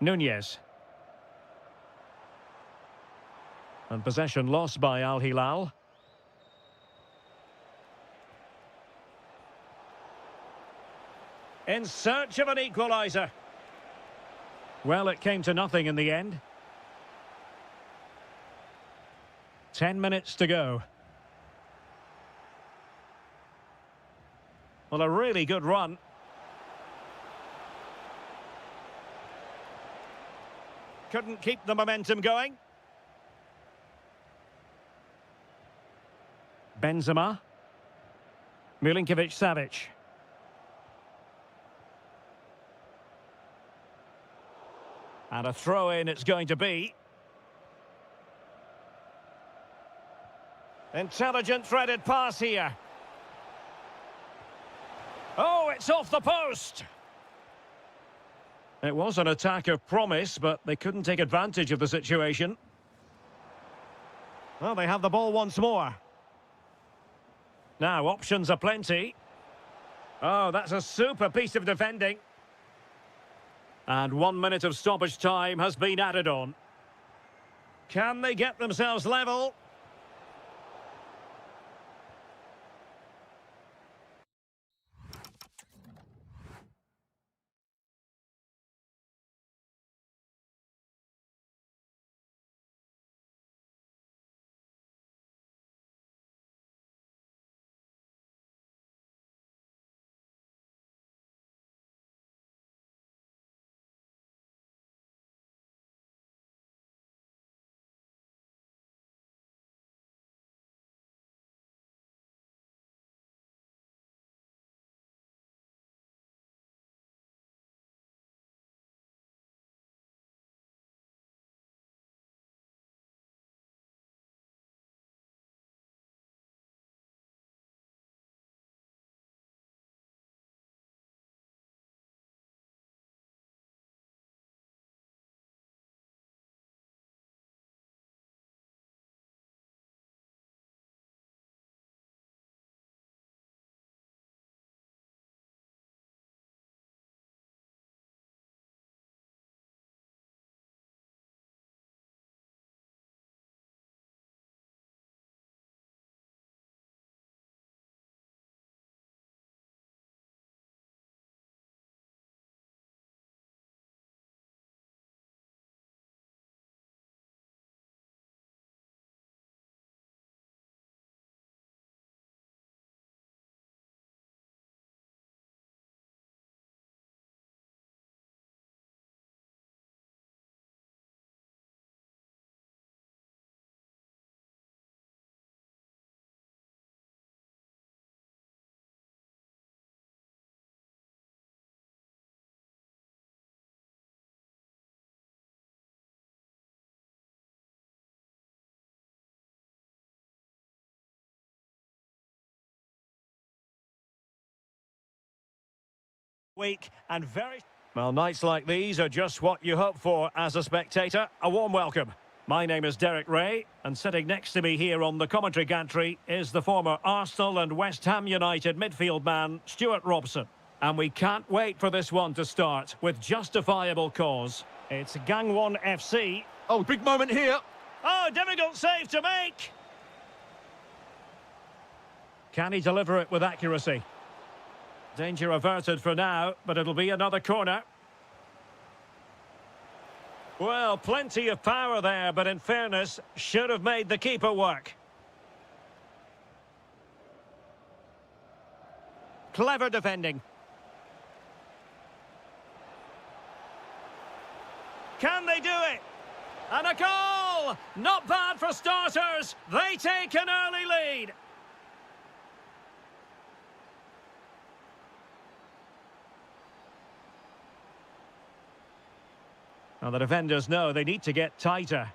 A: Nunez. And possession lost by Al Hilal. In search of an equaliser. Well, it came to nothing in the end. 10 minutes to go. Well, a really good run. Couldn't keep the momentum going. Benzema. Milinkovic-Savic. And a throw-in it's going to be. Intelligent threaded pass here. Oh, it's off the post. It was an attack of promise, but they couldn't take advantage of the situation. Well, they have the ball once more. Now, options are plenty. Oh, that's a super piece of defending. And 1 minute of stoppage time has been added on. Can they get themselves level? week and very... Well, nights like these are just what you hope for as a spectator. A warm welcome. My name is Derek Ray, and sitting next to me here on the commentary gantry is the former Arsenal and West Ham United midfield man, Stuart Robson. And we can't wait for this one to start with justifiable cause. It's Gangwon FC.
B: Oh, big moment here.
A: Oh, difficult save to make. Can he deliver it with accuracy? Danger averted for now, but it'll be another corner. Well, plenty of power there, but in fairness, should have made the keeper work. Clever defending. Can they do it? And a goal! Not bad for starters. They take an early lead. Now the defenders know they need to get tighter.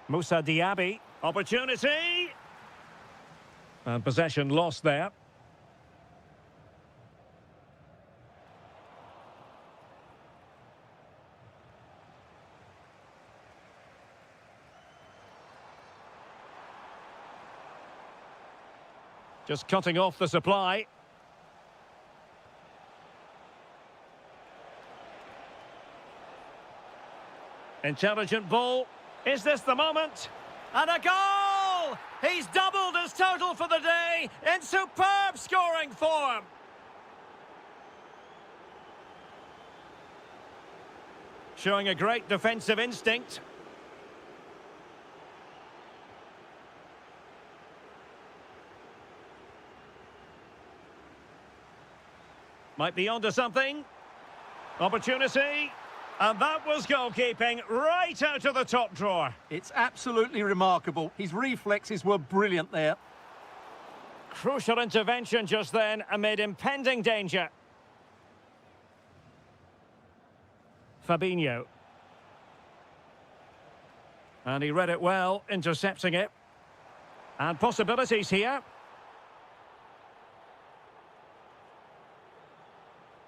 A: Moussa Diaby, opportunity! And possession lost there. Just cutting off the supply. Intelligent ball. Is this the moment? And a goal! He's doubled his total for the day in superb scoring form. Showing a great defensive instinct. Might be onto something. Opportunity. And that was goalkeeping right out of the top drawer.
B: It's absolutely remarkable. His reflexes were brilliant there.
A: Crucial intervention just then amid impending danger. Fabinho. And he read it well, intercepting it. And possibilities here.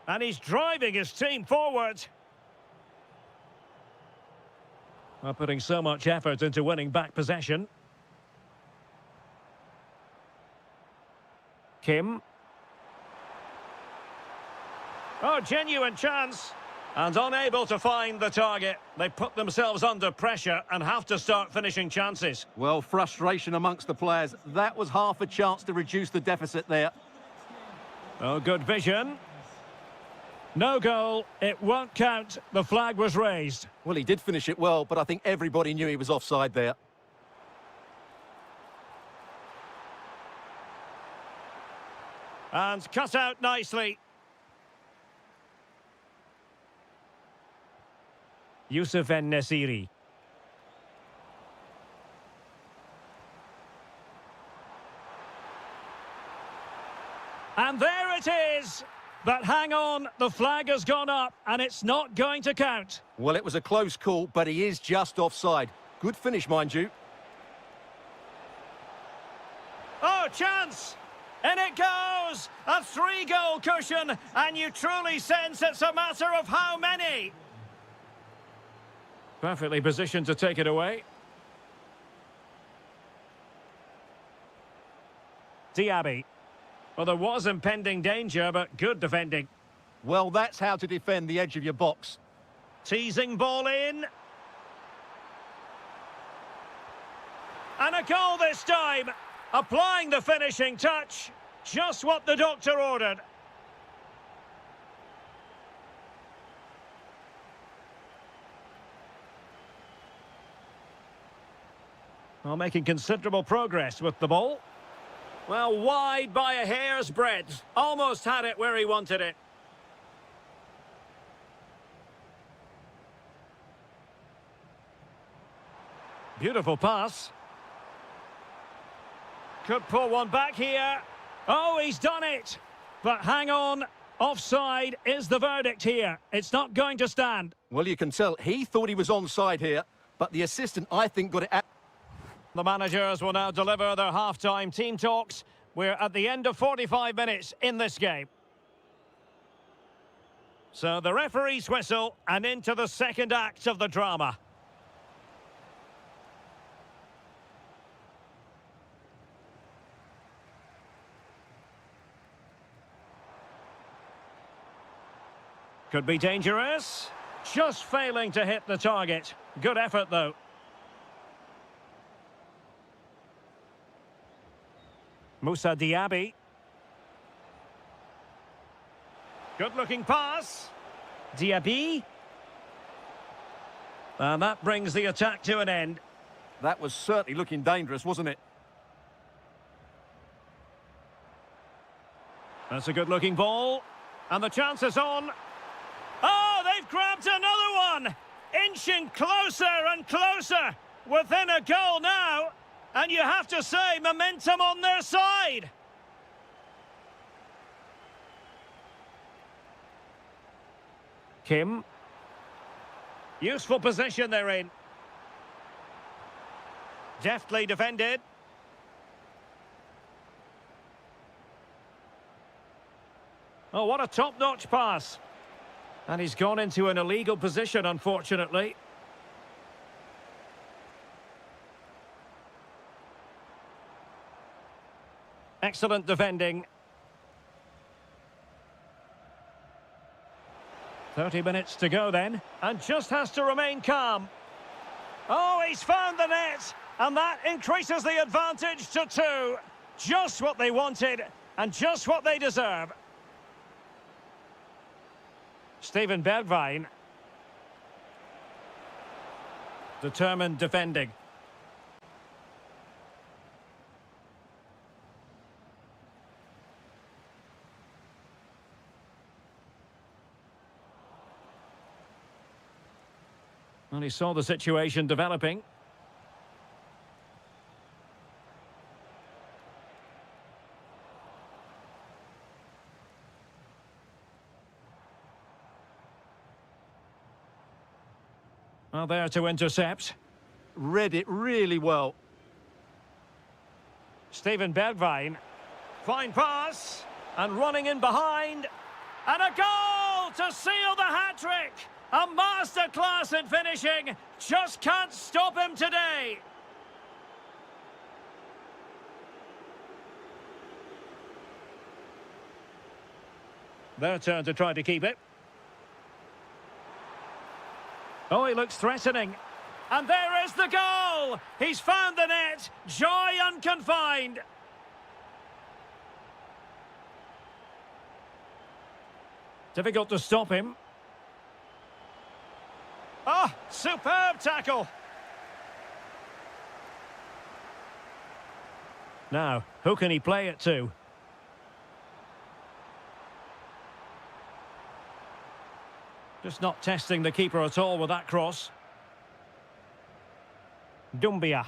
A: And he's driving his team forward. Well, putting so much effort into winning back possession. Kim. Oh, genuine chance. And unable to find the target. They put themselves under pressure and have to start finishing chances.
B: Well, frustration amongst the players. That was half a chance to reduce the deficit there.
A: Oh, good vision. No goal, it won't count. The flag was raised.
B: Well, he did finish it well, but I think everybody knew he was offside there.
A: And cut out nicely. Youssef En-Nesyri. And there it is. But hang on, the flag has gone up and it's not going to count.
B: Well, it was a close call, but he is just offside. Good finish, mind you.
A: Oh, chance! In it goes! A 3-goal cushion, and you truly sense it's a matter of how many. Perfectly positioned to take it away. Diaby. Well, there was impending danger, but good defending.
B: Well, that's how to defend the edge of your box.
A: Teasing ball in. And a goal this time. Applying the finishing touch. Just what the doctor ordered. Well, making considerable progress with the ball. Well, wide by a hair's breadth. Almost had it where he wanted it. Beautiful pass. Could pull one back here. Oh, he's done it. But hang on. Offside is the verdict here. It's not going to stand.
B: Well, you can tell he thought he was onside here, but the assistant, I think, got it at...
A: The managers will now deliver their half-time team talks. We're at the end of 45 minutes in this game. So the referee's whistle and into the second act of the drama. Could be dangerous. Just failing to hit the target. Good effort, though. Moussa Diaby. Good-looking pass. Diaby. And that brings the attack to an end.
B: That was certainly looking dangerous, wasn't it?
A: That's a good-looking ball. And the chance is on. Oh, they've grabbed another one! Inching closer and closer. Within a goal now. And you have to say, momentum on their side. Kim. Useful position they're in. Deftly defended. Oh, what a top-notch pass. And he's gone into an illegal position, unfortunately. Excellent defending. 30 minutes to go then, and just has to remain calm. Oh, he's found the net, and that increases the advantage to 2. Just what they wanted, and just what they deserve. Steven Bergwijn. Determined defending. And he saw the situation developing. Well, there to intercept.
B: Read it really well.
A: Steven Bergwijn. Fine pass. And running in behind. And a goal to seal the hat-trick. A masterclass in finishing. Just can't stop him today. Their turn to try to keep it. Oh, he looks threatening. And there is the goal! He's found the net. Joy unconfined. Difficult to stop him. Oh, superb tackle. Now, who can he play it to? Just not testing the keeper at all with that cross. Dumbia.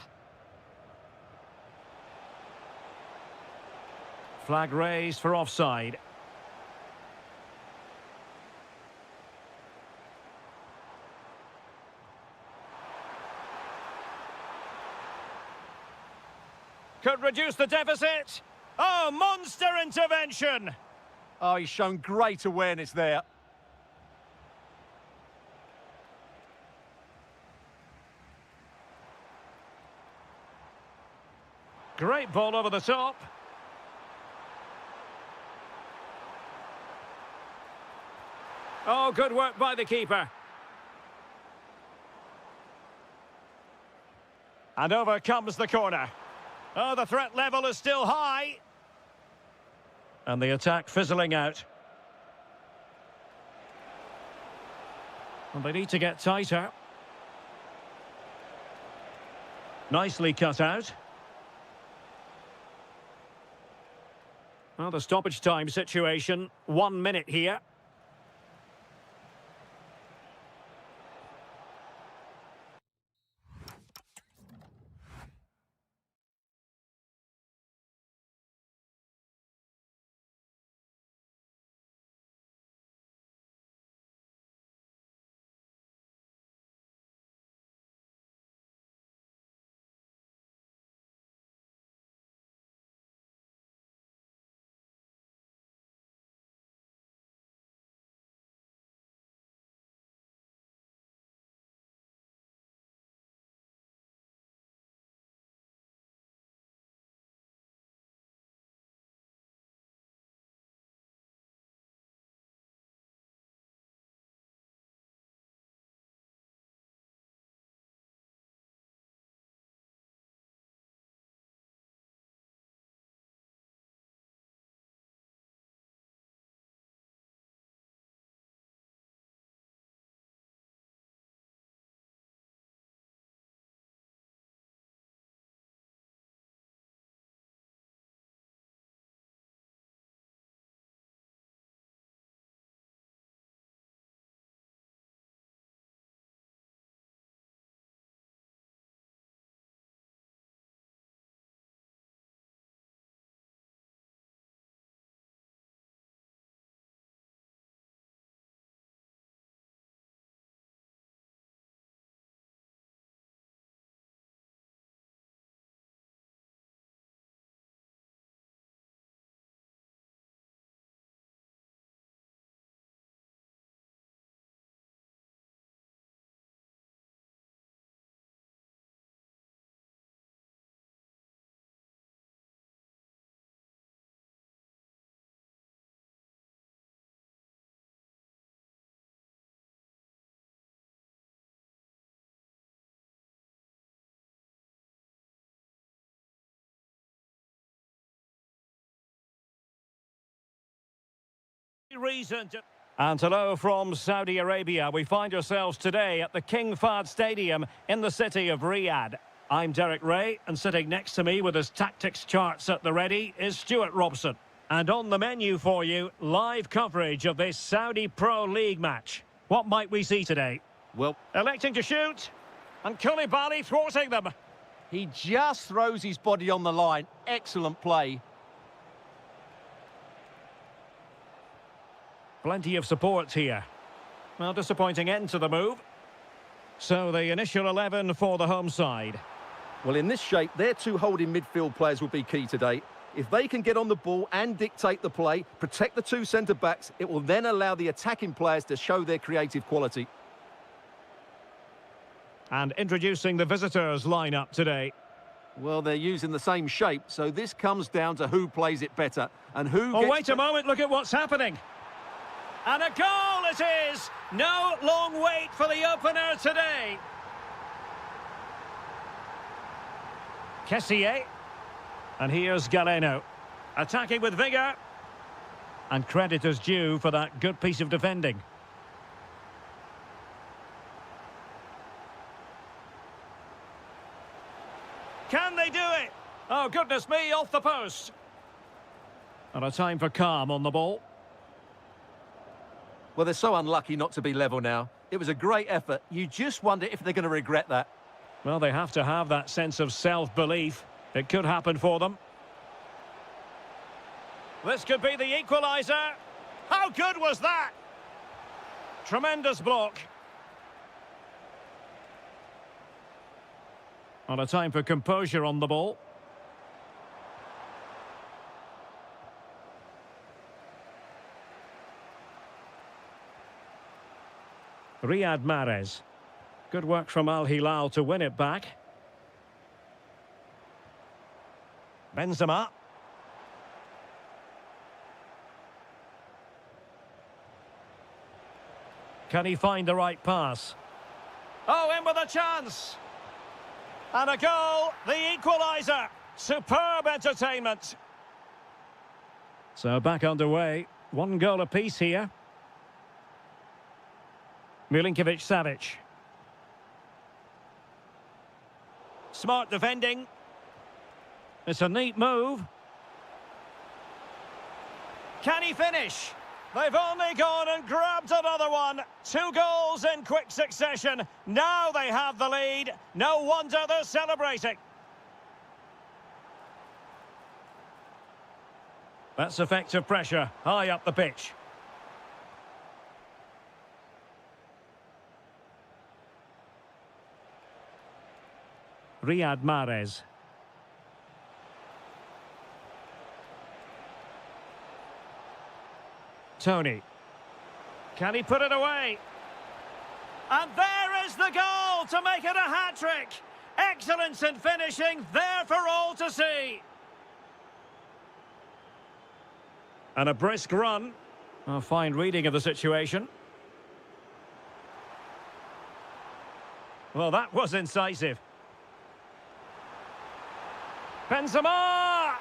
A: Flag raised for offside. Could reduce the deficit. Oh, monster intervention.
B: Oh, he's shown great awareness there.
A: Great ball over the top. Oh, good work by the keeper. And over comes the corner. Oh, the threat level is still high. And the attack fizzling out. And they need to get tighter. Nicely cut out. Well, the stoppage time situation, 1 minute here. reason to... And hello from Saudi Arabia. We find ourselves today at the King Fahd Stadium in the city of Riyadh. I'm Derek Ray, and sitting next to me with his tactics charts at the ready is Stuart Robson. And on the menu for you, live coverage of this Saudi Pro League match. What might we see today?
B: Well,
A: Electing to shoot, and Koulibaly thwarting them.
B: he just throws his body on the line. Excellent play.
A: Plenty of support here. Well, disappointing end to the move. So the initial 11 for the home side.
B: Well, in this shape, their two holding midfield players will be key today. If they can get on the ball and dictate the play, protect the two centre-backs, it will then allow the attacking players to show their creative quality.
A: And introducing the visitors' lineup today.
B: Well, they're using the same shape, so this comes down to who plays it better and who
A: Oh,
B: gets...
A: wait a moment, look at what's happening. And a goal it is! No long wait for the opener today. Kessié. And here's Galeno. Attacking with vigour. And credit is due for that good piece of defending. Can they do it? Oh, goodness me, off the post. And a time for calm on the ball.
B: Well, they're so unlucky not to be level now. It was a great effort. You just wonder if they're going to regret that.
A: Well, they have to have that sense of self-belief. It could happen for them. This could be the equaliser. How good was that? Tremendous block. And a time for composure on the ball. Riyad Mahrez. Good work from Al Hilal to win it back. Benzema. Can he find the right pass? Oh, in with a chance. And a goal, the equaliser. Superb entertainment. So back underway. One goal apiece here. Milinkovic-Savic. Smart defending. It's a neat move. Can he finish? They've only gone and grabbed another one. 2 goals in quick succession. Now they have the lead. No wonder they're celebrating. That's effective pressure high up the pitch. Riyad Mahrez. Tony. Can he put it away? And there is the goal to make it a hat-trick. Excellence in finishing, there for all to see. And a brisk run. A fine reading of the situation. Well, that was incisive. Benzema!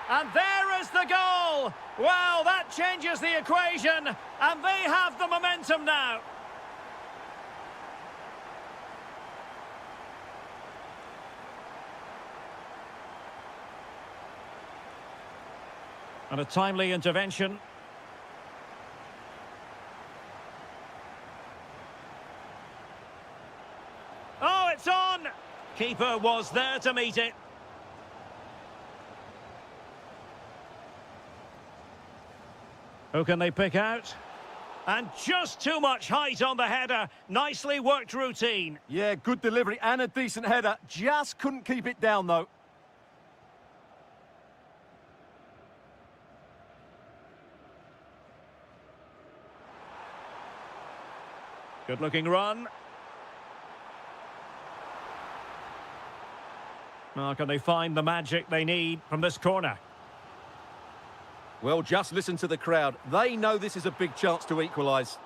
A: And there is the goal! Well, that changes the equation, and they have the momentum now. And a timely intervention. Oh, it's on! Keeper was there to meet it. Who can they pick out? And just too much height on the header. Nicely worked routine.
B: Yeah, good delivery and a decent header. Just couldn't keep it down, though.
A: Good-looking run. Now, can they find the magic they need from this corner?
B: Well, just listen to the crowd. They know this is a big chance to equalise.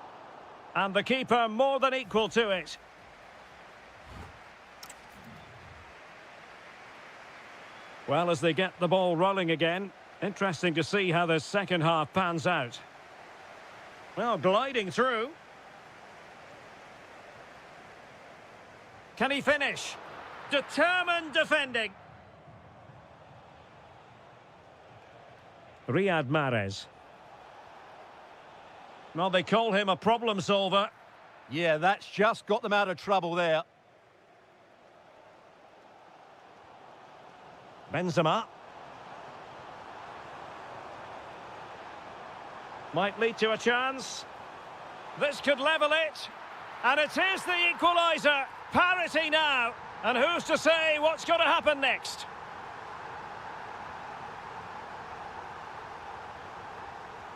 A: And the keeper more than equal to it. Well, as they get the ball rolling again, interesting to see how the second half pans out. Well, gliding through. Can he finish? Determined defending. Riyad Mahrez. Well, they call him a problem solver.
B: Yeah, that's just got them out of trouble there.
A: Benzema. Might lead to a chance. This could level it. And it is the equaliser. Parity now. And who's to say what's going to happen next?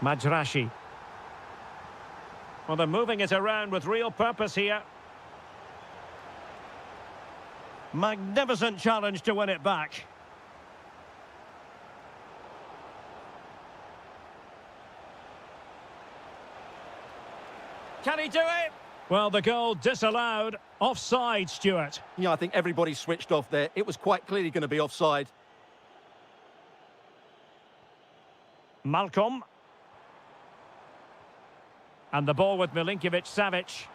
A: Majrashi. Well, they're moving it around with real purpose here. Magnificent challenge to win it back. Can he do it? Well, the goal disallowed. Offside, Stuart.
B: Yeah, I think everybody switched off there. It was quite clearly going to be offside.
A: Malcolm. And the ball with Milinkovic-Savic.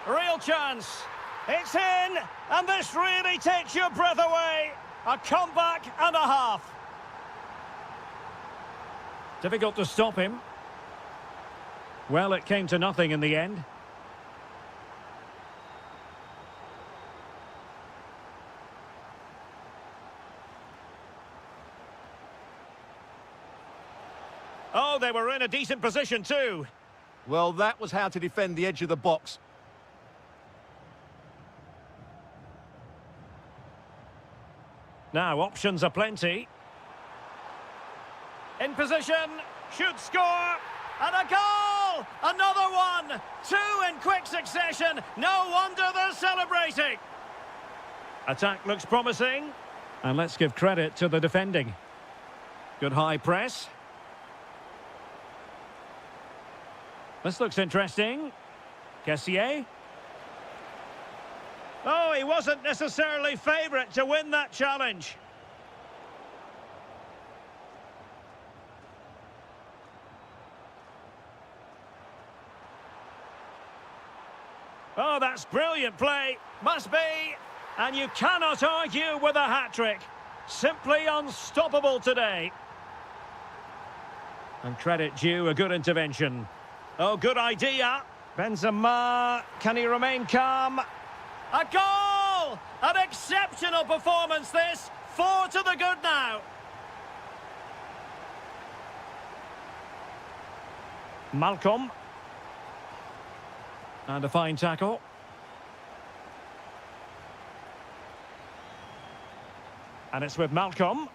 A: Real chance. It's in. And this really takes your breath away. A comeback and a half. Difficult to stop him. Well, it came to nothing in the end. Oh, they were in a decent position too.
B: Well, that was how to defend the edge of the box.
A: Now, options are plenty. In position, should score, and a goal! Another one! Two in quick succession, no wonder they're celebrating! Attack looks promising, and let's give credit to the defending. Good high press. This looks interesting. Kessié. Oh, he wasn't necessarily favourite to win that challenge. Oh, that's brilliant play. Must be. And you cannot argue with a hat-trick. Simply unstoppable today. And credit due, a good intervention. Oh, good idea. Benzema, can he remain calm? A goal! An exceptional performance this. 4 to the good now. Malcolm. And a fine tackle. And it's with Malcolm.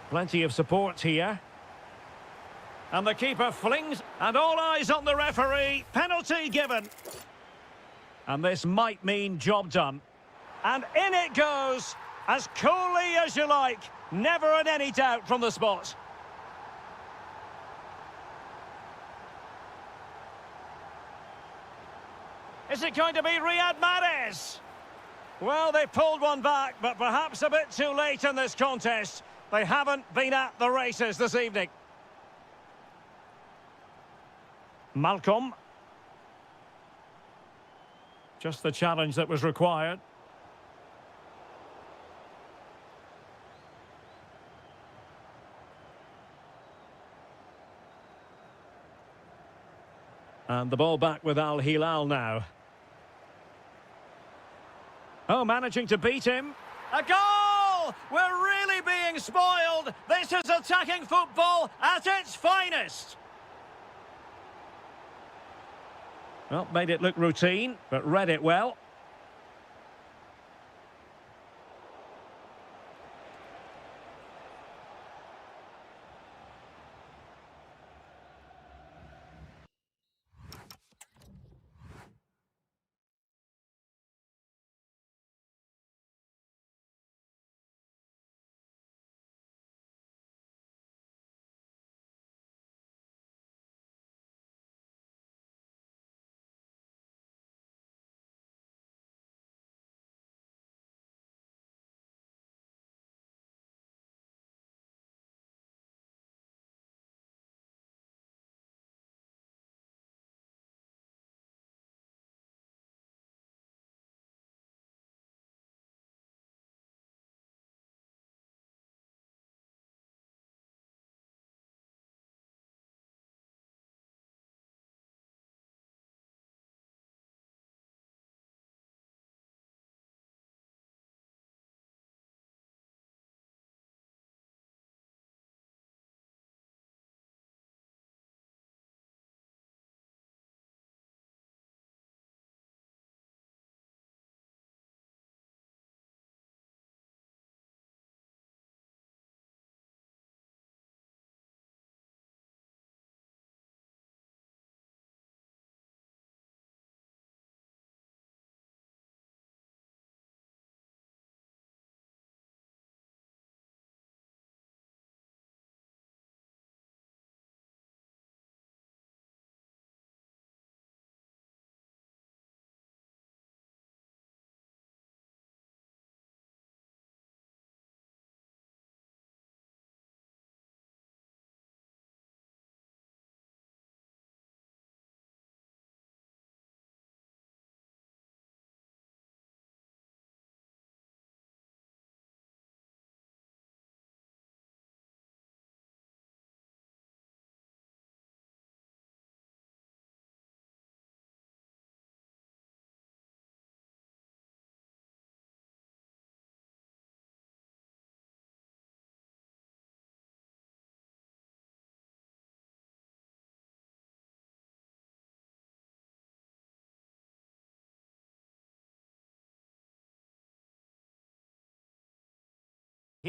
A: Plenty of support here. And the keeper flings, and all eyes on the referee. Penalty given. And this might mean job done. And in it goes, as coolly as you like. Never in any doubt from the spot. Is it going to be Riyad Mahrez? Well, they pulled one back, but perhaps a bit too late in this contest. They haven't been at the races this evening. Malcolm. Just the challenge that was required. And the ball back with Al Hilal now. Oh, managing to beat him. A goal! We're really being spoiled. This is attacking football at its finest. Well, made it look routine, but read it well.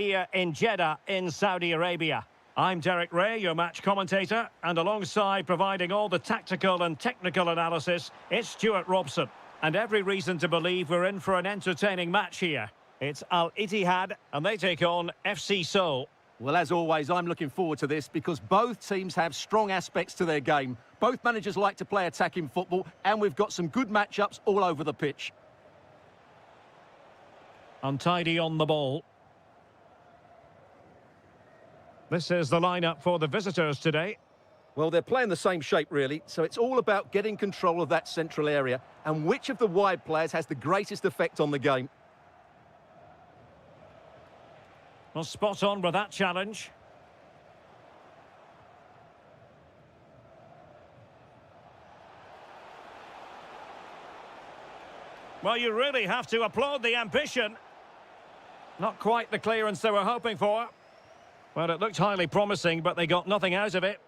A: here in Jeddah in Saudi Arabia. I'm Derek Ray, your match commentator, and alongside providing all the tactical and technical analysis, it's Stuart Robson. And every reason to believe we're in for an entertaining match here. It's Al Ittihad, and they take on FC Seoul.
B: Well, as always, I'm looking forward to this because both teams have strong aspects to their game. Both managers like to play attacking football, and we've got some good matchups all over the pitch.
A: Untidy on the ball. This is the lineup for the visitors today.
B: Well, they're playing the same shape, really, so it's all about getting control of that central area and which of the wide players has the greatest effect on the game.
A: Well, spot on with that challenge. Well, you really have to applaud the ambition. Not quite the clearance they were hoping for. Well, it looked highly promising, but they got nothing out of it.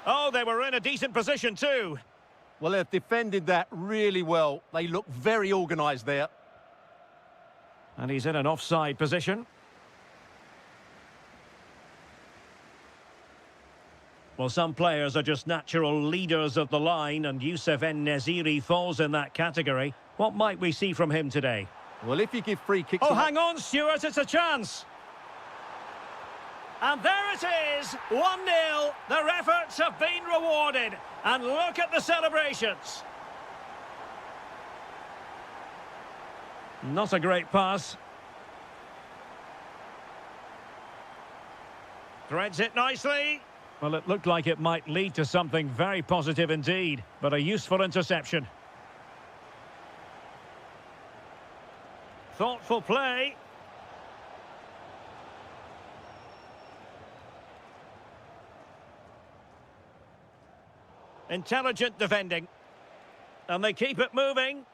A: Oh, they were in a decent position too.
B: Well, they've defended that really well. They look very organised there.
A: And he's in an offside position. Well, some players are just natural leaders of the line, and Youssef En-Nesyri falls in that category. What might we see from him today?
B: Well, if you give free kicks...
A: Oh, hang on, Stuart, it's a chance. And there it is, 1-0. Their efforts have been rewarded. And look at the celebrations. Not a great pass. Threads it nicely. Well, it looked like it might lead to something very positive indeed, but a useful interception. Thoughtful play. Intelligent defending. And they keep it moving.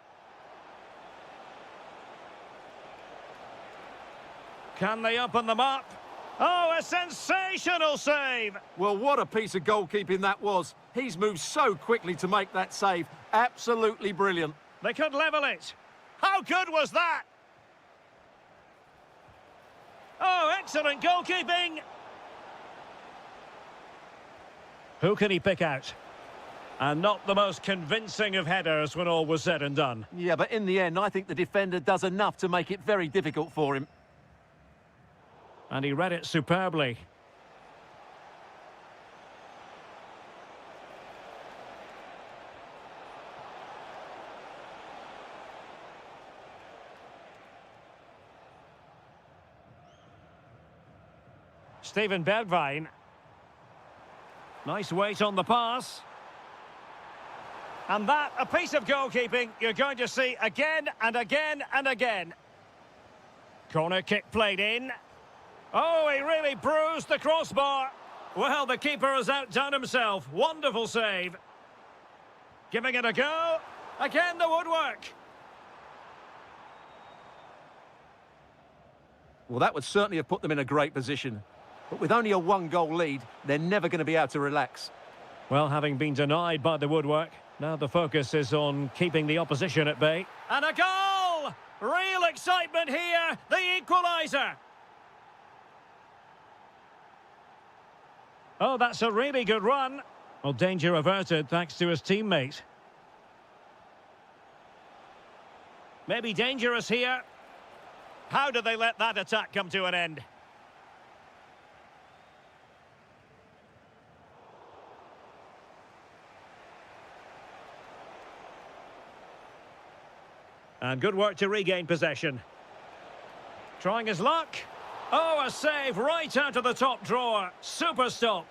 A: Can they open them up? Oh, a sensational save!
B: Well, what a piece of goalkeeping that was. He's moved so quickly to make that save. Absolutely brilliant.
A: They could level it. How good was that? Oh, excellent goalkeeping! Who can he pick out? And not the most convincing of headers when all was said and done.
B: Yeah, but in the end, I think the defender does enough to make it very difficult for him.
A: And he read it superbly. Steven Bergwijn. Nice weight on the pass. And that, a piece of goalkeeping you're going to see again and again and again. Corner kick played in. Oh, he really bruised the crossbar. Well, the keeper has outdone himself. Wonderful save. Giving it a go. Again, the woodwork.
B: Well, that would certainly have put them in a great position. But with only a one-goal lead, they're never going to be able to relax.
A: Well, having been denied by the woodwork, now the focus is on keeping the opposition at bay. And a goal! Real excitement here, the equaliser. Oh, that's a really good run. Well, danger averted thanks to his teammate. Maybe dangerous here. How did they let that attack come to an end? And good work to regain possession. Trying his luck. Oh, a save right out of the top drawer. Super stop.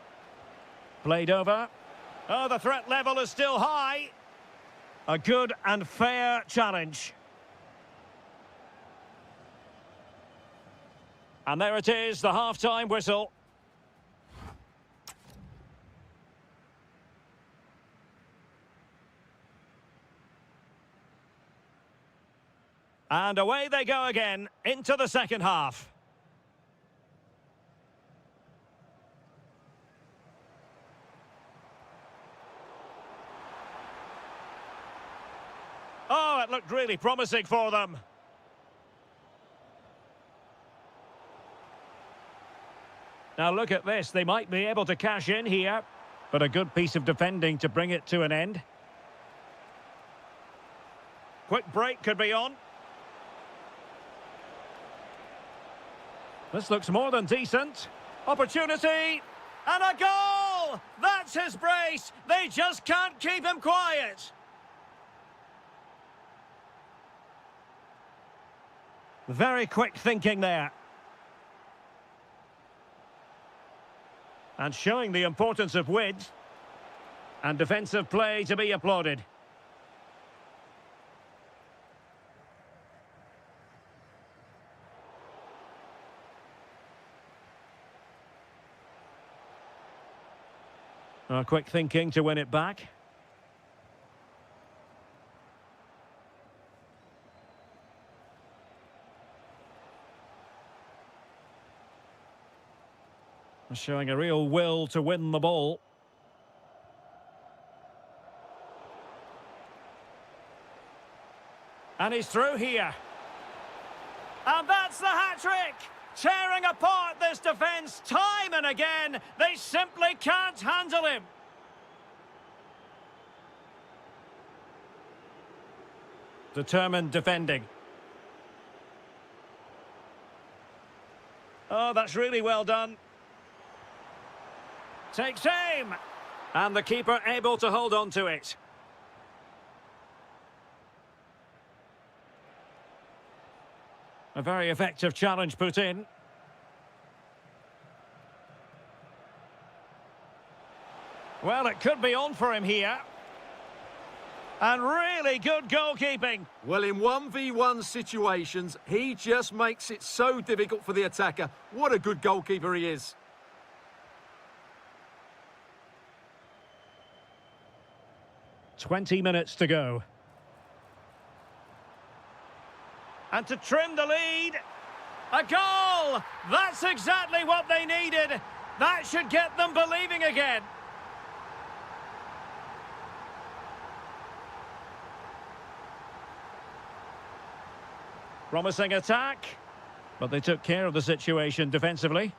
A: Played over. Oh, the threat level is still high. A good and fair challenge. And there it is, the half-time whistle. And away they go again, into the second half. Oh, Oh, it looked really promising for them. Now look at this, they might be able to cash in here, but a good piece of defending to bring it to an end. Quick break could be on. This looks more than decent. Opportunity, and a goal! That's his brace! They just can't keep him quiet. Very quick thinking there. And showing the importance of width. And defensive play to be applauded. Quick thinking to win it back. Showing a real will to win the ball. And he's through here. And that's the hat-trick! Tearing apart this defence time and again. They simply can't handle him. Determined defending. Oh, that's really well done. Takes aim. And the keeper able to hold on to it. A very effective challenge put in. Well, it could be on for him here. And really good goalkeeping.
B: Well, in 1v1 situations, he just makes it so difficult for the attacker. What a good goalkeeper he is.
A: "20 minutes to go. And to trim the lead, a goal! That's exactly what they needed. That should get them believing again. Promising attack, but they took care of the situation defensively.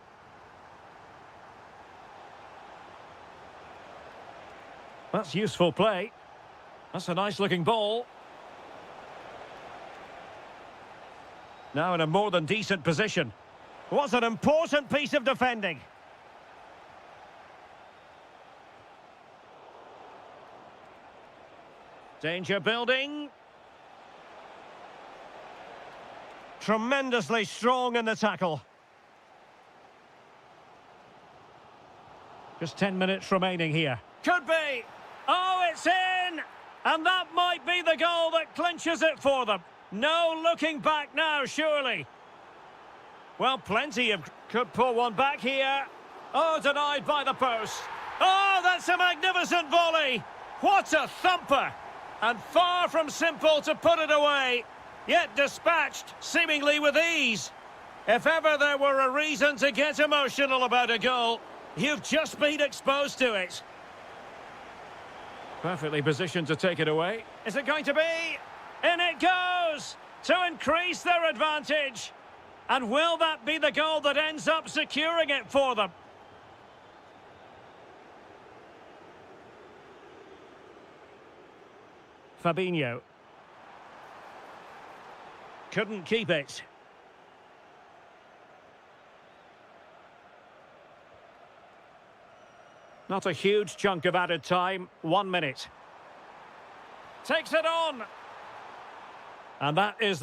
A: That's useful play. That's a nice-looking ball. Now in a more than decent position. What an important piece of defending. Danger building. Tremendously strong in the tackle. Just 10 minutes remaining here. Could be. Oh, it's in! And that might be the goal that clinches it for them. No looking back now, surely. Well, plenty of... Could pull one back here. Oh, denied by the post. Oh, that's a magnificent volley. What a thumper. And far from simple to put it away. Yet dispatched, seemingly with ease. If ever there were a reason to get emotional about a goal, you've just been exposed to it. Perfectly positioned to take it away. Is it going to be? In it goes! To increase their advantage. And will that be the goal that ends up securing it for them? Fabinho. Couldn't keep it. Not a huge chunk of added time. 1 minute. Takes it on. And that is...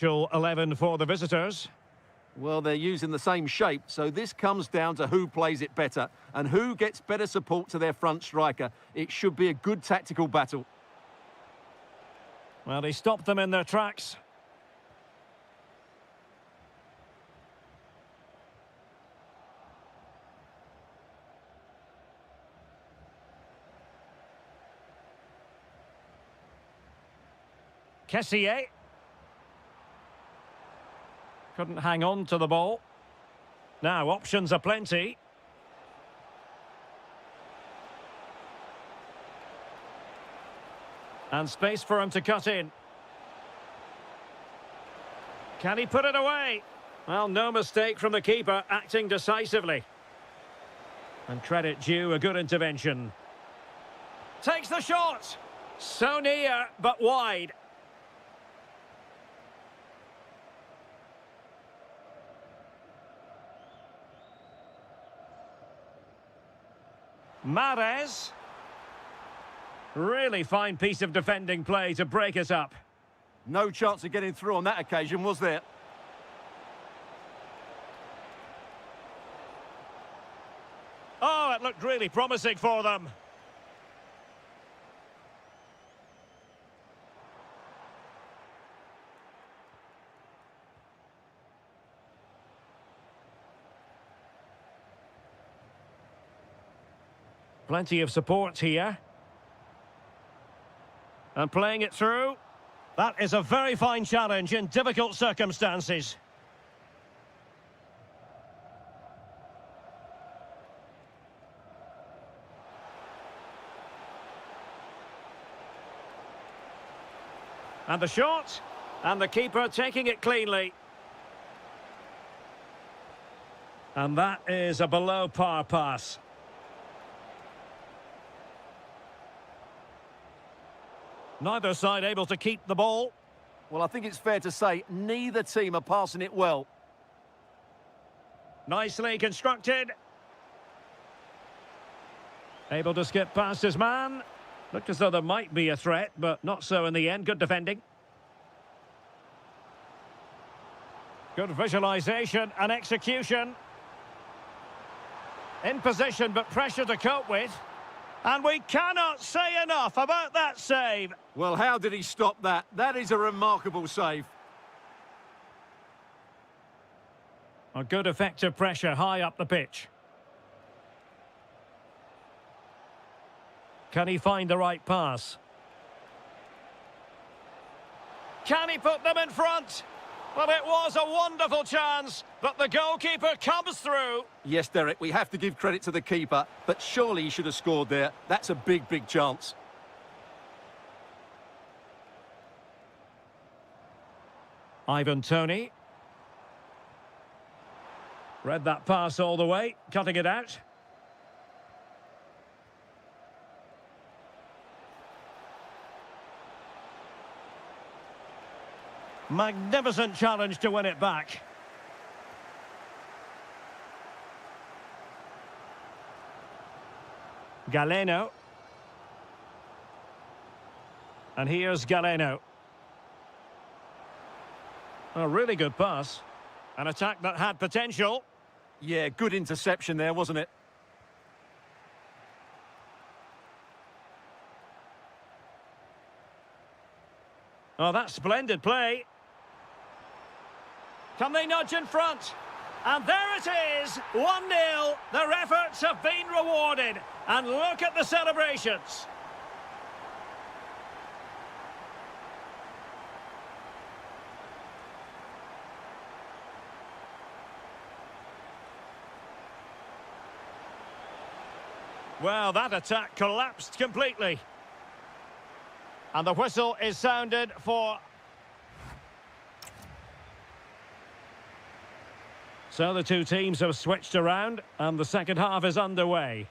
A: 11 for the visitors.
B: Well, they're using the same shape, so this comes down to who plays it better and who gets better support to their front striker. It should be a good tactical battle.
A: Well, he stopped them in their tracks. Kessié. Couldn't hang on to the ball. Now, options are plenty. And space for him to cut in. Can he put it away? Well, no mistake from the keeper, acting decisively. And credit due, a good intervention. Takes the shot! So near, but wide. Mahrez. Really fine piece of defending play to break us up.
B: No chance of getting through on that occasion, was there?
A: Oh, it looked really promising for them. Plenty of support here. And playing it through. That is a very fine challenge in difficult circumstances. And the shot. And the keeper taking it cleanly. And that is a below par pass. Neither side able to keep the ball.
B: Well, I think it's fair to say neither team are passing it well.
A: Nicely constructed. Able to skip past his man. Looked as though there might be a threat, but not so in the end. Good defending. Good visualisation and execution. In position, but pressure to cope with. And we cannot say enough about that save.
B: Well, how did he stop that? That is a remarkable save.
A: A good effective pressure high up the pitch. Can he find the right pass? Can he put them in front? Well, it was a wonderful chance, but the goalkeeper comes through.
B: Yes, Derek, we have to give credit to the keeper, but surely he should have scored there. That's a big, big chance.
A: Ivan Toney. Read that pass all the way, cutting it out. Magnificent challenge to win it back. Galeno. And here's Galeno. A really good pass. An attack that had potential.
B: Yeah, good interception there, wasn't it?
A: Oh, that's splendid play. Can they nudge in front? And there it is, 1-0. Their efforts have been rewarded. And look at the celebrations. Well, that attack collapsed completely. And the whistle is sounded for... So the two teams have switched around and the second half is underway.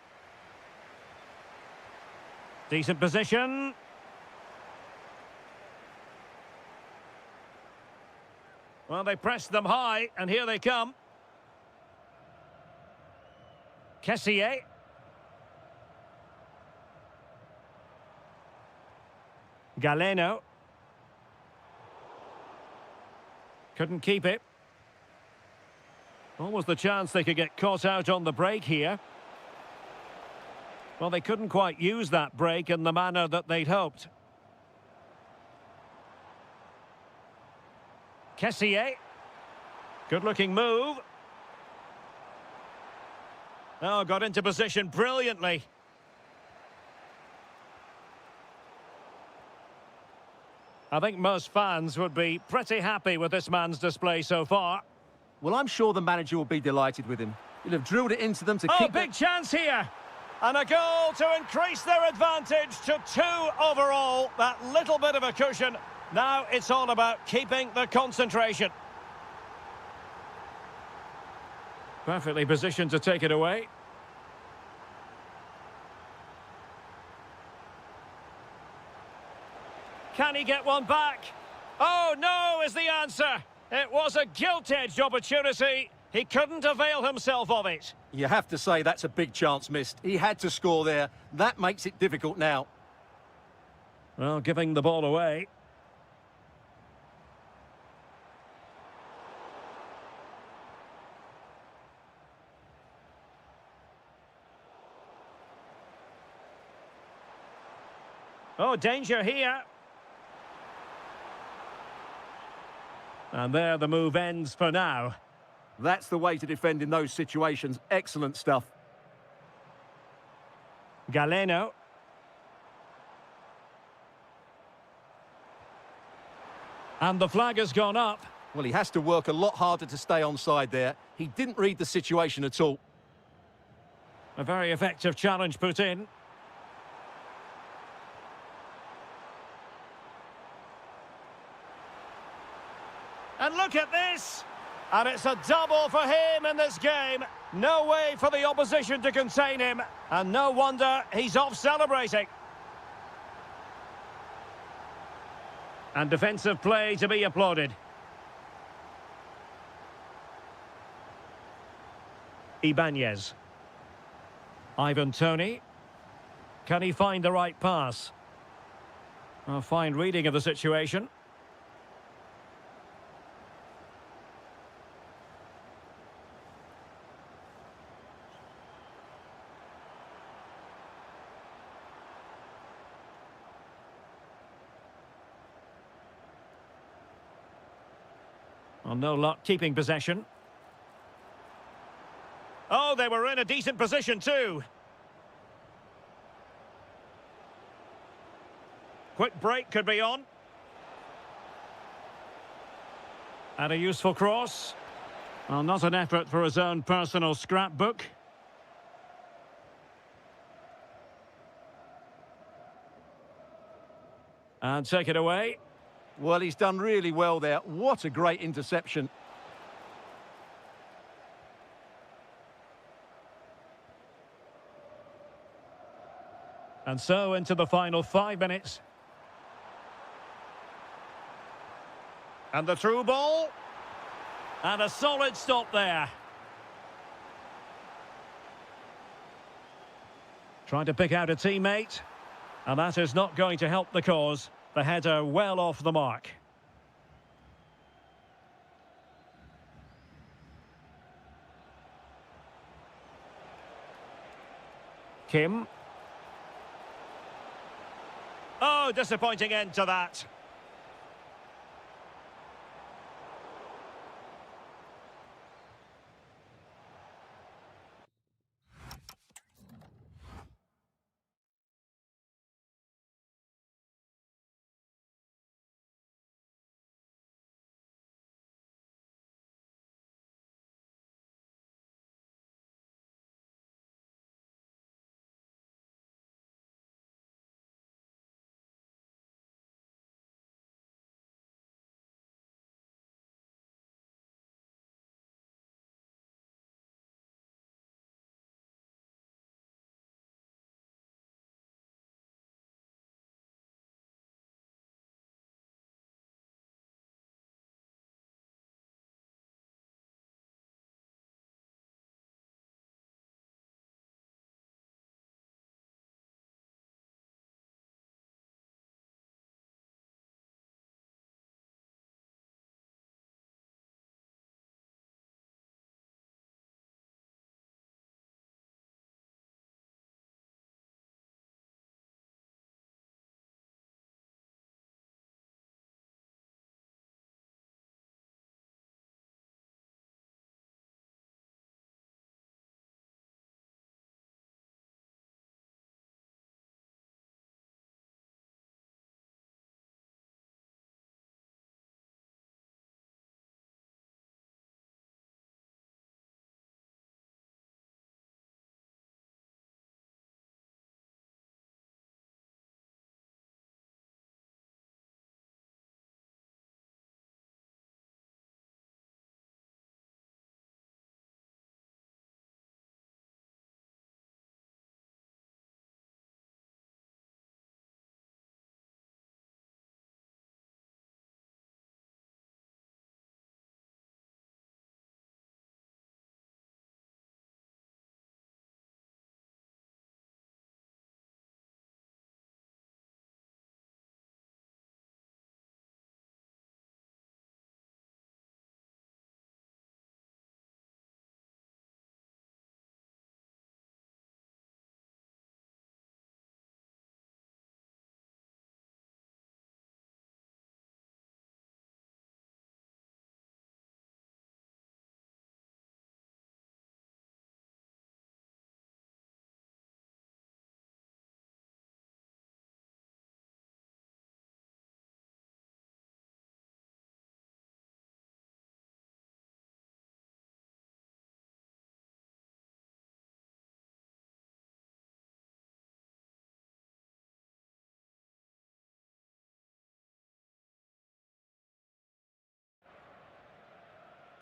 A: Decent position. Well, they pressed them high and here they come. Kessié. Galeno. Couldn't keep it. Almost the chance they could get caught out on the break here. Well, they couldn't quite use that break in the manner that they'd hoped. Kessié. Good-looking move. Oh, got into position brilliantly. I think most fans would be pretty happy with this man's display so far.
B: Well, I'm sure the manager will be delighted with him. He'll have drilled it into them to keep...
A: Oh, big chance here! And a goal to increase their advantage to 2 overall. That little bit of a cushion. Now it's all about keeping the concentration. Perfectly positioned to take it away. Can he get one back? Oh, no is the answer. It was a gilt-edged opportunity. He couldn't avail himself of it.
B: You have to say that's a big chance missed. He had to score there. That makes it difficult now.
A: Well, giving the ball away. Oh, danger here. And there the move ends for now.
B: That's the way to defend in those situations. Excellent stuff.
A: Galeno. And the flag has gone up.
B: Well, he has to work a lot harder to stay onside there. He didn't read the situation at all.
A: A very effective challenge put in. And look at this! And it's a double for him in this game. No way for the opposition to contain him. And no wonder he's off celebrating. And defensive play to be applauded. Ibanez. Ivan Toney. Can he find the right pass? A fine reading of the situation. Well, no luck keeping possession. Oh, they were in a decent position too. Quick break could be on. And a useful cross. Well, not an effort for his own personal scrapbook. And take it away.
B: Well, he's done really well there. What a great interception.
A: And so into the final 5 minutes. And the through ball. And a solid stop there. Trying to pick out a teammate. And that is not going to help the cause. The header well off the mark. Kim. Oh, disappointing end to that.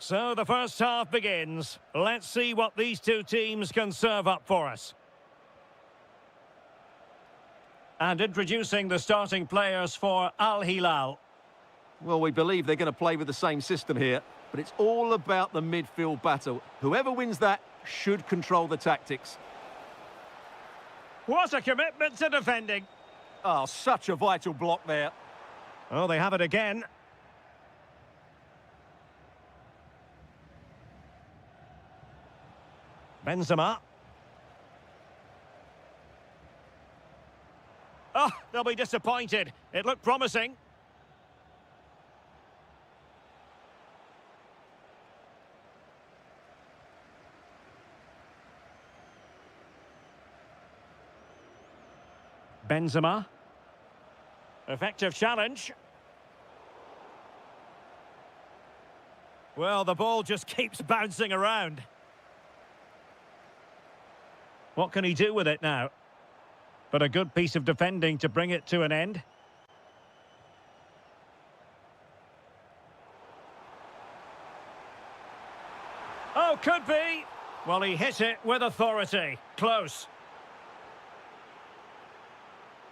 A: So the first half begins. Let's see what these two teams can serve up for us. And introducing the starting players for Al Hilal.
B: Well, we believe they're going to play with the same system here, but it's all about the midfield battle. Whoever wins that should control the tactics.
A: What a commitment to defending.
B: Oh, such a vital block there.
A: Oh, they have it again. Benzema. Oh, they'll be disappointed. It looked promising. Benzema. Effective challenge. Well, the ball just keeps bouncing around. What can he do with it now? But a good piece of defending to bring it to an end. Oh, could be. Well, he hit it with authority. Close.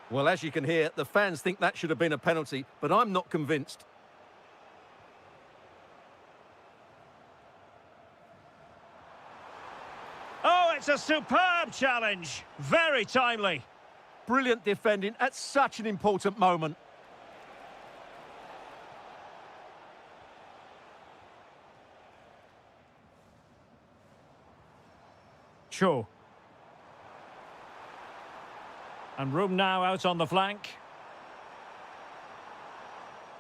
B: Well, as you can hear, the fans think that should have been a penalty, but I'm not convinced.
A: Oh, it's a superb challenge. Very timely.
B: Brilliant defending at such an important moment.
A: Cho. And room now out on the flank.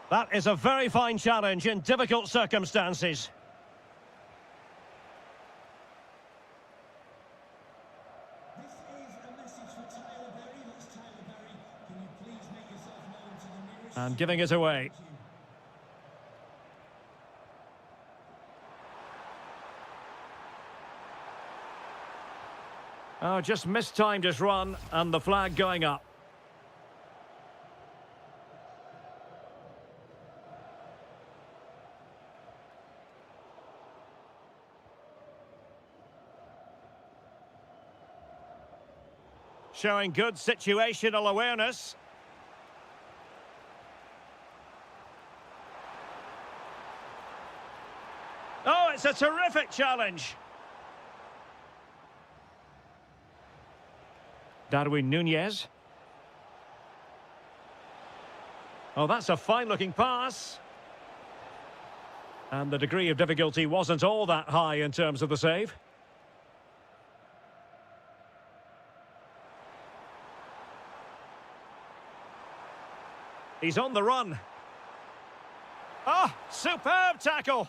A: That is a very fine challenge in difficult circumstances. And giving it away. Oh, just mistimed his run, and the flag going up. Showing good situational awareness. Oh, it's a terrific challenge. Darwin Nunez. Oh, that's a fine-looking pass. And the degree of difficulty wasn't all that high in terms of the save. He's on the run. Oh, superb tackle.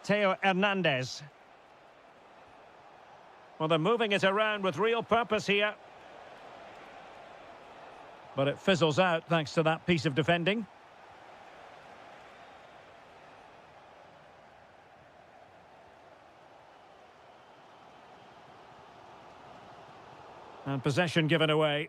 A: Theo Hernandez. Well, they're moving it around with real purpose here. But it fizzles out thanks to that piece of defending. And possession given away.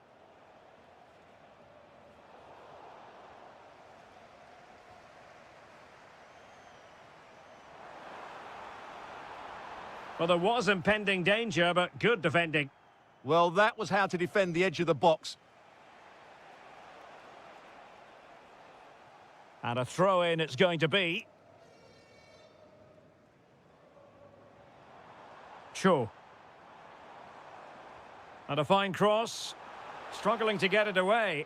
A: Well, there was impending danger, but good defending.
B: Well, that was how to defend the edge of the box.
A: And a throw-in it's going to be. Cho. And a fine cross. Struggling to get it away.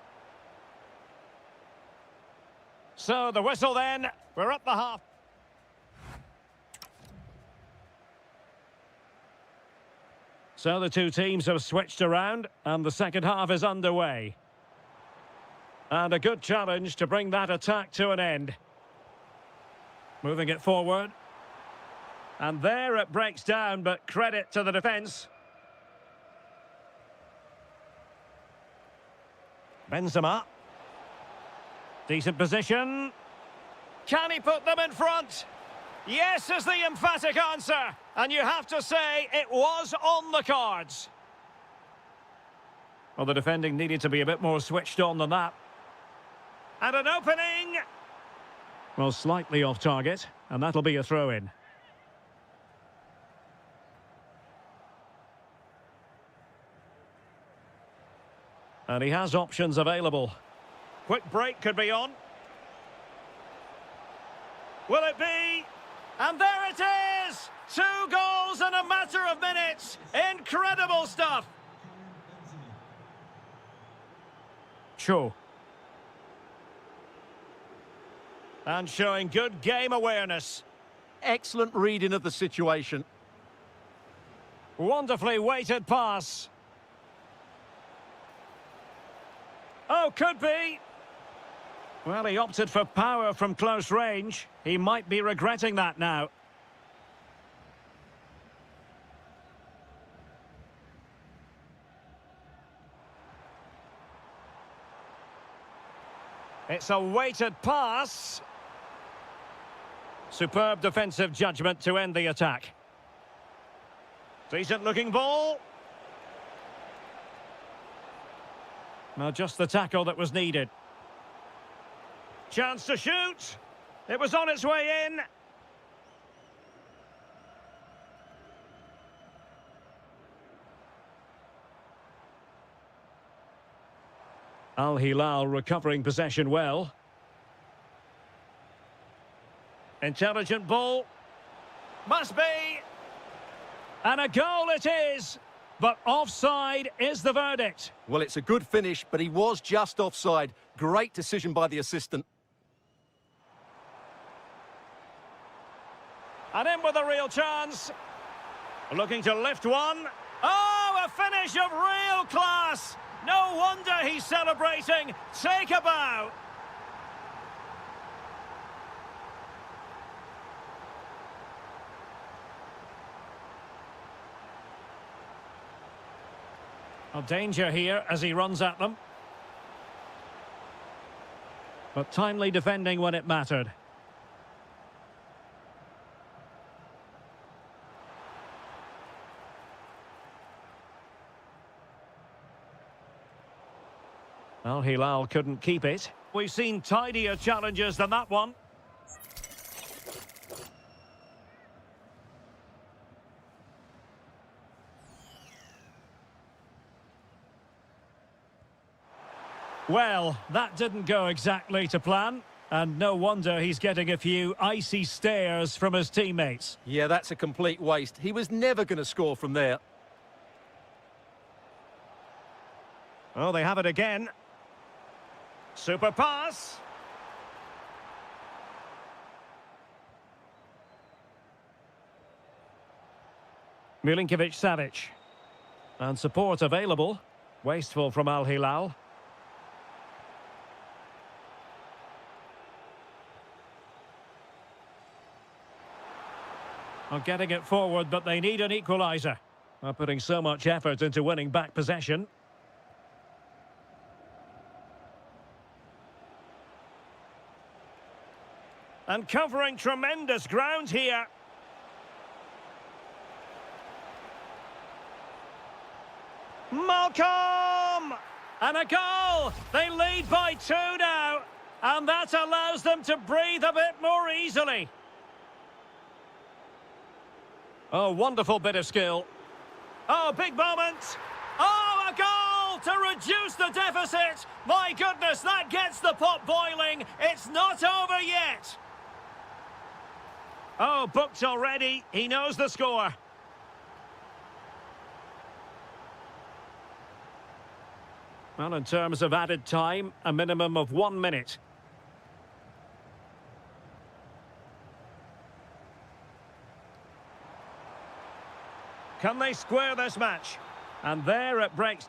A: So, the whistle then. We're up the half. So the two teams have switched around, and the second half is underway. And a good challenge to bring that attack to an end. Moving it forward. And there it breaks down, but credit to the defence. Benzema. Decent position. Can he put them in front? Yes is the emphatic answer. And you have to say it was on the cards. Well, the defending needed to be a bit more switched on than that. And an opening! Well, slightly off target, and that'll be a throw-in. And he has options available. Quick break could be on. Will it be? And there it is! 2 goals in a matter of minutes. Incredible stuff. Cho. And showing good game awareness.
B: Excellent reading of the situation.
A: Wonderfully weighted pass. Oh, could be. Well, he opted for power from close range. He might be regretting that now. It's a weighted pass. Superb defensive judgment to end the attack. Decent looking ball. Now just the tackle that was needed. Chance to shoot. It was on its way in. Al Hilal recovering possession well. Intelligent ball. Must be. And a goal it is. But offside is the verdict.
B: Well, it's a good finish, but he was just offside. Great decision by the assistant.
A: And in with a real chance. Looking to lift one. Oh, a finish of real class. No wonder he's celebrating. Take a bow. A danger here as he runs at them. But timely defending when it mattered. Al Hilal couldn't keep it. We've seen tidier challenges than that one. Well, that didn't go exactly to plan, and no wonder he's getting a few icy stares from his teammates.
B: Yeah, that's a complete waste. He was never going to score from there.
A: Oh, they have it again. Super pass. Milinkovic-Savic. And support available. Wasteful from Al Hilal. Are getting it forward, but they need an equaliser. Are putting so much effort into winning back possession. And covering tremendous ground here. Malcolm! And a goal! They lead by 2 now. And that allows them to breathe a bit more easily. Oh, wonderful bit of skill. Oh, big moment. Oh, a goal to reduce the deficit. My goodness, that gets the pot boiling. It's not over yet. Oh, booked already. He knows the score. Well, in terms of added time, a minimum of 1 minute. Can they square this match? And there it breaks.